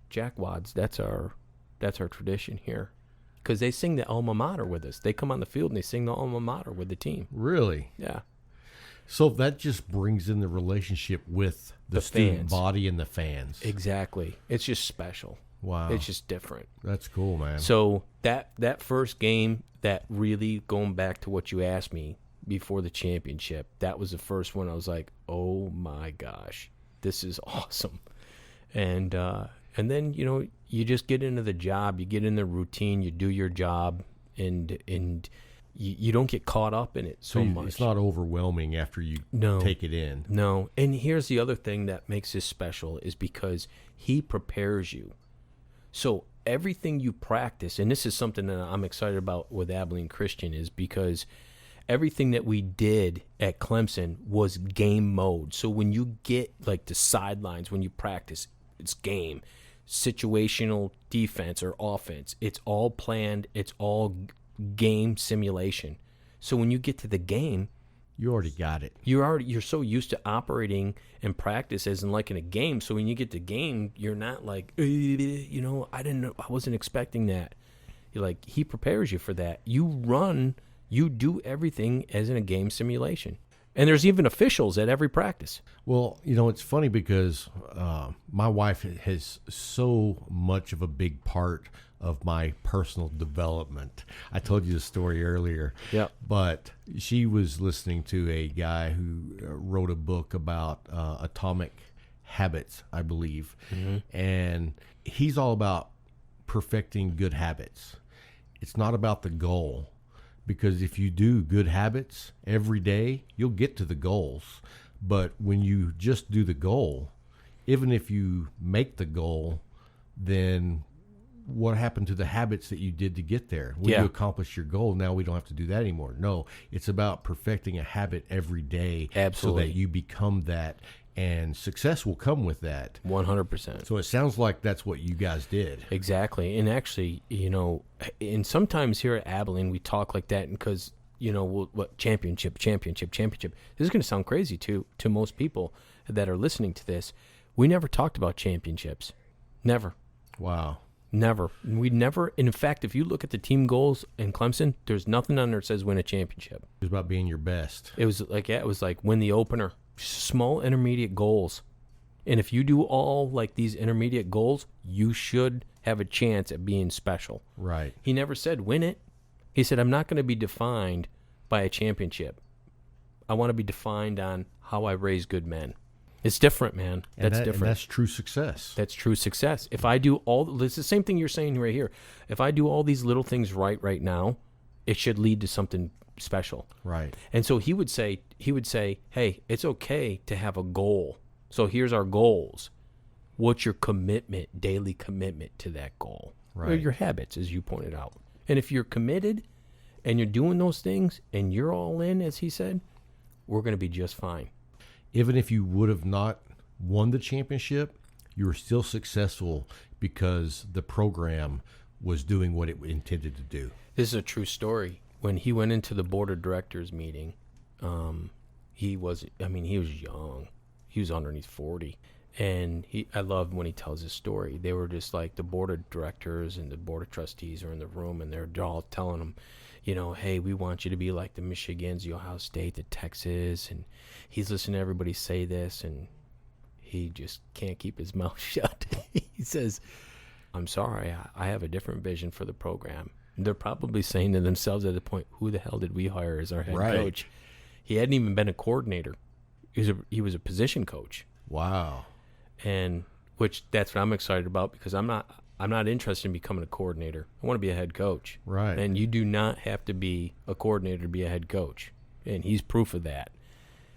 jackwads, that's our tradition here. Because they sing the alma mater with us. They come on the field and they sing the alma mater with the team. Really? Yeah. So that just brings in the relationship with the student fans. body and the fans. Exactly. It's just special. Wow. It's just different. That's cool, man. So that first game, that really, going back to what you asked me before the championship, that was the first one I was like, oh my gosh, this is awesome. And then, you just get into the job, you get in the routine, you do your job, and you don't get caught up in it so much. It's not overwhelming after you take it in. No. And here's the other thing that makes this special is because he prepares you. So everything you practice, and this is something that I'm excited about with Abilene Christian, is because everything that we did at Clemson was game mode. So when you get like the sidelines, when you practice, it's game. Situational defense or offense, it's all planned, it's all game simulation. So when you get to the game, you already got it. You're so used to operating and practice as in like in a game. So when you get to game, you're not like, I didn't know, I wasn't expecting that. You're like, he prepares you for that. You do everything as in a game simulation. And there's even officials at every practice. Well, it's funny because my wife has so much of a big part of my personal development. I told you the story earlier. Yeah. But she was listening to a guy who wrote a book about atomic habits, I believe. Mm-hmm. And he's all about perfecting good habits. It's not about the goal. Because if you do good habits every day, you'll get to the goals. But when you just do the goal, even if you make the goal, then what happened to the habits that you did to get there? When you accomplish your goal, now we don't have to do that anymore. No, it's about perfecting a habit every day. Absolutely. So that you become that, and success will come with that. 100%. So it sounds like that's what you guys did. Exactly. And actually, and sometimes here at Abilene, we talk like that because, what championship. This is going to sound crazy to most people that are listening to this. We never talked about championships. Never. Wow. Never. We never. In fact, if you look at the team goals in Clemson, there's nothing on there that says win a championship. It was about being your best. It was like win the opener. Small intermediate goals. And if you do all like these intermediate goals, you should have a chance at being special. Right. He never said win it. He said, I'm not going to be defined by a championship. I want to be defined on how I raise good men. It's different, man. That's different. And that's true success. That's true success. If I do it's the same thing you're saying right here. If I do all these little things right now, it should lead to something special. Right. And so he would say, hey, it's okay to have a goal. So here's our goals. What's your commitment, daily commitment to that goal? Right. Or your habits, as you pointed out. And if you're committed and you're doing those things and you're all in, as he said, we're going to be just fine. Even if you would have not won the championship, you were still successful because the program was doing what it intended to do. This is a true story. When he went into the board of directors meeting, he was young. He was underneath 40. And I love when he tells his story. They were just like the board of directors and the board of trustees are in the room, and they're all telling him, hey, we want you to be like the Michigans, the Ohio State, the Texas. And he's listening to everybody say this, and he just can't keep his mouth shut. He says, I'm sorry, I have a different vision for the program. And they're probably saying to themselves at the point, who the hell did we hire as our head coach? He hadn't even been a coordinator. He was a position coach. Wow. And that's what I'm excited about, because I'm not interested in becoming a coordinator. I want to be a head coach. Right. And you do not have to be a coordinator to be a head coach. And he's proof of that.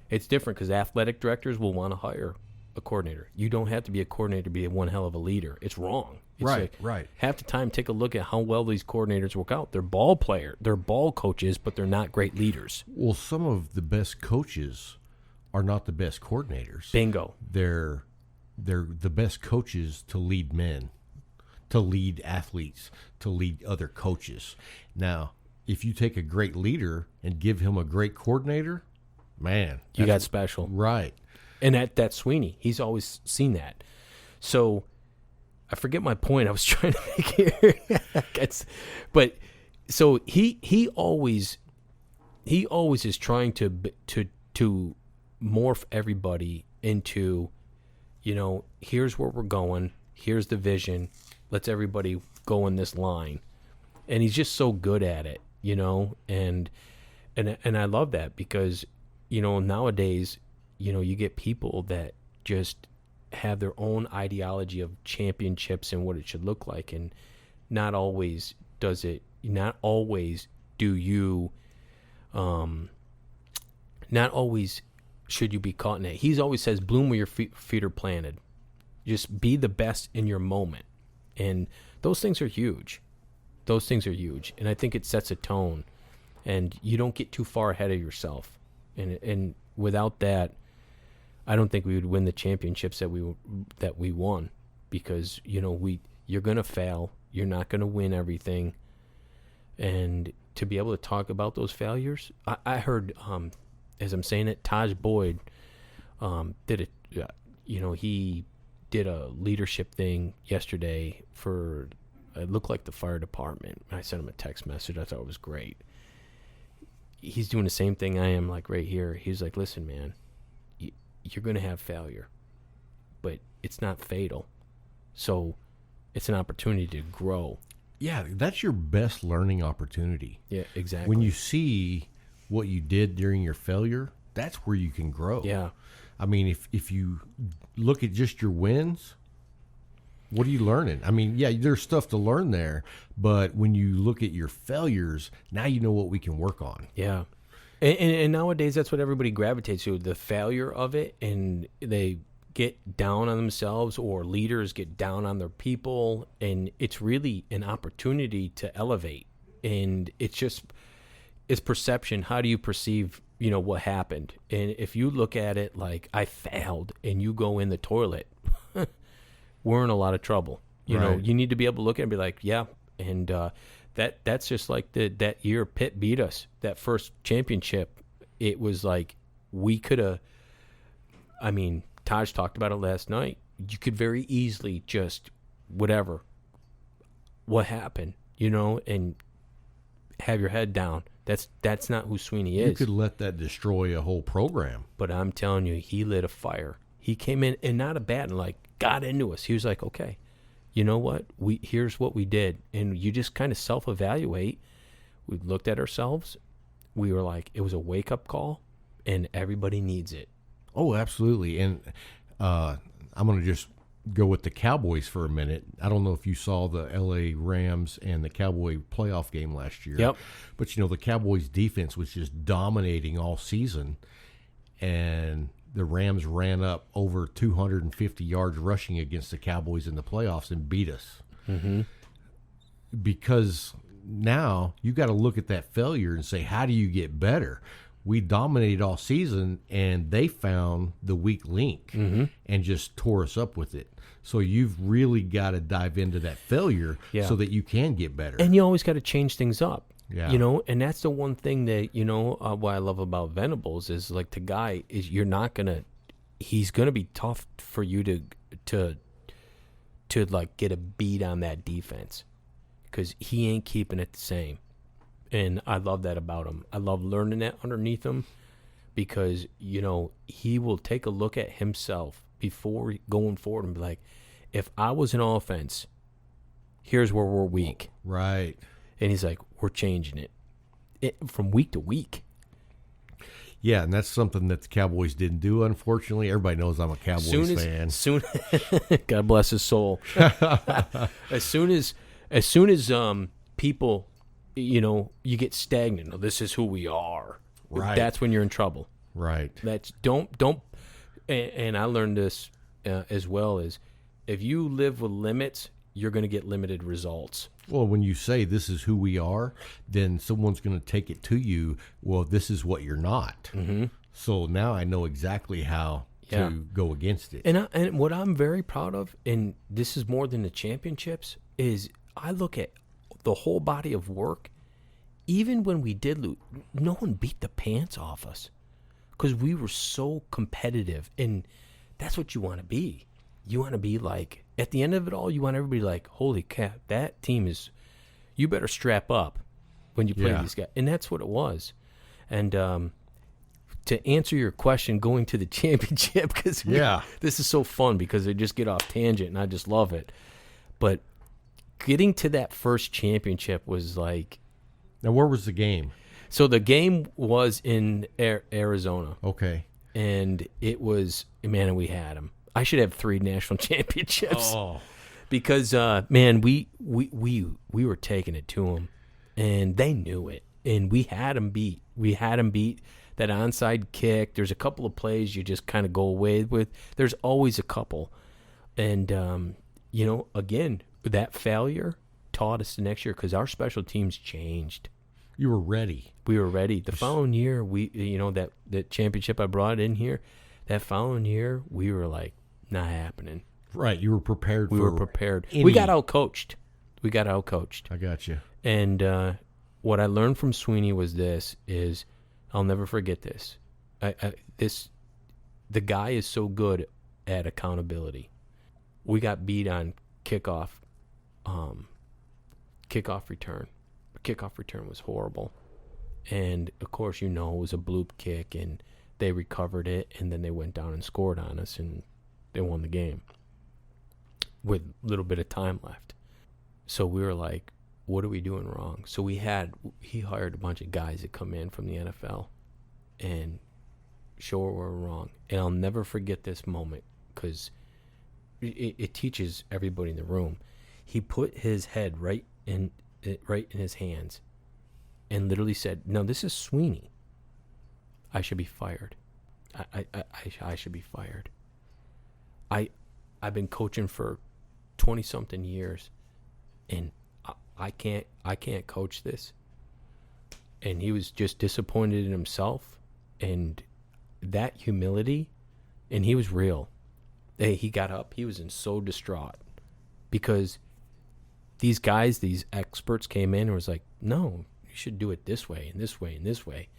It's different because athletic directors will want to hire a coordinator. You don't have to be a coordinator to be one hell of a leader. It's wrong. It's right. Half the time, take a look at how well these coordinators work out. They're ball coaches, but they're not great leaders. Well, some of the best coaches are not the best coordinators. Bingo. They're the best coaches to lead men, to lead athletes, to lead other coaches. Now, if you take a great leader and give him a great coordinator, man, you got special. Right. And that's Sweeney. He's always seen that. So I forget my point I was trying to make here. But so he always is trying to morph everybody into, here's where we're going, here's the vision, let's everybody go in this line. And he's just so good at it, and I love that because, nowadays, you get people that just have their own ideology of championships and what it should look like, and not always do you, not always should you be caught in it. He always says, bloom where your feet are planted. Just be the best in your moment. And those things are huge. And I think it sets a tone, and you don't get too far ahead of yourself. And without that, I don't think we would win the championships that we won, because you're going to fail. You're not going to win everything. And to be able to talk about those failures, I heard, as I'm saying it, Taj Boyd he did a leadership thing yesterday for, it looked like the fire department. I sent him a text message. I thought it was great. He's doing the same thing I am, like right here. He's like, listen, man, you're going to have failure, but it's not fatal. So it's an opportunity to grow. Yeah, that's your best learning opportunity. Yeah, exactly. When you see what you did during your failure, that's where you can grow. Yeah. I mean, if you look at just your wins, what are you learning? I mean, yeah, there's stuff to learn there, but when you look at your failures, now you know what we can work on. Yeah. And nowadays, that's what everybody gravitates to, the failure of it, and they get down on themselves, or leaders get down on their people, and it's really an opportunity to elevate. And it's perception. How do you perceive, what happened? And if you look at it like, I failed, and you go in the toilet, we're in a lot of trouble. You know, you need to be able to look at it and be like, yeah. And that's just like that year Pitt beat us, that first championship. It was like we could have, Taj talked about it last night. You could very easily just, what happened, and have your head down. That's not who Sweeney is. You could let that destroy a whole program. But I'm telling you, he lit a fire. He came in, and not a bad, and like got into us. He was like, okay, you know what? Here's what we did. And you just kind of self-evaluate. We looked at ourselves. We were like, it was a wake-up call, and everybody needs it. Oh, absolutely. And I'm going to just go with the Cowboys for a minute. I don't know if you saw the L.A. Rams and the Cowboy playoff game last year. Yep. But, the Cowboys' defense was just dominating all season, and the Rams ran up over 250 yards rushing against the Cowboys in the playoffs and beat us. Mm-hmm. Because now you got to look at that failure and say, how do you get better? We dominated all season, and they found the weak link and just tore us up with it. So you've really got to dive into that failure so that you can get better. And you always got to change things up. Yeah. And that's the one thing that, what I love about Venables is, like, the guy is, he's going to be tough for you to like get a beat on that defense, because he ain't keeping it the same. And I love that about him. I love learning that underneath him, because, he will take a look at himself before going forward and be like, if I was an offense, here's where we're weak. Right. And he's like, we're changing it from week to week. Yeah, and that's something that the Cowboys didn't do, unfortunately. Everybody knows I'm a Cowboys fan. God bless his soul. As soon as people, you get stagnant. Oh, this is who we are. Right. That's when you're in trouble. Right. Don't. And I learned this as well, is if you live with limits, you're going to get limited results. Well, when you say this is who we are, then someone's going to take it to you, well, this is what you're not. Mm-hmm. So now I know exactly how to go against it. And what I'm very proud of, and this is more than the championships, is I look at the whole body of work. Even when we did lose, no one beat the pants off us, because we were so competitive. And that's what you want to be. You want to be like, at the end of it all, you want everybody like, holy crap, that team is, you better strap up when you play these guys. And that's what it was. And to answer your question, going to the championship, because this is so fun because they just get off tangent and I just love it. But getting to that first championship was like. Now, where was the game? So the game was in Arizona. Okay. And it was, man, and we had them. I should have 3 national championships. Oh. Because, man, we were taking it to them, and they knew it. And we had them beat. We had them beat. That onside kick, there's a couple of plays you just kind of go away with. There's always a couple. And, again, that failure taught us the next year because our special teams changed. You were ready. We were ready. The following year, that championship I brought in here, that following year, we were like, not happening. Right. You were prepared We were prepared. We got out-coached. I got you. And what I learned from Sweeney was this, is I'll never forget this. The guy is so good at accountability. We got beat on kickoff return. Kickoff return was horrible. And, of course, it was a bloop kick, and they recovered it, and then they went down and scored on us, and they won the game with a little bit of time left. So we were like, what are we doing wrong? So he hired a bunch of guys that come in from the NFL and show where we're wrong. And I'll never forget this moment because it teaches everybody in the room. He put his head right in his hands and literally said, no, this is Sweeney. I should be fired. I should be fired. I've been coaching for 20-something years, and I can't coach this. And he was just disappointed in himself and that humility, and he was real. He got up. He was so distraught because these guys, these experts came in and was like, no, you should do it this way and this way and this way.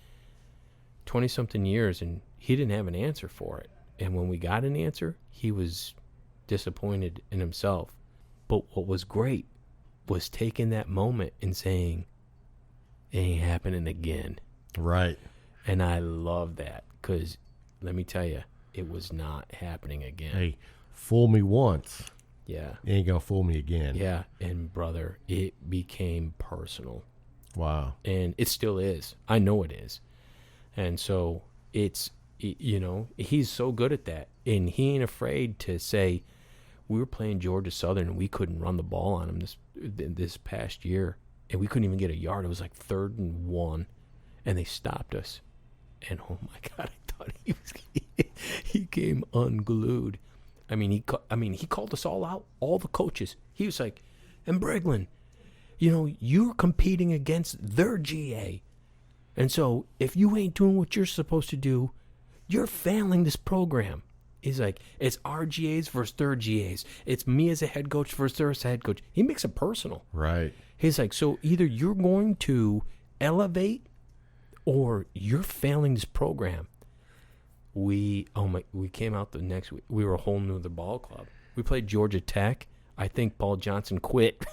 20-something years, and he didn't have an answer for it. And when we got an answer, he was disappointed in himself. But what was great was taking that moment and saying, it ain't happening again. Right. And I love that because, let me tell you, it was not happening again. Hey, fool me once. Yeah. You ain't going to fool me again. Yeah. And, brother, it became personal. Wow. And it still is. I know it is. And so it's, he's so good at that. And he ain't afraid to say, we were playing Georgia Southern and we couldn't run the ball on them this past year. And we couldn't even get a yard. It was like 3rd and 1. And they stopped us. And, oh, my God, I thought he came unglued. I mean, he called us all out, all the coaches. He was like, and Briglin, you're competing against their GA. And so if you ain't doing what you're supposed to do, you're failing this program. He's like, it's our GAs versus their GAs. It's me as a head coach versus their head coach. He makes it personal. Right. He's like, so either you're going to elevate or you're failing this program. We came out the next week. We were a whole nother ball club. We played Georgia Tech. I think Paul Johnson quit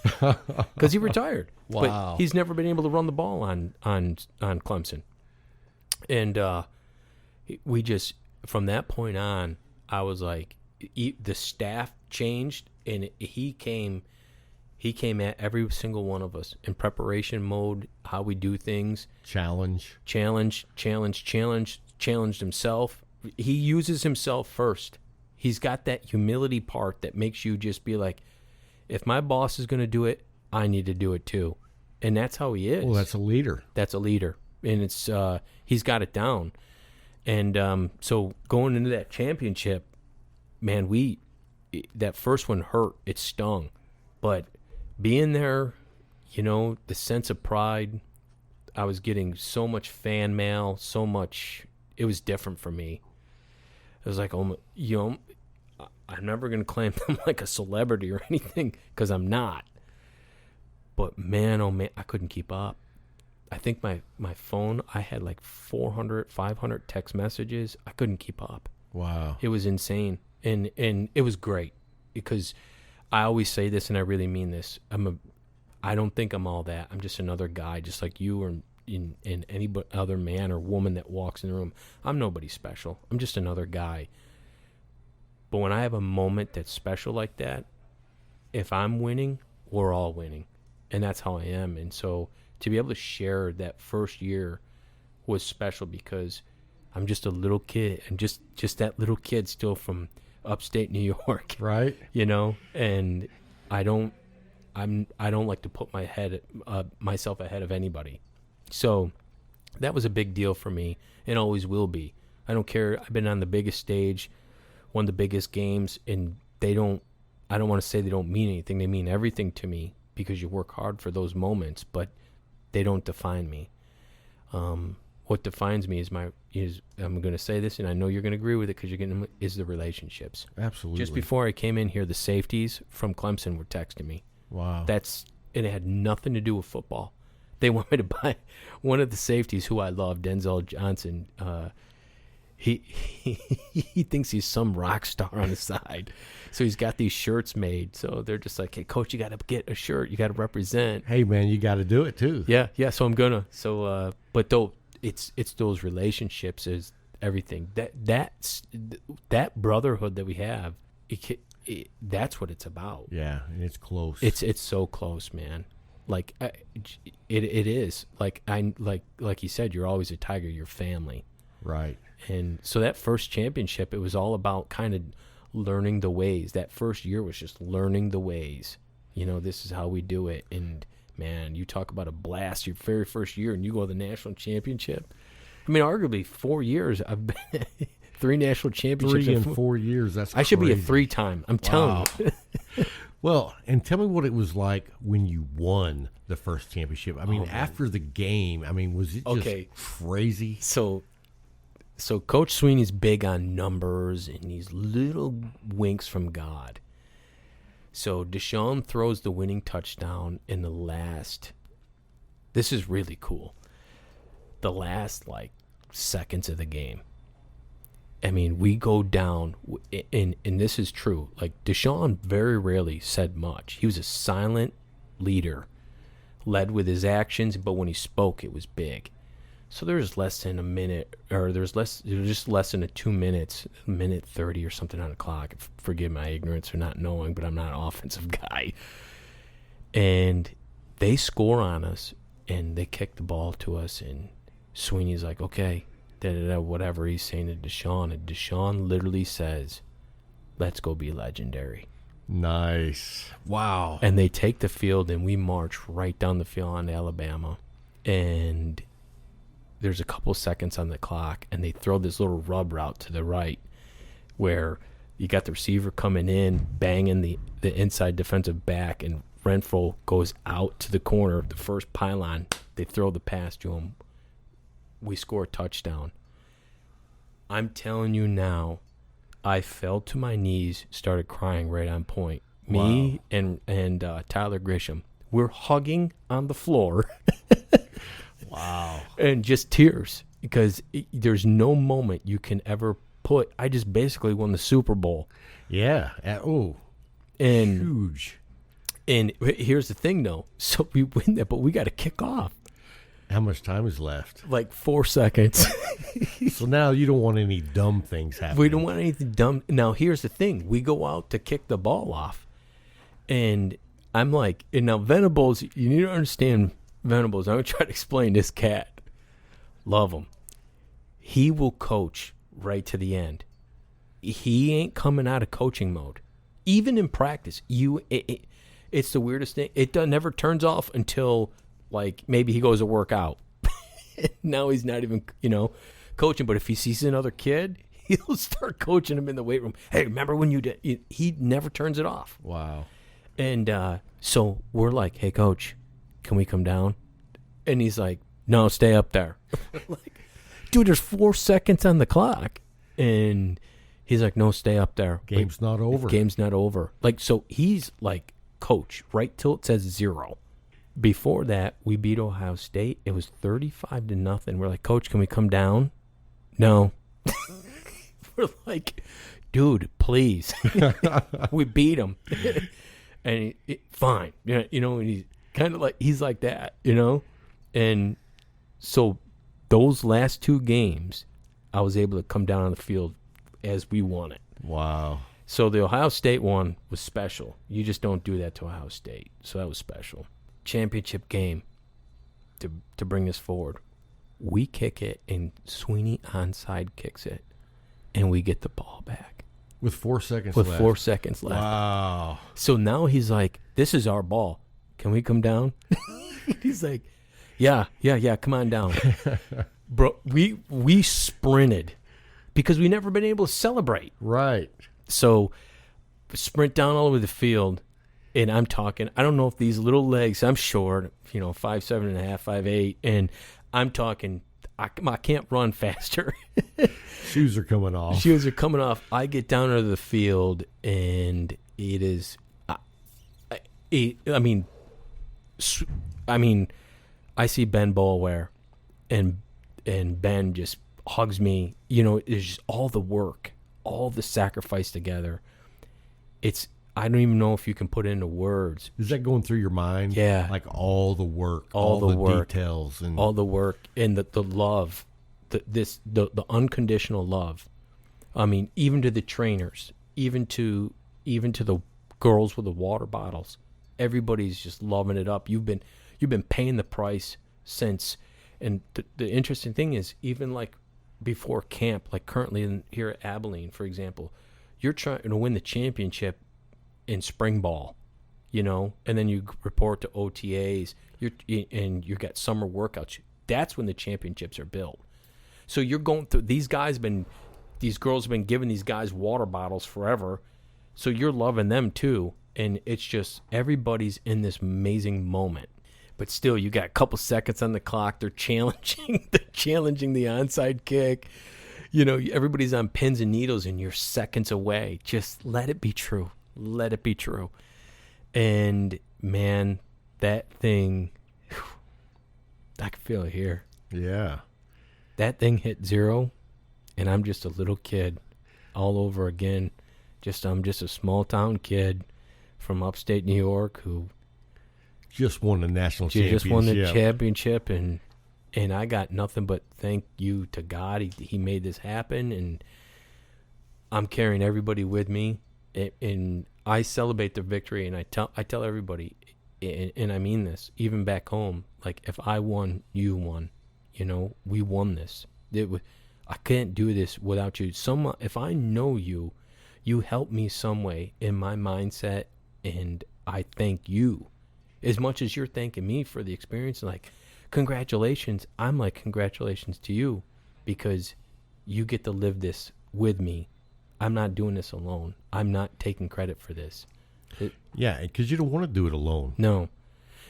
because he retired. Wow. But he's never been able to run the ball on Clemson. And we just, from that point on, I was like, the staff changed, and he came at every single one of us in preparation mode, how we do things. Challenged himself. He uses himself first. He's got that humility part that makes you just be like, if my boss is going to do it, I need to do it too. And that's how he is. Well, that's a leader. And it's he's got it down. And so going into that championship, man, that first one hurt. It stung. But being there, the sense of pride, I was getting so much fan mail, so much. It was different for me. It was like, I'm never going to claim I'm like a celebrity or anything because I'm not. But man, oh man, I couldn't keep up. I think my phone, I had like 400, 500 text messages. I couldn't keep up. Wow. It was insane. And it was great because I always say this and I really mean this. I don't think I'm all that. I'm just another guy just like you or in any other man or woman that walks in the room. I'm nobody special. I'm just another guy. But when I have a moment that's special like that, if I'm winning, we're all winning. And that's how I am. And so to be able to share that first year was special because I'm just a little kid, and just that little kid still from upstate New York. Right. And I don't like to put myself ahead of anybody. So that was a big deal for me and always will be. I don't care. I've been on the biggest stage, won the biggest games, and I don't want to say they don't mean anything. They mean everything to me because you work hard for those moments, but they don't define me. What defines me is I'm going to say this, and I know you're going to agree with it because is the relationships. Absolutely. Just before I came in here, the safeties from Clemson were texting me. Wow. And it had nothing to do with football. They want me to buy one of the safeties who I love, Denzel Johnson. He thinks he's some rock star on the side. So he's got these shirts made. So they're just like, hey, Coach, you got to get a shirt. You got to represent. Hey, man, you got to do it too. Yeah. So I'm going to. So, but though it's those relationships is everything. That brotherhood that we have, that's what it's about. Yeah, and it's close. It's so close, man. Like it is. Like you said, you're always a Tiger. You're family. Right. And so that first championship, it was all about kind of learning the ways. That first year was just learning the ways. This is how we do it. And man, you talk about a blast your very first year, and you go to the national championship. I mean, arguably 4 years. I've been 3 national championships. 3 in 4 years. That's I should be a crazy. 3-time. I'm telling you. Well, and tell me what it was like when you won the first championship. I mean, after the game, was it just crazy? So Coach Sweeney's big on numbers and these little winks from God. So Deshaun throws the winning touchdown in the last. This is really cool. The last seconds of the game. I mean, we go down, and this is true. Like, Deshaun very rarely said much. He was a silent leader, led with his actions, but when he spoke, it was big. So there's less than a minute, or there's just less than 2 minutes, minute 30 or something on the clock. Forgive my ignorance for not knowing, but I'm not an offensive guy. And they score on us, and they kick the ball to us, and Sweeney's like, okay, whatever he's saying to Deshaun, and Deshaun literally says, let's go be legendary. Nice. Wow. And they take the field, and we march right down the field on Alabama, and there's a couple seconds on the clock, and they throw this little rub route to the right where you got the receiver coming in, banging the inside defensive back, and Renfro goes out to the corner, the first pylon. They throw the pass to him. We score a touchdown. I'm telling you now, I fell to my knees, started crying right on point. Me and Tyler Grisham, we're hugging on the floor. Wow. And just tears, because there's no moment you can ever put. I just basically won the Super Bowl. Yeah. And huge. And here's the thing, though. So we win that, but we got to kick off. How much time is left? 4 seconds. So now you don't want any dumb things happening. We don't want anything dumb. Now, here's the thing. We go out to kick the ball off. And I'm like, and now Venables, you need to understand Venables. I'm going to try to explain this cat. Love him. He will coach right to the end. He ain't coming out of coaching mode. Even in practice, it's the weirdest thing. It never turns off until, maybe he goes to work out. Now he's not even, coaching. But if he sees another kid, he'll start coaching him in the weight room. Hey, remember when you did? He never turns it off. Wow. And so we're like, hey, Coach, can we come down? And he's like, no, stay up there. Dude, there's 4 seconds on the clock. And he's like, no, stay up there. Game's not over. Game's not over. So he's like, coach, right till it says 0. Before that, we beat Ohio State. It was 35-0. We're like, Coach, can we come down? No. We're like, dude, please. We beat him. And fine. And he's kind of he's like that, And So those last 2 games, I was able to come down on the field as we won it. Wow. So the Ohio State one was special. You just don't do that to Ohio State. So that was special. Championship game, to bring this forward. We kick it, and Sweeney onside kicks it, and we get the ball back. With 4 seconds With left. 4 seconds left. Wow. So now he's like, this is our ball. Can we come down? He's like, yeah, come on down. Bro, we sprinted because we never been able to celebrate. Right. So sprint down all over the field, and I'm talking, I don't know if these little legs, I'm short, 5'7.5", 5'8", and I'm talking, I can't run faster. Shoes are coming off. Shoes are coming off. I get down to the field, and it is, I mean, I see Ben Boulware, and Ben just hugs me. It's just all the work, all the sacrifice together. I don't even know if you can put it into words. Is that going through your mind? Yeah. Like all the work, all the work, details, and all the work, and the love, the unconditional love. I mean, even to the trainers, even to the girls with the water bottles, everybody's just loving it up. You've been paying the price since, and the interesting thing is, even like before camp, like currently here at Abilene, for example, you're trying to win the championship in spring ball, and then you report to OTAs, and you got summer workouts. That's when the championships are built. So you're going through, these girls have been giving these guys water bottles forever. So you're loving them too. And it's just, everybody's in this amazing moment. But still, you got a couple seconds on the clock. They're challenging the onside kick. Everybody's on pins and needles, and you're seconds away. Just let it be true. Let it be true. And, man, that thing, I can feel it here. yeah. That thing hit 0, and I'm just a little kid all over again. I'm just a small-town kid from upstate New York who Just won the national championship. Just won the championship, and I got nothing but thank you to God. He made this happen, and I'm carrying everybody with me. And I celebrate the victory, and I tell everybody, and I mean this, even back home, like, if I won, you won. We won this. I can't do this without you. If I know you, you help me some way in my mindset, and I thank you as much as you're thanking me for the experience. Like, congratulations. I'm like, congratulations to you, because you get to live this with me. I'm not doing this alone. I'm not taking credit for this. Yeah, because you don't want to do it alone. No.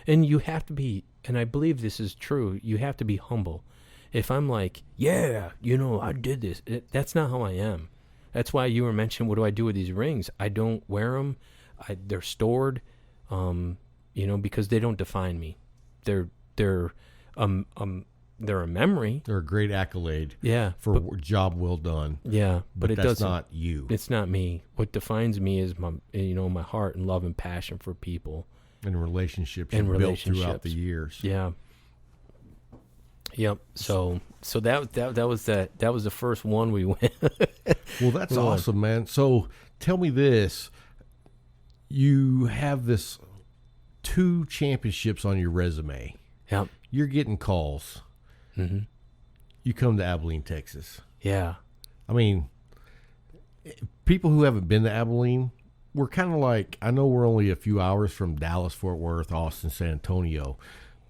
And you have to be, and I believe this is true, you have to be humble. If I'm like, yeah, I did this, that's not how I am. That's why you were mentioning, what do I do with these rings? I don't wear them. They're stored, because they don't define me. They're a memory. They're a great accolade. Yeah, for a job well done. Yeah, but it that's doesn't. not you. It's not me. What defines me is my heart and love and passion for people and relationships you built throughout the years. Yeah. Yep. So that was the first one we went. Well, that's awesome, man. So tell me this: you have this 2 championships on your resume. Yep. You're getting calls. Mm-hmm. You come to Abilene, Texas. Yeah. I mean, people who haven't been to Abilene, we're kind of like, I know we're only a few hours from Dallas, Fort Worth, Austin, San Antonio,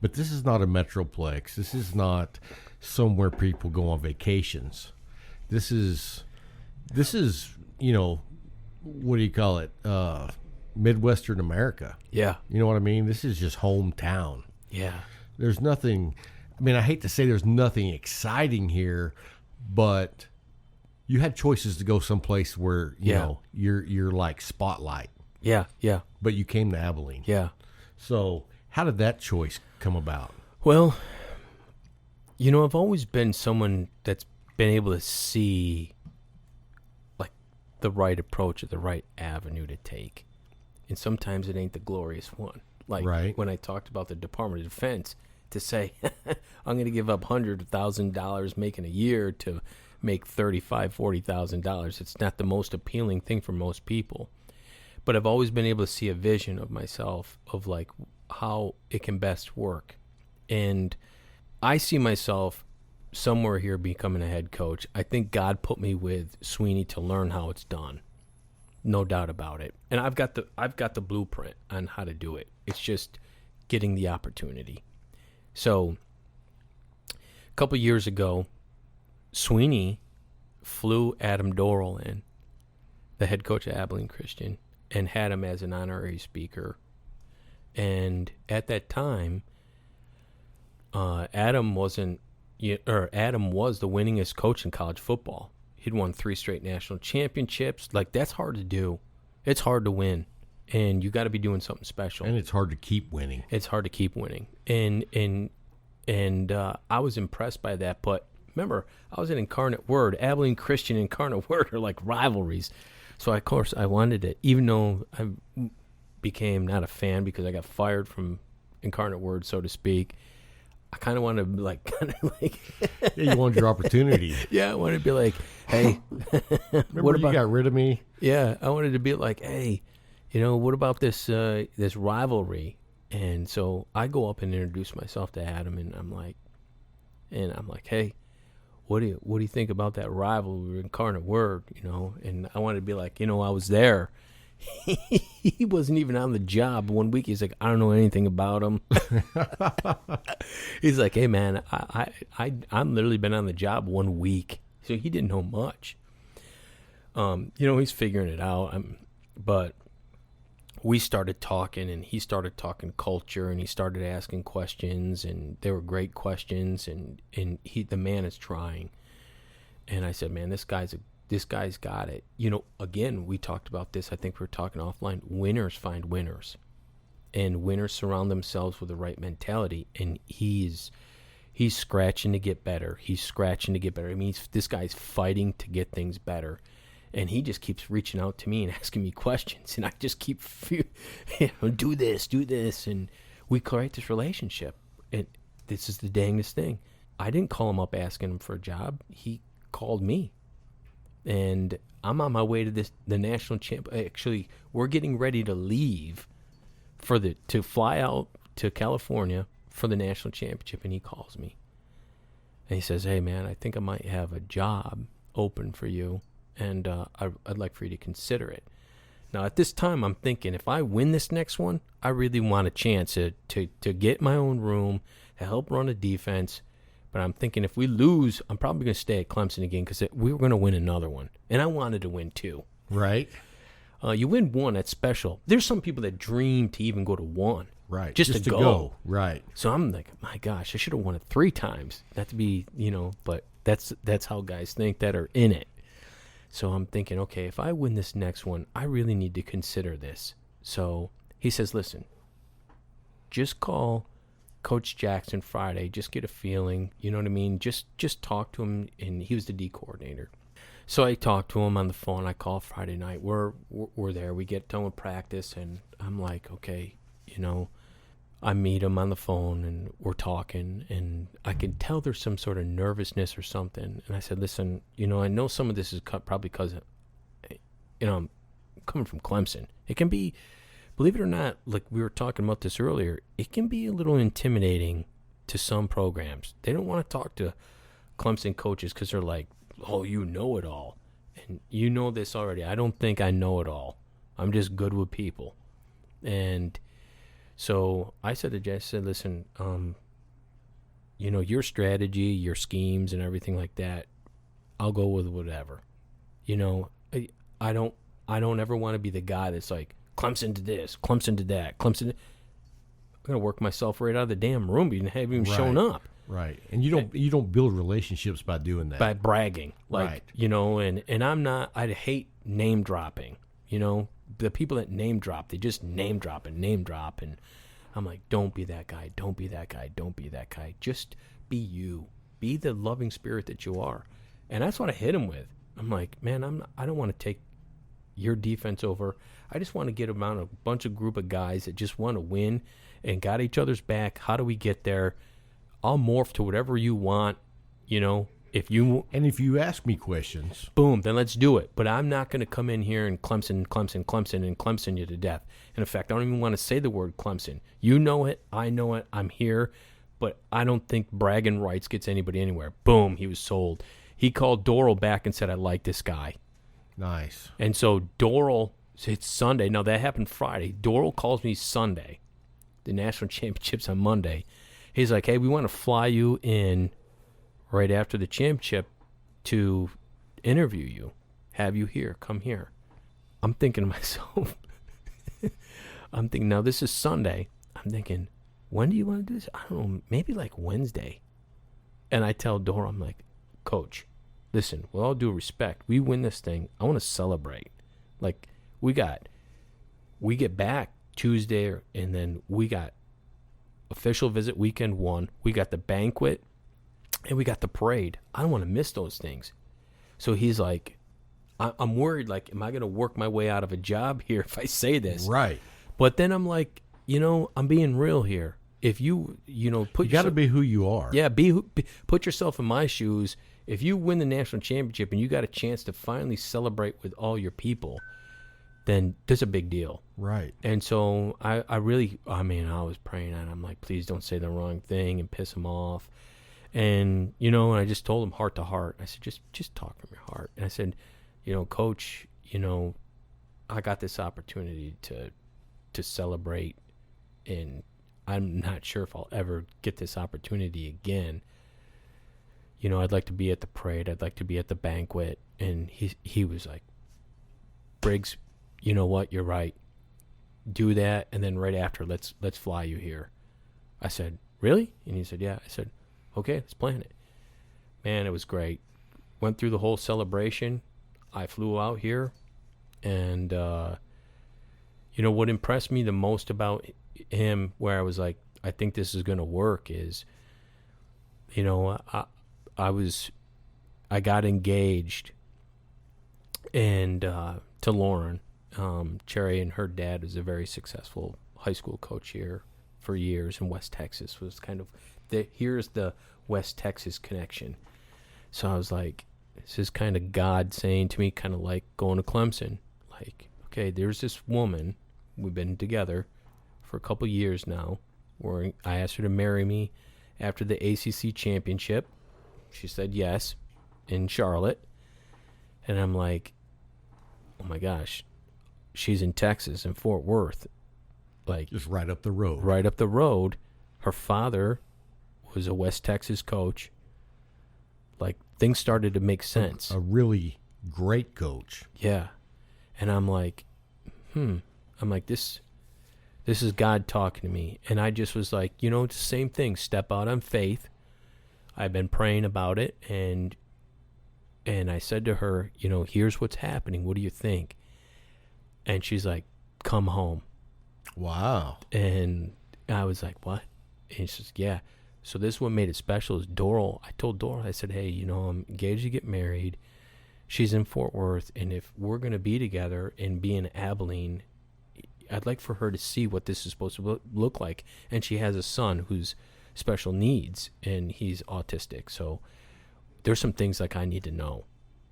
but this is not a metroplex. This is not somewhere people go on vacations. This is, what do you call it? Midwestern America. Yeah. You know what I mean? This is just hometown. Yeah. There's nothing, I hate to say there's nothing exciting here, but you had choices to go someplace where, you know, you're like spotlight. Yeah, yeah. But you came to Abilene. Yeah. So how did that choice come about? Well, I've always been someone that's been able to see, like, the right approach or the right avenue to take. And sometimes it ain't the glorious one. Like, right. When I talked about the Department of Defense, to say, I'm going to give up $100,000 making a year to make $35,000, $40,000. It's not the most appealing thing for most people. But I've always been able to see a vision of myself of like how it can best work. And I see myself somewhere here becoming a head coach. I think God put me with Sweeney to learn how it's done. No doubt about it. And I've got the blueprint on how to do it. It's just getting the opportunity. So a couple years ago, Sweeney flew Adam Dorrell in, the head coach of Abilene Christian, and had him as an honorary speaker. And at that time, Adam was the winningest coach in college football. He'd won 3 straight national championships. Like, that's hard to do. It's hard to win, and you got to be doing something special. And it's hard to keep winning. It's hard to keep winning, and I was impressed by that. But remember, I was at Incarnate Word. Abilene Christian and Incarnate Word are like rivalries. So of course I wanted it, even though I became not a fan because I got fired from Incarnate Word, so to speak. I kind of wanted to Yeah, you wanted your opportunity. Yeah, I wanted to be like, hey, Remember you got rid of me? Yeah, I wanted to be like, hey, what about this rivalry? And so I go up and introduce myself to Adam, and I'm like, hey, what do you think about that rivalry, Incarnate Word? And I wanted to be like, I was there. He wasn't even on the job. 1 week, he's like, I don't know anything about him. He's like, hey man, I'm literally been on the job 1 week, so he didn't know much. He's figuring it out. But we started talking, and he started talking culture, and he started asking questions, and they were great questions, and the man is trying. And I said, man, this guy's got it. Again, we talked about this. I think we were talking offline. Winners find winners, and winners surround themselves with the right mentality. And he's scratching to get better. I mean, this guy's fighting to get things better, and he just keeps reaching out to me and asking me questions, and I just keep, do this, and we create this relationship. And this is the dangest thing. I didn't call him up asking him for a job. He called me. And I'm on my way to the national champ. Actually, we're getting ready to leave to fly out to California for the national championship. And he calls me, and he says, "Hey man, I think I might have a job open for you, and I'd like for you to consider it." Now at this time, I'm thinking, if I win this next one, I really want a chance to get my own room, to help run a defense. But I'm thinking, if we lose, I'm probably going to stay at Clemson again, because we were going to win another one. And I wanted to win 2. Right. You win 1, that's special. There's some people that dream to even go to 1. Right. Just to go. Right. So I'm like, my gosh, I should have won it 3 times. Not to be, but that's how guys think that are in it. So I'm thinking, okay, if I win this next one, I really need to consider this. So he says, listen, just call Coach Jackson Friday, just get a feeling, you know what I mean? Just talk to him, and he was the D coordinator. So I talked to him on the phone. I call Friday night. We're there. We get done with practice, and I'm like, okay, I meet him on the phone, and we're talking, and I can tell there's some sort of nervousness or something. And I said, listen, I know some of this is probably because, I'm coming from Clemson. It can be, believe it or not, like we were talking about this earlier, it can be a little intimidating to some programs. They don't want to talk to Clemson coaches because they're like, oh, you know it all. And you know this already. I don't think I know it all. I'm just good with people. And so I said to Jess, listen, your strategy, your schemes and everything like that, I'll go with whatever. I don't ever want to be the guy that's like, Clemson did this, Clemson did that, Clemson. I'm gonna work myself right out of the damn room and haven't even shown up. Right, and you don't build relationships by doing that. By bragging, like right. And I'm not. I hate name dropping. The people that name drop, they just name drop, and I'm like, don't be that guy, don't be that guy, don't be that guy. Just be you. Be the loving spirit that you are. And that's what I hit him with. I'm like, man, I don't want to take your defense over. I just want to get around a bunch of group of guys that just want to win and got each other's back. How do we get there? I'll morph to whatever you want, If you ask me questions, boom, then let's do it. But I'm not going to come in here and Clemson you to death. And in fact, I don't even want to say the word Clemson. You know it. I know it. I'm here. But I don't think bragging rights gets anybody anywhere. Boom, he was sold. He called Doral back and said, I like this guy. Nice. And so Doral, it's Sunday. Now, that happened Friday. Doral calls me Sunday. The national championship's on Monday. He's like, hey, we want to fly you in right after the championship to interview you, have you here, come here. I'm thinking to myself, now this is Sunday. I'm thinking, when do you want to do this? I don't know, maybe like Wednesday. And I tell Dora, I'm like, Coach, listen, with all due respect, we win this thing. I want to celebrate. Like, we get back Tuesday, and then we got official visit weekend 1. We got the banquet, and we got the parade. I don't want to miss those things. So he's like, I'm worried, like, am I going to work my way out of a job here if I say this? Right. But then I'm like, I'm being real here. If you got to be who you are. Yeah, put yourself in my shoes. If you win the national championship and you got a chance to finally celebrate with all your people, then that's a big deal. Right. And so I was praying, and I'm like, please don't say the wrong thing and piss him off. And, I just told him heart to heart. I said, just talk from your heart. And I said, Coach, I got this opportunity to celebrate, and I'm not sure if I'll ever get this opportunity again. I'd like to be at the parade. I'd like to be at the banquet. And he was like, Briggs, you know what? You're right. Do that, and then right after, let's fly you here. I said, really? And he said, yeah. I said, okay, let's plan it. Man, it was great. Went through the whole celebration. I flew out here, and what impressed me the most about him, where I was like, I think this is going to work, is, I got engaged, and to Lauren. Cherry and her dad was a very successful high school coach here for years in West Texas. Was kind of here's the West Texas connection. So I was like, this is kind of God saying to me, kind of like going to Clemson. Like, okay, there's this woman. We've been together for a couple years now. Where I asked her to marry me after the ACC championship. She said yes in Charlotte. And I'm like, oh my gosh. She's in Texas, in Fort Worth. Like, just right up the road. Right up the road. Her father was a West Texas coach. Like, things started to make sense. A really great coach. Yeah. And I'm like, this is God talking to me. And I just was like, it's the same thing. Step out on faith. I've been praying about it, and I said to her, here's what's happening. What do you think? And she's like, come home. Wow. And I was like, what? And she says, yeah. So this is what made it special is Doral. I told Doral, I said, hey, I'm engaged to get married. She's in Fort Worth. And if we're going to be together and be in Abilene, I'd like for her to see what this is supposed to look like. And she has a son who's special needs, and he's autistic. So there's some things like I need to know.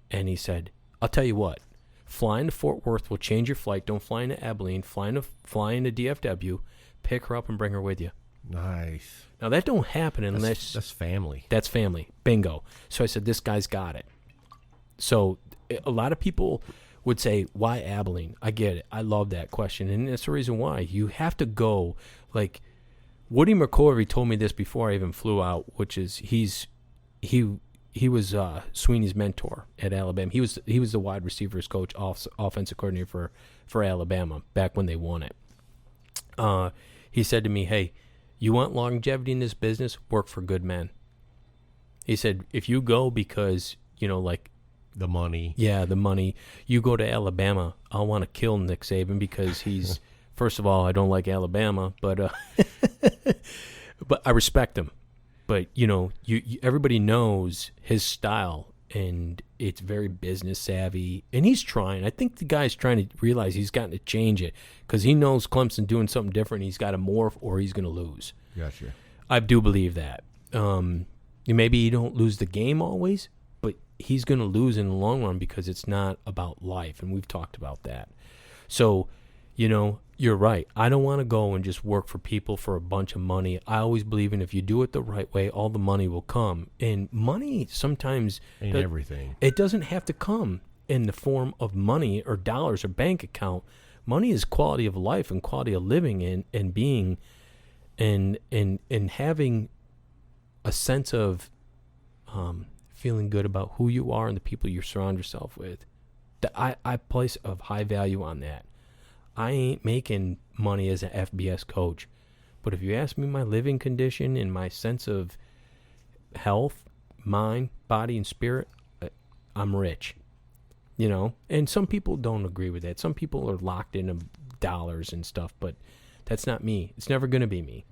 And he said, I'll tell you what. Flying to Fort Worth will change your flight. Don't fly into Abilene. Fly into DFW. Pick her up and bring her with you. Nice. Now, that don't happen unless... That's family. That's family. Bingo. So I said, this guy's got it. So a lot of people would say, why Abilene? I get it. I love that question. And that's the reason why. You have to go. Like, Woody McCorvey told me this before I even flew out, which is he was Sweeney's mentor at Alabama. He was the wide receivers coach, offensive coordinator for Alabama back when they won it. He said to me, hey, you want longevity in this business? Work for good men. He said, if you go because, like... The money. Yeah, the money. You go to Alabama, I'll want to kill Nick Saban because he's... First of all, I don't like Alabama, but but I respect him. But, you everybody knows his style, and it's very business savvy. And he's trying. I think the guy's trying to realize he's gotten to change it because he knows Clemson doing something different. He's got to morph or he's going to lose. Gotcha. I do believe that. maybe you don't lose the game always, but he's going to lose in the long run because it's not about life, and we've talked about that. So, you're right. I don't want to go and just work for people for a bunch of money. I always believe in if you do it the right way, all the money will come. And money sometimes ain't everything. It doesn't have to come in the form of money or dollars or bank account. Money is quality of life and quality of living and being and having a sense of feeling good about who you are and the people you surround yourself with. I place a high value on that. I ain't making money as an FBS coach, but if you ask me my living condition and my sense of health, mind, body, and spirit, I'm rich. And some people don't agree with that. Some people are locked into dollars and stuff, but that's not me. It's never going to be me.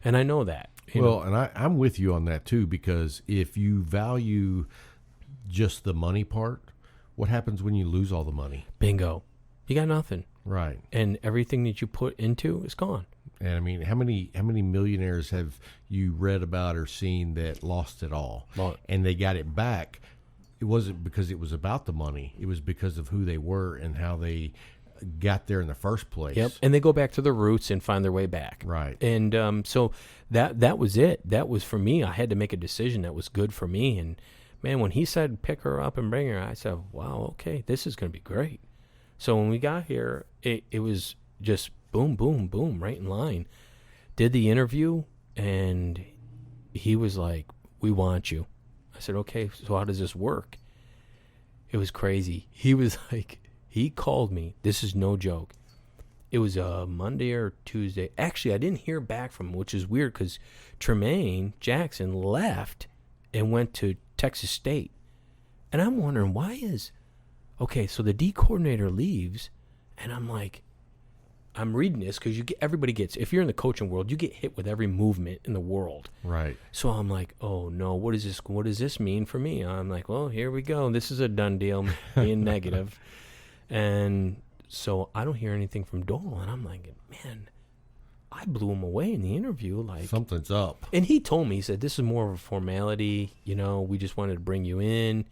And I know that. Well, and I'm with you on that too, because if you value just the money part, what happens when you lose all the money? Bingo. You got nothing. Right. And everything that you put into is gone. And I mean, how many millionaires have you read about or seen that lost it all? And they got it back. It wasn't because it was about the money. It was because of who they were and how they got there in the first place. Yep. And they go back to their roots and find their way back. Right. And so that was it. That was for me. I had to make a decision that was good for me. And man, when he said pick her up and bring her, I said, wow, okay, this is going to be great. So when we got here, it was just boom, boom, boom, right in line. Did the interview, and he was like, we want you. I said, okay, so how does this work? It was crazy. He was like, he called me. This is no joke. It was a Monday or Tuesday. Actually, I didn't hear back from him, which is weird because Tremaine Jackson left and went to Texas State. And I'm wondering, okay, so the D coordinator leaves, and I'm like, I'm reading this because everybody gets, if you're in the coaching world, you get hit with every movement in the world. Right. So I'm like, oh no, what does this mean for me? I'm like, well, here we go. This is a done deal, being negative. And so I don't hear anything from Doyle, and I'm like, man, I blew him away in the interview. Like, something's up. And he told me, he said, this is more of a formality. We just wanted to bring you in.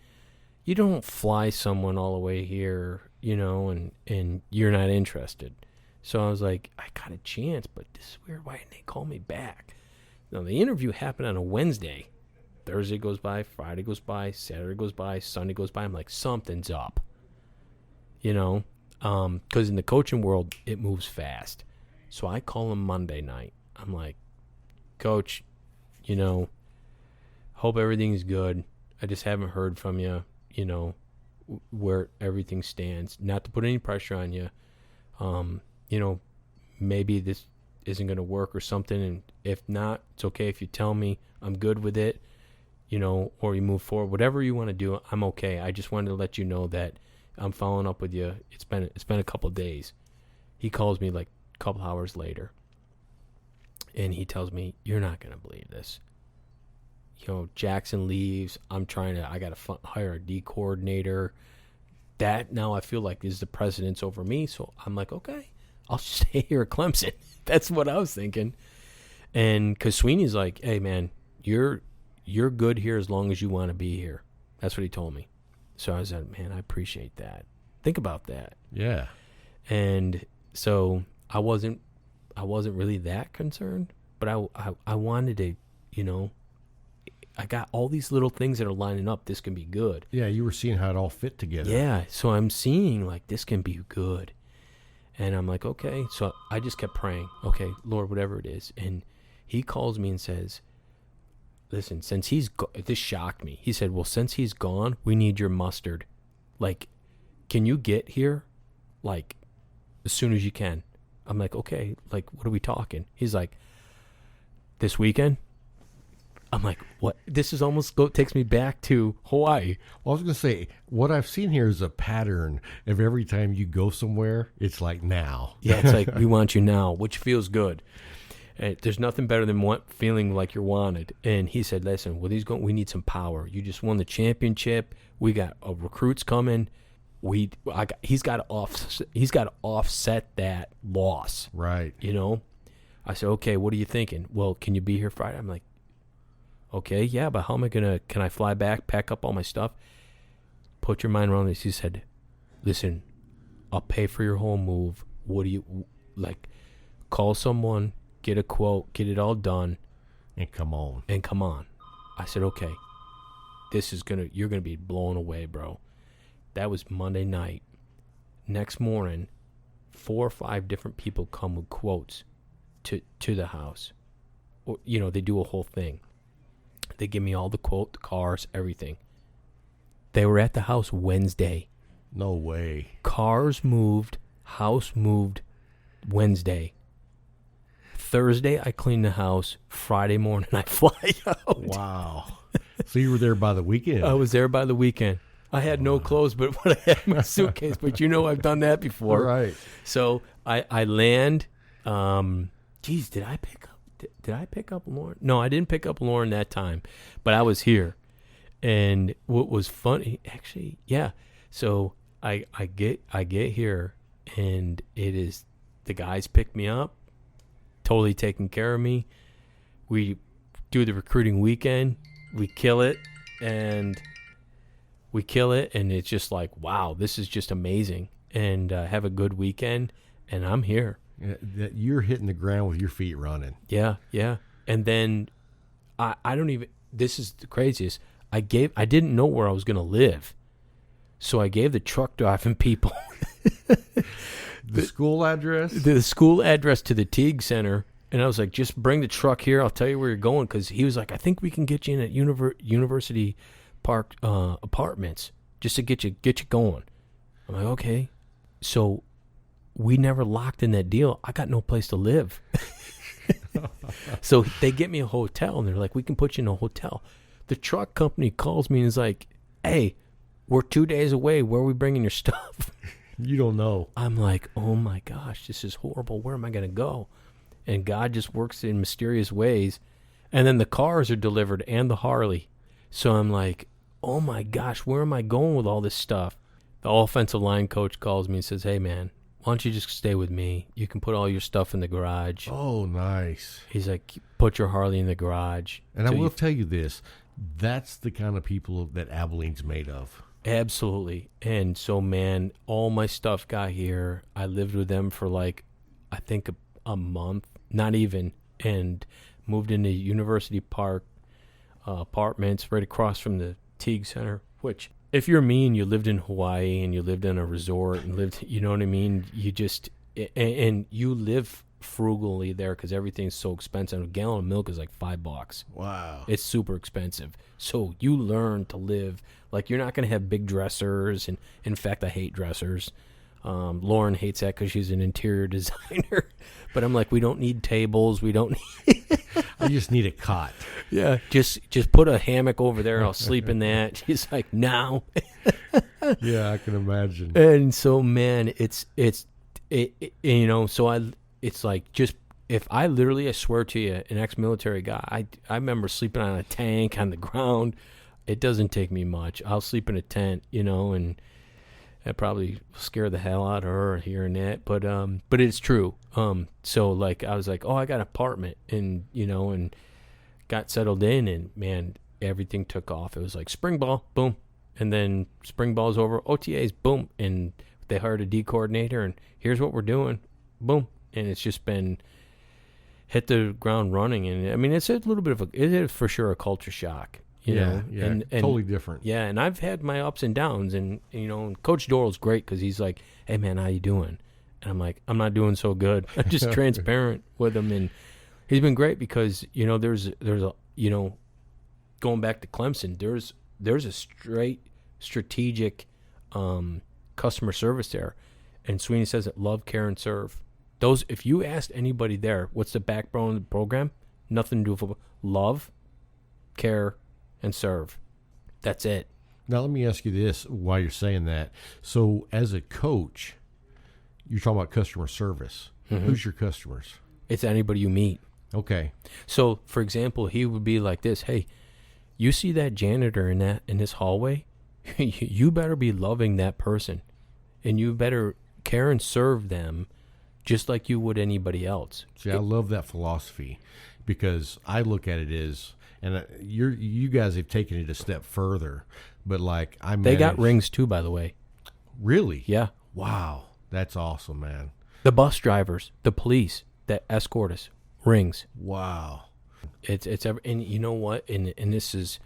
You don't fly someone all the way here, and you're not interested. So I was like, I got a chance, but this is weird. Why didn't they call me back? Now, the interview happened on a Wednesday. Thursday goes by, Friday goes by, Saturday goes by, Sunday goes by. I'm like, something's up, because in the coaching world, it moves fast. So I call him Monday night. I'm like, Coach, hope everything's good. I just haven't heard from you. Where everything stands. Not to put any pressure on you. Maybe this isn't going to work or something. And if not, it's okay if you tell me. I'm good with it, or you move forward. Whatever you want to do, I'm okay. I just wanted to let you know that I'm following up with you. It's been a couple of days. He calls me like a couple hours later. And he tells me, you're not going to believe this. Jackson leaves. I got to hire a D coordinator. That now I feel like is the precedence over me. So I'm like, okay, I'll stay here at Clemson. That's what I was thinking. And because Sweeney's like, hey, man, you're good here as long as you want to be here. That's what he told me. So I said, man, I appreciate that. Think about that. Yeah. And so I wasn't really that concerned, but I wanted to, I got all these little things that are lining up. This can be good. Yeah, you were seeing how it all fit together. Yeah, so I'm seeing like this can be good. And I'm like, okay. So I just kept praying. Okay, Lord, whatever it is. And he calls me and says, listen, since this shocked me. He said, well, since he's gone, we need your mustard. Like, can you get here like as soon as you can? I'm like, okay, like what are we talking? He's like, this weekend? I'm like, what? This is almost takes me back to Hawaii. Well, I was going to say, what I've seen here is a pattern of every time you go somewhere, it's like now. Yeah, it's like, we want you now, which feels good. There's nothing better than feeling like you're wanted. And he said, listen, we need some power. You just won the championship. We got recruits coming. He's got to offset that loss. Right. I said, okay, what are you thinking? Well, can you be here Friday? I'm like, Okay, yeah, but how am I can I fly back, pack up all my stuff? Put your mind around this. He said, listen, I'll pay for your whole move. What do you, like, call someone, get a quote, get it all done. And come on. I said, okay, you're going to be blown away, bro. That was Monday night. Next morning, 4 or 5 different people come with quotes to the house. Or, they do a whole thing. They give me all the quote, the cars, everything. They were at the house Wednesday. No way. Cars moved, house moved Wednesday. Thursday, I cleaned the house. Friday morning, I fly out. Wow. So you were there by the weekend? I was there by the weekend. I had no clothes but what I had in my suitcase, but I've done that before. Right. So I land. Did I pick up Lauren? No, I didn't pick up Lauren that time, but I was here. And what was funny, actually, yeah. So I get here, and it is the guys pick me up, totally taking care of me. We do the recruiting weekend. We kill it, and it's just like, wow, this is just amazing. And have a good weekend, and I'm here. That you're hitting the ground with your feet running. Yeah. And then I don't even. This is the craziest. I didn't know where I was going to live, so I gave the truck driving people the school address. The school address to the Teague Center, and I was like, just bring the truck here. I'll tell you where you're going, because he was like, I think we can get you in at University Park apartments just to get you going. I'm like, okay. So we never locked in that deal. I got no place to live. So they get me a hotel, and they're like, we can put you in a hotel. The truck company calls me and is like, hey, we're 2 days away. Where are we bringing your stuff? You don't know. I'm like, oh my gosh, this is horrible. Where am I going to go? And God just works in mysterious ways. And then the cars are delivered and the Harley. So I'm like, oh my gosh, where am I going with all this stuff? The offensive line coach calls me and says, hey, man, why don't you just stay with me? You can put all your stuff in the garage. Oh, nice. He's like, put your Harley in the garage. And I will tell you this. That's the kind of people that Abilene's made of. Absolutely. And so, man, all my stuff got here. I lived with them for I think a month, not even, and moved into University Park apartments right across from the Teague Center, which if you're me and you lived in Hawaii and you lived in a resort and lived, you know what I mean? You just, and you live frugally there because everything's so expensive. A gallon of milk is like $5. Wow. It's super expensive. So you learn to live, you're not going to have big dressers. And in fact, I hate dressers. Lauren hates that because she's an interior designer. But I'm like, we don't need tables. We don't need... I just need a cot. Yeah, just put a hammock over there. I'll sleep in that. She's like, no. Yeah, I can imagine. And so, man, it's like, just, if I swear to you, an ex-military guy, I remember sleeping on a tank on the ground. It doesn't take me much. I'll sleep in a tent, and that probably scare the hell out of her hearing that. But it's true. So I was like, oh, I got an apartment, and got settled in, and man, everything took off. It was like spring ball, boom, and then spring ball's over, OTAs, boom, and they hired a D coordinator, and here's what we're doing, boom, and it's just been hit the ground running. And I mean, it's a little bit of it is for sure a culture shock. You know? And totally different. Yeah, and I've had my ups and downs, and and Coach Dorrell's great because he's like, "Hey man, how you doing?" And I'm like, "I'm not doing so good." I'm just transparent with him, and he's been great because there's a going back to Clemson, there's a straight strategic customer service there, and Sweeney says it: love, care, and serve. Those, if you asked anybody there, what's the backbone of the program? Nothing to do with football. Love, care, and serve. That's it. Now, let me ask you this while you're saying that. So, as a coach, you're talking about customer service. Mm-hmm. Who's your customers? It's anybody you meet. Okay. So, for example, he would be like this: hey, you see that janitor in this hallway? You better be loving that person, and you better care and serve them just like you would anybody else. See, I love that philosophy because I look at it as, And you guys have taken it a step further. But like they got rings too, by the way. Really? Yeah. Wow, that's awesome, man. The bus drivers, the police that escort us, rings. Wow. And you know what? And this is,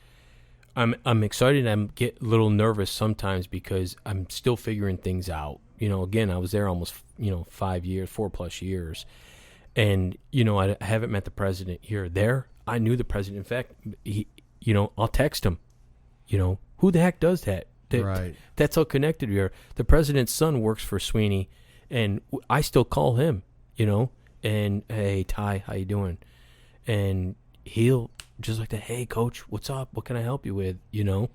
I'm excited. I'm get a little nervous sometimes because I'm still figuring things out. Again, I was there almost 5 years, 4+ years, and I haven't met the president here. There, I knew the president. In fact, I'll text him. Who the heck does that? Right. That's how connected we are. The president's son works for Sweeney, and I still call him. And hey, Ty, how you doing? And he'll just like that. Hey, coach, what's up? What can I help you with? And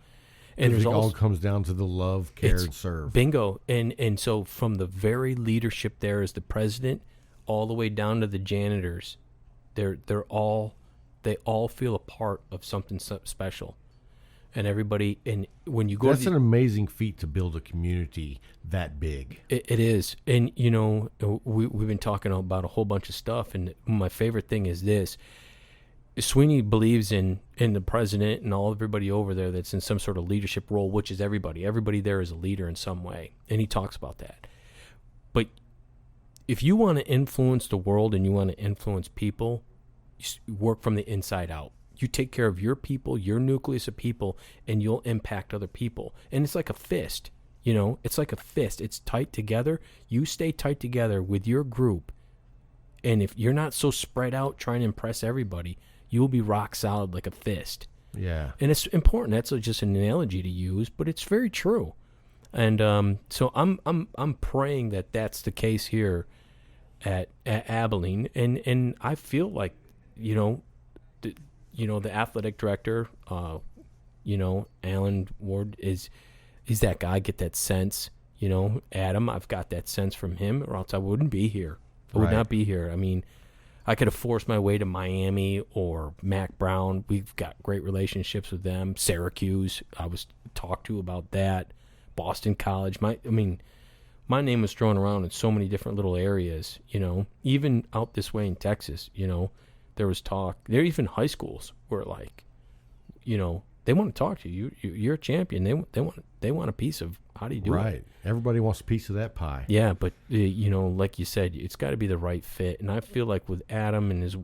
it all comes down to the love, care, and serve. Bingo. And so from the very leadership there as the president, all the way down to the janitors, they all feel a part of something special. And everybody, and when you go, that's an amazing feat to build a community that big. It is, and we've been talking about a whole bunch of stuff, and my favorite thing is this: Sweeney believes in the president and everybody over there that's in some sort of leadership role, which is everybody. Everybody there is a leader in some way, and he talks about that. But if you want to influence the world and you want to influence people, you work from the inside out. You take care of your people, your nucleus of people, and you'll impact other people. And it's like a fist, it's like a fist. It's tight together. You stay tight together with your group. And if you're not so spread out trying to impress everybody, you'll be rock solid like a fist. Yeah. And it's important. That's just an analogy to use, but it's very true. And so I'm praying that that's the case here at Abilene. And I feel like, the athletic director, Alan Ward he's that guy. I get that sense, Adam, I've got that sense from him, or else I wouldn't be here. I would not be here. I mean, I could have forced my way to Miami or Mac Brown. We've got great relationships with them. Syracuse, I was talked to about that. Boston College. My name was thrown around in so many different little areas, even out this way in Texas, there was talk. There even high schools were like, they want to talk to you. You're a champion. They want a piece of how do you do it. Right. Everybody wants a piece of that pie. Yeah, but like you said, it's got to be the right fit. And I feel like with Adam and his,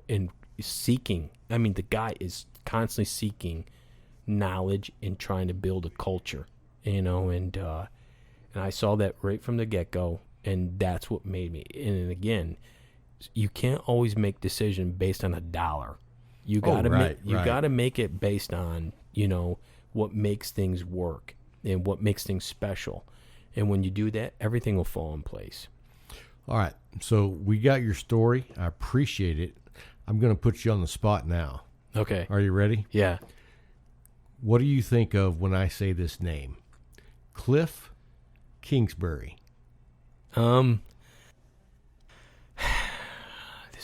in seeking. I mean, the guy is constantly seeking knowledge and trying to build a culture. And I saw that right from the get-go, and that's what made me. And again, you can't always make decisions based on a dollar. You got to make it based on, what makes things work and what makes things special. And when you do that, everything will fall in place. All right. So we got your story. I appreciate it. I'm going to put you on the spot now. Okay. Are you ready? Yeah. What do you think of when I say this name? Cliff Kingsbury. This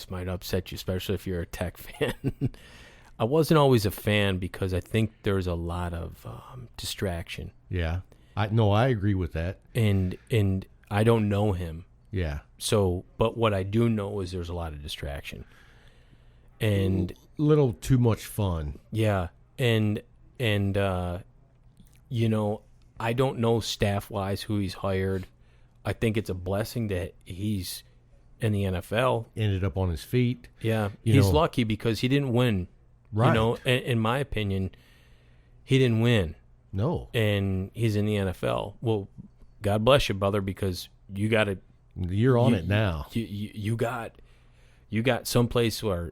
might upset you, especially if you're a Tech fan. I wasn't always a fan because I think there's a lot of distraction. Yeah. I agree with that. And I don't know him. Yeah. So, but what I do know is there's a lot of distraction. And little too much fun. Yeah. And I don't know staff-wise who he's hired. I think it's a blessing that he's in the NFL. Ended up on his feet. Yeah. He's lucky because he didn't win. Right. In my opinion, he didn't win. No. And he's in the NFL. Well, God bless you, brother, because you got to. You're on it now. You got someplace where,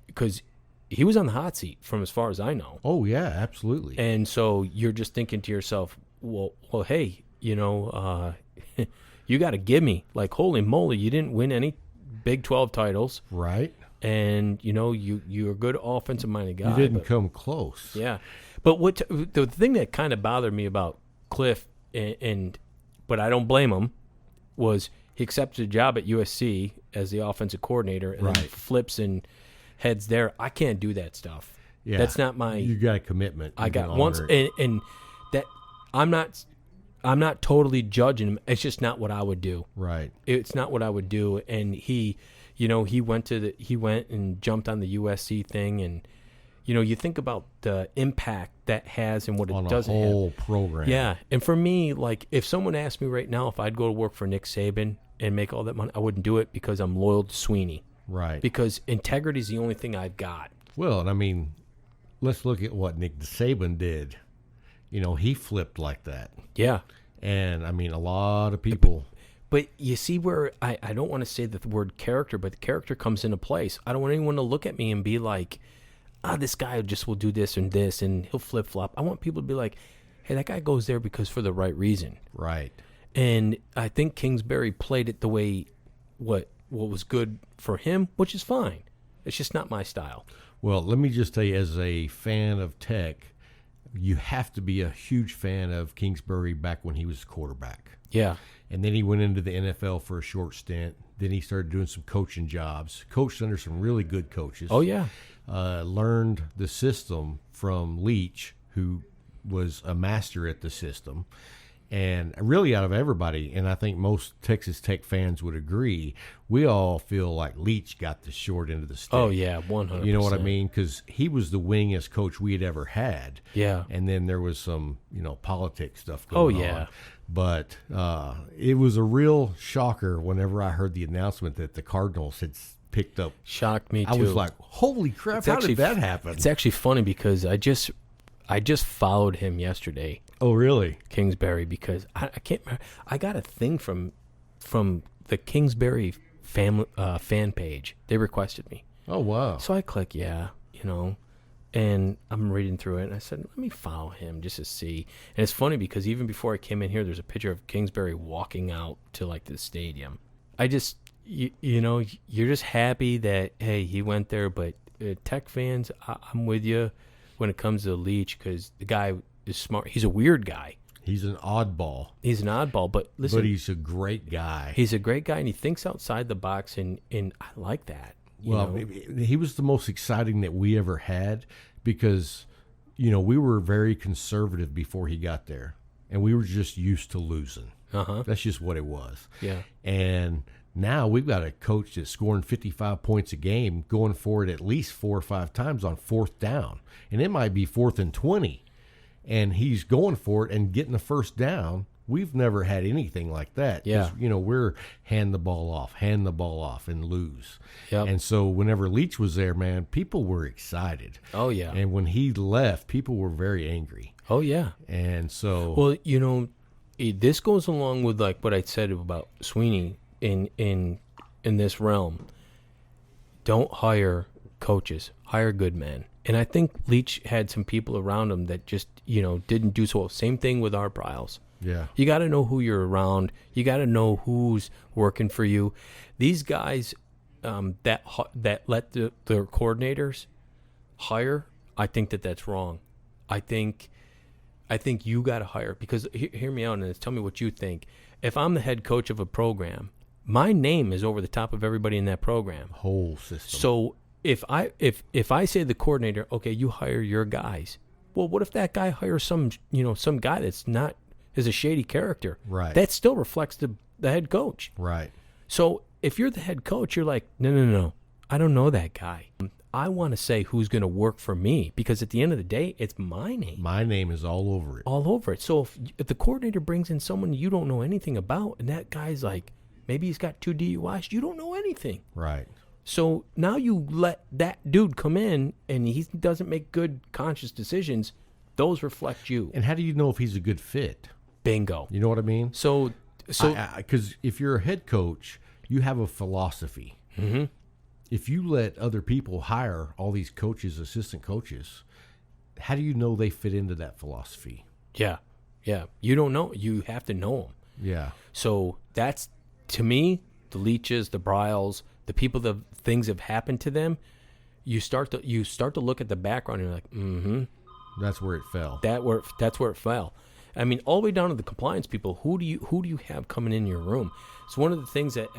because he was on the hot seat from as far as I know. Oh, yeah, absolutely. And so you're just thinking to yourself, well, hey, you got to give me, holy moly, you didn't win any Big 12 titles. Right. And, you're a good offensive-minded guy. You didn't come close. Yeah. But the thing that kind of bothered me about Cliff, but I don't blame him, was he accepted a job at USC as the offensive coordinator and then flips and heads there. I can't do that stuff. Yeah. That's not my. You got a commitment. I got once, and that I'm not totally judging him. It's just not what I would do. Right. It's not what I would do. And he went and jumped on the USC thing, and you think about the impact that has and what it On a doesn't have. whole program. Yeah, and for me, like, if someone asked me right now if I'd go to work for Nick Saban and make all that money, I wouldn't do it because I'm loyal to Sweeney. Right. Because integrity is the only thing I've got. Well, and I mean, let's look at what Nick Saban did. He flipped like that. Yeah. And, I mean, a lot of people... But you see where I don't want to say the word character, but the character comes into place. I don't want anyone to look at me and be like, this guy just will do this and this, and he'll flip-flop. I want people to be like, hey, that guy goes there because for the right reason. Right. And I think Kingsbury played it the way what was good for him, which is fine. It's just not my style. Well, let me just tell you, as a fan of Tech, you have to be a huge fan of Kingsbury back when he was quarterback. Yeah. And then he went into the NFL for a short stint. Then he started doing some coaching jobs. Coached under some really good coaches. Oh, yeah. Learned the system from Leach, who was a master at the system. And really out of everybody, and I think most Texas Tech fans would agree, we all feel like Leach got the short end of the stick. Oh, yeah, 100%. You know what I mean? Because he was the winningest coach we had ever had. Yeah. And then there was some, politics stuff going on. Oh, yeah. But it was a real shocker whenever I heard the announcement that the Cardinals had picked up. Shocked me, too. I was like, holy crap, how did that happen? It's actually funny because I just followed him yesterday. Oh, really? Kingsbury, because I can't remember. I got a thing from the Kingsbury fan page. They requested me. Oh, wow. So I click, and I'm reading through it, and I said, let me follow him just to see. And it's funny because even before I came in here, there's a picture of Kingsbury walking out to, like, the stadium. I just, you're just happy that, hey, he went there. But Tech fans, I'm with you when it comes to Leach, because the guy is smart. He's a weird guy. He's an oddball. But listen. But he's a great guy. He's a great guy, and he thinks outside the box, and I like that. He was the most exciting that we ever had because, we were very conservative before he got there, and we were just used to losing. Uh-huh. That's just what it was. Yeah. And now we've got a coach that's scoring 55 points a game, going for it at least 4 or 5 times on 4th down. And it might be 4th and 20. And he's going for it and getting the first down. We've never had anything like that. Yeah. We're hand the ball off, and lose. Yep. And so whenever Leach was there, man, people were excited. Oh, yeah. And when he left, people were very angry. Oh, yeah. And so... Well, this goes along with, like, what I said about Sweeney in this realm. Don't hire coaches. Hire good men. And I think Leach had some people around him that just, didn't do so well. Same thing with Art Briles. Yeah. You got to know who you're around. You got to know who's working for you. These guys that let their coordinators hire, I think that's wrong. I think you got to hire, because hear me out and tell me what you think. If I'm the head coach of a program, my name is over the top of everybody in that program. Whole system. So if I say to the coordinator, okay, you hire your guys. Well, what if that guy hires some guy that's not is a shady character? Right. That still reflects the head coach. Right. So if you're the head coach, you're like, no, I don't know that guy. I want to say who's going to work for me, because at the end of the day, it's my name. My name is all over it. All over it. So if the coordinator brings in someone you don't know anything about, and that guy's like, maybe he's got 2 DUIs, you don't know anything. Right. So now you let that dude come in, and he doesn't make good, conscious decisions. Those reflect you. And how do you know if he's a good fit? Bingo. You know what I mean? So because if you're a head coach, you have a philosophy. Mm-hmm. If you let other people hire all these coaches, assistant coaches, how do you know they fit into that philosophy? Yeah. You don't know. You have to know them. Yeah. So that's, to me, the Leaches, the Briles, the people that things have happened to them. You start to look at the background, and you're like, mm-hmm. That's where it fell. That's where it fell. I mean, all the way down to the compliance people. Who do you have coming in your room? It's one of the things at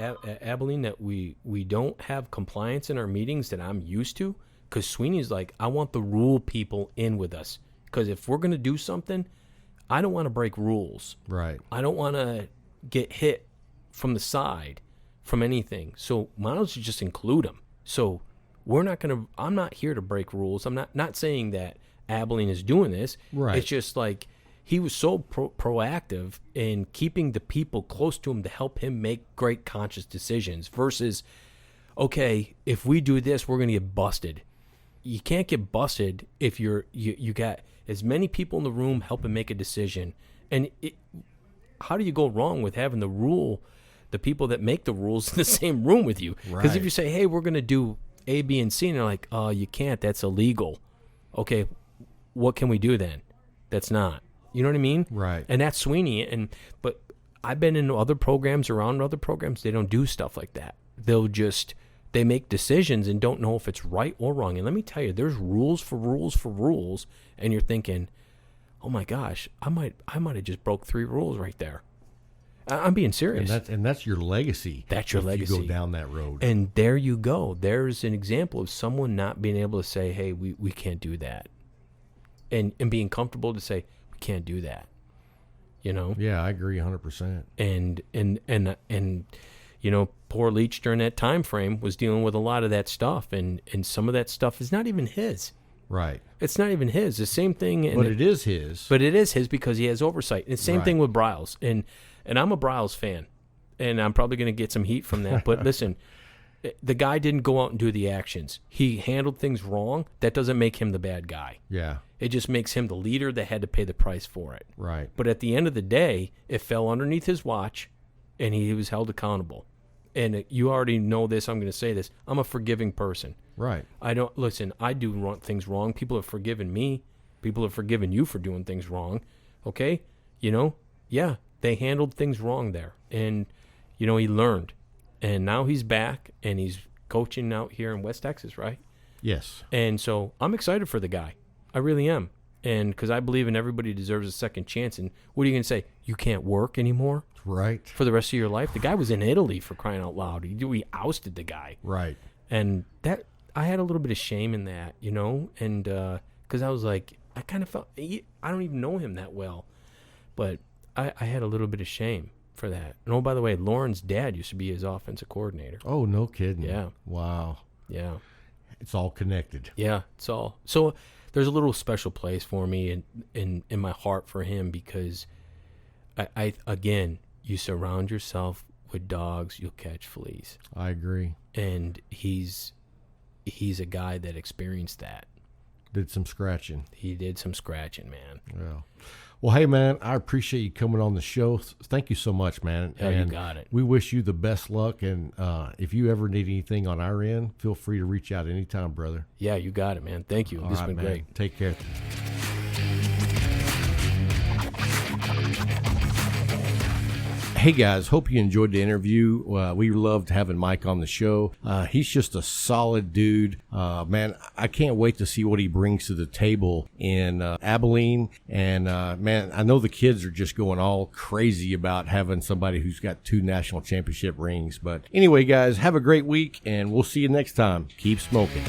Abilene that we don't have compliance in our meetings that I'm used to, because Sweeney's like, I want the rule people in with us, because if we're going to do something, I don't want to break rules. Right. I don't want to get hit from the side from anything. So why don't you just include them? So I'm not here to break rules. I'm not saying that Abilene is doing this. Right. It's just like he was so proactive in keeping the people close to him to help him make great conscious decisions versus, okay, if we do this, we're going to get busted. You can't get busted if you got as many people in the room helping make a decision. And how do you go wrong with having the people that make the rules in the same room with you? Because Right. if you say, hey, we're going to do A, B, and C, and they're like, oh, you can't, that's illegal. Okay, what can we do then? That's not. You know what I mean? Right. And that's Sweeney. But I've been in other programs, around other programs, they don't do stuff like that. They make decisions and don't know if it's right or wrong. And let me tell you, there's rules for rules for rules, and you're thinking, oh my gosh, I might have just broke 3 rules right there. I'm being serious. And that's your legacy. That's your if legacy. You go down that road. And there you go. There's an example of someone not being able to say, hey, we can't do that. And being comfortable to say, we can't do that. You know? Yeah, I agree 100%. And you know, poor Leach during that time frame was dealing with a lot of that stuff, and some of that stuff is not even his. Right. It's not even his. The same thing. But it is his. But it is his because he has oversight. And the same Right. thing with Bryles. And I'm a Bryles fan, and I'm probably going to get some heat from that. But listen, the guy didn't go out and do the actions. He handled things wrong. That doesn't make him the bad guy. Yeah. It just makes him the leader that had to pay the price for it. Right. But at the end of the day, it fell underneath his watch, and he was held accountable. And you already know this. I'm going to say this. I'm a forgiving person. Right. I do things wrong. People have forgiven me. People have forgiven you for doing things wrong. Okay? You know? Yeah, they handled things wrong there. And, you know, he learned. And now he's back, and he's coaching out here in West Texas, right? Yes. And so I'm excited for the guy. I really am. And because I believe in everybody deserves a second chance. And what are you going to say? You can't work anymore? Right. For the rest of your life? The guy was in Italy, for crying out loud. We ousted the guy. Right. And that I had a little bit of shame in that, you know, and because I was like, I kind of felt, I don't even know him that well, but I had a little bit of shame for that. And oh, by the way, Lauren's dad used to be his offensive coordinator. Oh, no kidding. Yeah. Wow. Yeah. It's all connected. Yeah, it's all. So there's a little special place for me in my heart for him because I again, you surround yourself with dogs, you'll catch fleas. I agree. And he's a guy that experienced that. Did some scratching. He did some scratching, man. Yeah. Well, hey, man, I appreciate you coming on the show. Thank you so much, man. Yeah, you got it. We wish you the best luck. And if you ever need anything on our end, feel free to reach out anytime, brother. Yeah, you got it, man. Thank you. All This right, has been man. great. Take care. Hey guys, hope you enjoyed the interview. We loved having Mike on the show. He's just a solid dude. Man, I can't wait to see what he brings to the table in Abilene. And man, I know the kids are just going all crazy about having somebody who's got 2 national championship rings. But anyway, guys, have a great week, and we'll see you next time. Keep smoking.